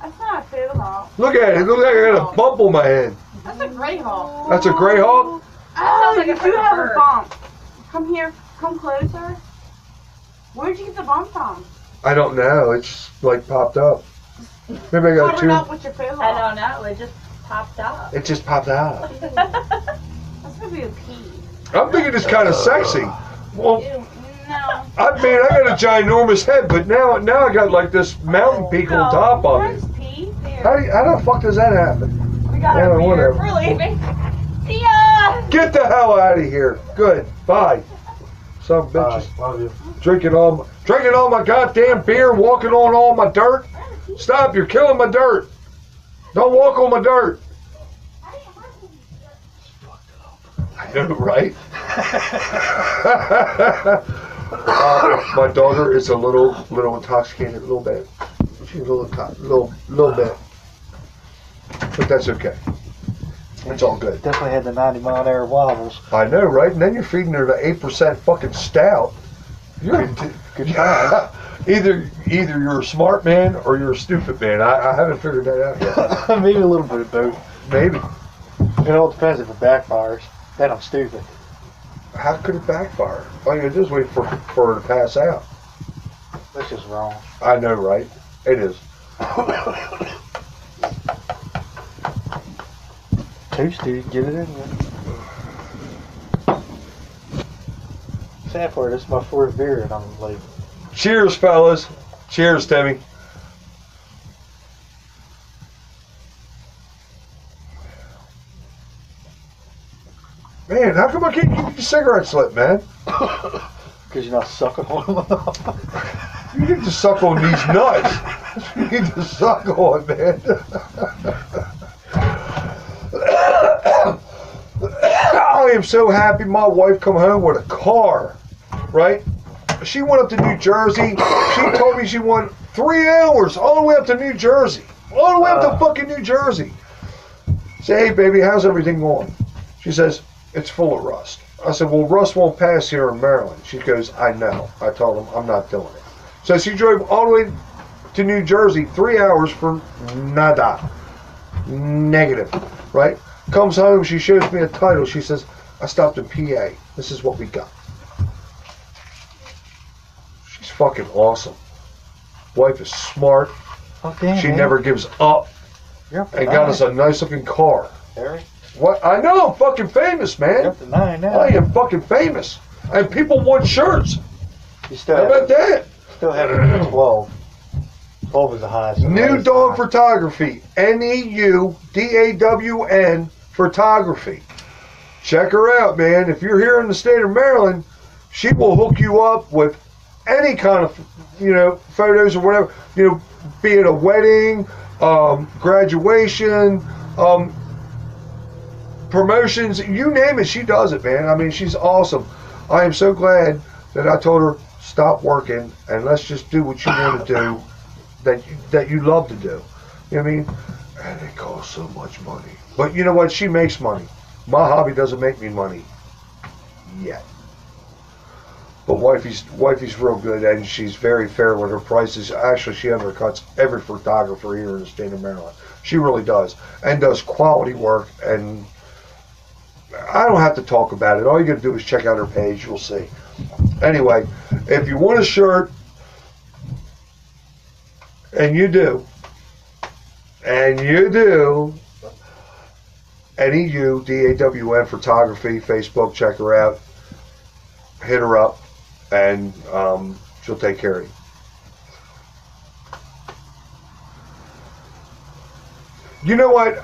That's not a food hawk.
Look at it, it looks like I got a bump on my head.
That's a gray hawk.
That's a gray hawk?
Oh,
sounds like
you
a
do
fucking
have
bird.
a bump. Come here. Come closer. Where'd you get the bump from?
I don't know, it's like popped up. Maybe I got
Covered up
two.
with your food
I
hawk.
don't know. It just popped up.
It just popped out.
That's gonna be a pee.
I'm thinking it's kind of sexy. Well,
Ew, no.
I mean, I got a ginormous head, but now I got like this mountain peak on top of it.
That's pee.
How the fuck does that happen?
We got
Yeah,
our beer.
whatever.
We're leaving. See ya.
Get the hell out of here. Good. Bye. Some
Bye.
bitches
Love you.
drinking all my goddamn beer, walking on all my dirt. Stop! You're killing my dirt. Don't walk on my dirt. I know, right? My daughter is a little intoxicated, a little bit. She's a little bit, but that's okay. It's all good.
Definitely had the 90-mile-an-hour wobbles.
I know, right? And then you're feeding her the 8% fucking stout. You're
Good times.
either you're a smart man or you're a stupid man. I haven't figured that out yet.
Maybe a little bit of both.
Maybe.
It all depends if it backfires. Then I'm stupid.
How could it backfire? All you gotta do is wait for her to pass out.
That's just wrong.
I know, right? It is.
Toast, dude. Get it in there. Sad part, this is my 4th beer and I'm like,
Cheers, fellas. Cheers, Timmy. Man, how come I can't keep the cigarette lit, man?
because you're not sucking on them.
You need to suck on these nuts. You need to suck on, man. I am so happy my wife come home with a car, right? She went up to New Jersey. She told me she went 3 hours all the way up to New Jersey. All the way up to fucking New Jersey. Say, hey, baby, how's everything going? She says, it's full of rust. I said, well, rust won't pass here in Maryland. She goes, I know. I told him I'm not doing it. So she drove all the way to New Jersey, 3 hours for nada. Negative, right? Comes home, she shows me a title. She says, I stopped in PA. This is what we got. She's fucking awesome. Wife is smart.
Okay,
She
man.
never gives up.
You're up to
And got
9,
us a nice looking car.
Harry.
What? I know, I'm fucking famous,
You're
man.
up to 9 now.
I am fucking famous. And people want shirts.
You still
How
have,
about that?
still have it at 12. 12 is the highest.
New Dawn Photography. NEUDAWN Photography. Check her out, man. If you're here in the state of Maryland, she will hook you up with any kind of, photos or whatever. Be it a wedding, graduation, promotions, you name it, she does it, man. I mean, she's awesome. I am so glad that I told her, stop working and let's just do what you want to do, that you love to do. You know what I mean? And it costs so much money. But you know what? She makes money. My hobby doesn't make me money yet. But wifey's real good, and she's very fair with her prices. Actually, she undercuts every photographer here in the state of Maryland. She really does, and does quality work. And I don't have to talk about it. All you got to do is check out her page. You'll see. Anyway, if you want a shirt, and you do, NEUDAWN Photography, Facebook, check her out. Hit her up, and she'll take care of you. You know what?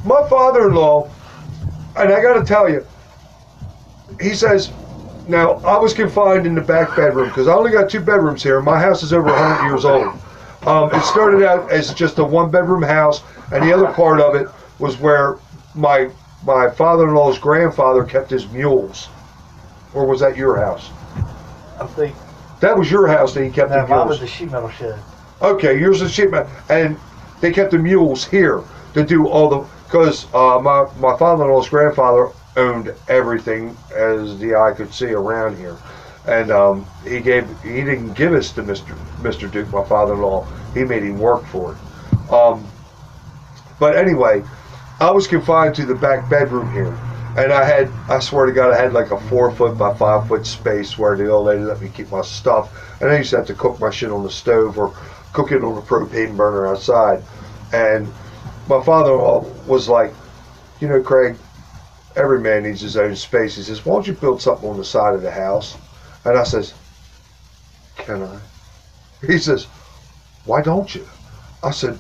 My father-in-law, and I got to tell you, he says, now, I was confined in the back bedroom because I only got 2 bedrooms here. My house is over 100 years old. It started out as just a 1-bedroom house, and the other part of it was where my father-in-law's grandfather kept his mules. Or was that your house?
I think
That was your house that he kept the
that mine was
mules.
the sheet metal shed.
Okay, yours is sheet metal, and they kept the mules here to do all the, because my father-in-law's grandfather owned everything as the eye could see around here, and he didn't give us to Mr. Duke, my father-in-law. He made him work for it. But anyway, I was confined to the back bedroom here, and I swear to God, I had like a 4-foot by 5-foot space where the old lady let me keep my stuff, and I used to have to cook my shit on the stove or cook it on a propane burner outside. And my father-in-law was like, Craig, every man needs his own space. He says, why don't you build something on the side of the house? And I says, can I? He says, why don't you? I said,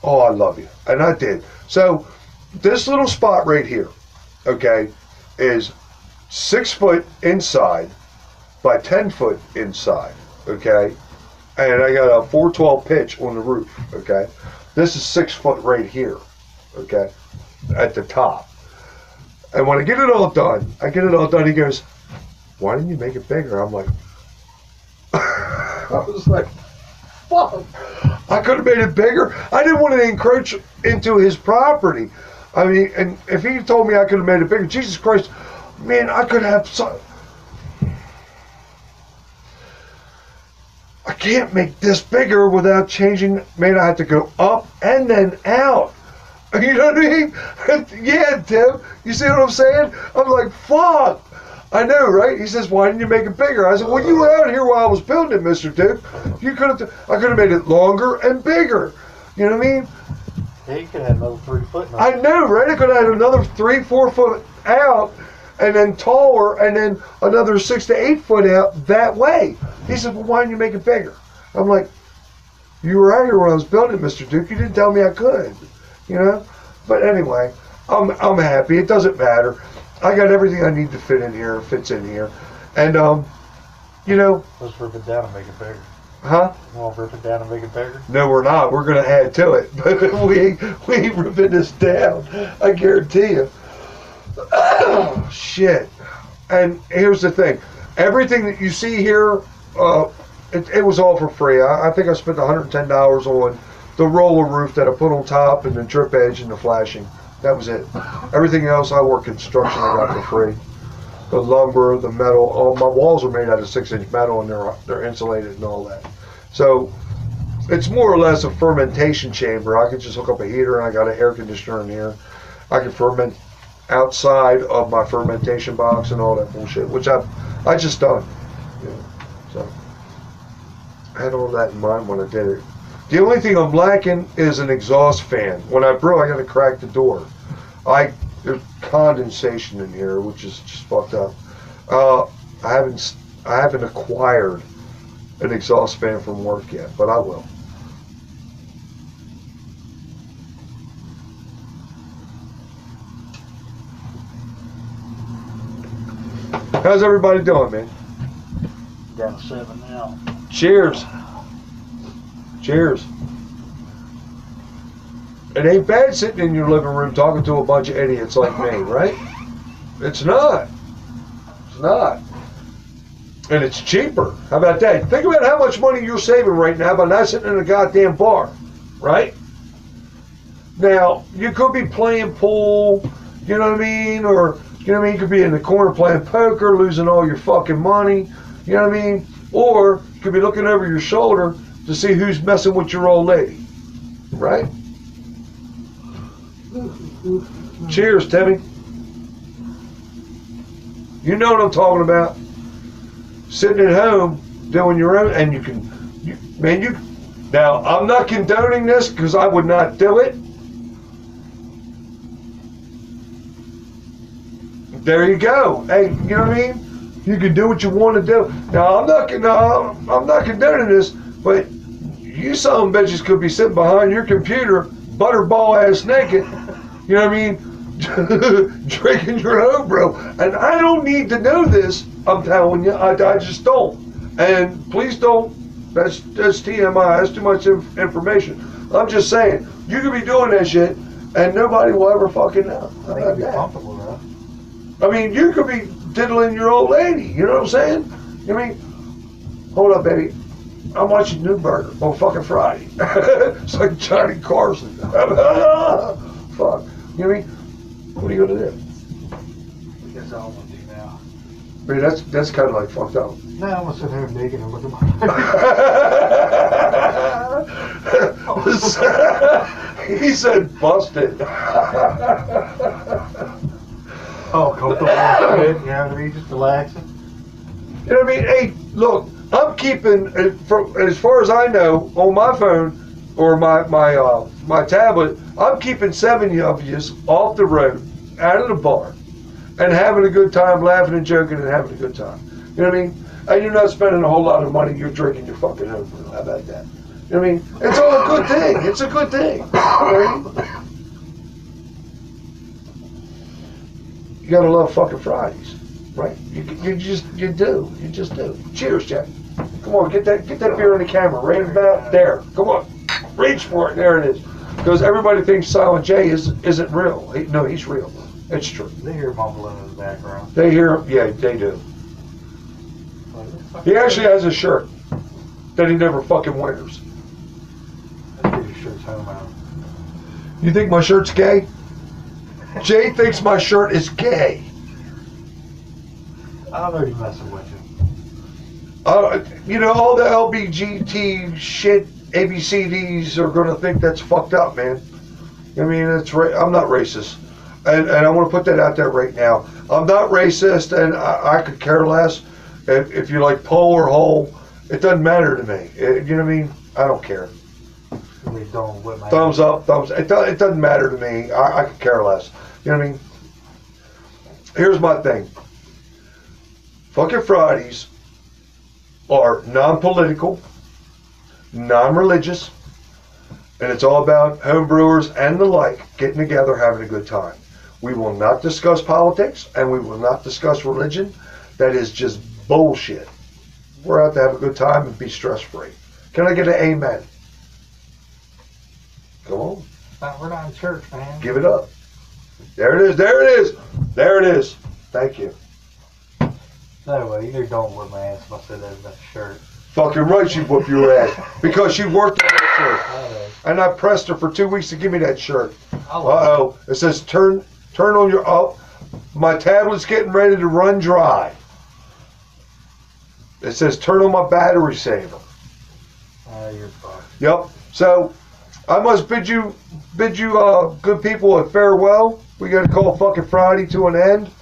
oh, I love you. And I did. So this little spot right here, okay, is 6 foot inside by 10 foot inside, okay? And I got a 412 pitch on the roof, okay? This is 6 foot right here, okay, at the top. And when I get it all done, he goes, why didn't you make it bigger? I'm like, I was like, fuck. I could have made it bigger. I didn't want to encroach into his property. I mean, and if he told me I could have made it bigger, Jesus Christ, man, I could have I can't make this bigger without changing. Man, I have to go up and then out. You know what I mean? Yeah, Tim. You see what I'm saying? I'm like, fuck. I know, right? He says, why didn't you make it bigger? I said, well, you were out here while I was building it, Mr. Duke. You could have. I could have made it longer and bigger. You know what I mean?
Yeah, you could have had another 3 foot.
I know, right? I could have had another 3-4 foot out, and then taller, and then another 6 to 8 foot out that way. He said, well, why didn't you make it bigger? I'm like, you were out here when I was building it, Mr. Duke. You didn't tell me I could. But anyway, I'm happy. It doesn't matter. I got everything I need to fit in here. Fits in here, and
Let's rip it down and make it bigger.
huh?
You want to rip it down and make it bigger?
No, we're not. We're gonna add to it, but we ain't ripping this down. I guarantee you. Shit. And here's the thing. Everything that you see here, it was all for free. I think I spent $110 on the roller roof that I put on top and the drip edge and the flashing. That was it. Everything else, I work construction, I got for free. The lumber, the metal, all my walls are made out of 6-inch metal and they're insulated and all that. So it's more or less a fermentation chamber. I could just hook up a heater and I got an air conditioner in here. I can ferment outside of my fermentation box and all that bullshit, which I just done. You know, so I had all that in mind when I did it. The only thing I'm lacking is an exhaust fan. When I brew, I got to crack the door. There's condensation in here, which is just fucked up. I haven't acquired an exhaust fan from work yet, but I will. How's everybody doing, man?
Down 7 now.
Cheers. Cheers. It ain't bad sitting in your living room talking to a bunch of idiots like me, right? It's not. It's not. And it's cheaper. How about that? Think about how much money you're saving right now by not sitting in a goddamn bar, right? Now, you could be playing pool, you know what I mean? Or, you know what I mean? You could be in the corner playing poker, losing all your fucking money, you know what I mean? Or you could be looking over your shoulder to see who's messing with your old lady, right? Cheers, Timmy. You know what I'm talking about. Sitting at home doing your own, and you can, now I'm not condoning this because I would not do it. There you go. Hey, you know what I mean? You can do what you want to do. Now I'm not condoning this, but you some bitches could be sitting behind your computer, butterball ass naked. You know what I mean? Drinking your own, bro. And I don't need to know this. I'm telling you, I just don't. And please don't. That's TMI. That's too much information. I'm just saying, you could be doing that shit, and nobody will ever fucking know.
I think it'd be comfortable, though.
I mean, you could be diddling your old lady. You know what I'm saying? I mean, hold up, baby. I'm watching Newburger on fucking Friday. It's like Johnny Carson. Fuck. You know what I mean? What are you gonna do?
That's all I'm gonna do now.
I mean, that's kind of like fucked up.
No, I'm gonna sit here naked and look at my.
He said, "Busted."
Oh, comfortable. Good. You know what I mean? Just relaxing.
You know what I mean? Hey, look, I'm keeping, as far as I know, on my phone or my tablet, I'm keeping 7 of yous off the road, out of the bar, and having a good time, laughing and joking and having a good time. You know what I mean? And you're not spending a whole lot of money. You're drinking your fucking home brew. How about that? You know what I mean? It's all a good thing. It's a good thing. Right? You gotta love fucking Fridays, right? You do. You just do. Cheers, Jack. Come on, get that beer on the camera. Right about there. Come on, reach for it. There it is. Because everybody thinks Silent J isn't real. No, he's real. It's true.
They hear mumbling in the background.
They hear, yeah, they do. He actually has a shirt that he never fucking wears.
Let's get your shirts home out.
You think my shirt's gay? Jay thinks my shirt is gay.
I'm already messing with you.
You know, all the LBGT shit, ABCDs are going to think that's fucked up, man. I mean, I'm not racist. And I want to put that out there right now. I'm not racist, and I could care less. If you like pole or hole, it doesn't matter to me. You know what I mean? I don't care. Thumbs up, thumbs. It doesn't matter to me. I could care less. You know what I mean? Here's my thing. Fucking Fridays are non-political, non-religious, and it's all about homebrewers and the like getting together, having a good time. We will not discuss politics, and we will not discuss religion. That is just bullshit. We're out to have a good time and be stress-free. Can I get an amen? Come on.
We're not in church, man.
Give it up. There it is. There it is. There it is. Thank you.
Anyway, you don't whip my ass must have that shirt.
Fucking right, she whooped your ass because she worked on that shirt,
Alright.
and I pressed her for 2 weeks to give me that shirt.
I like
Uh-oh. It says turn on your... Oh, my tablet's getting ready to run dry. It says turn on my battery saver.
You're fucked.
Yep. So, I must bid you good people a farewell. We got to call fucking Friday to an end.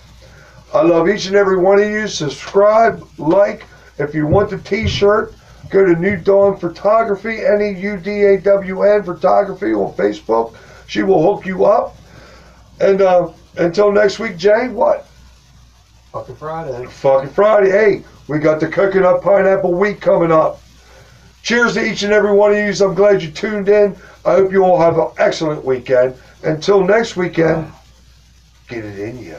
I love each and every one of you. Subscribe, like. If you want the t-shirt, go to New Dawn Photography, Neudawn Photography on Facebook. She will hook you up. And until next week, Jay, what?
Fucking Friday.
Fucking Friday. Hey, we got the Coconut Pineapple Week coming up. Cheers to each and every one of you. I'm glad you tuned in. I hope you all have an excellent weekend. Until next weekend, get it in ya.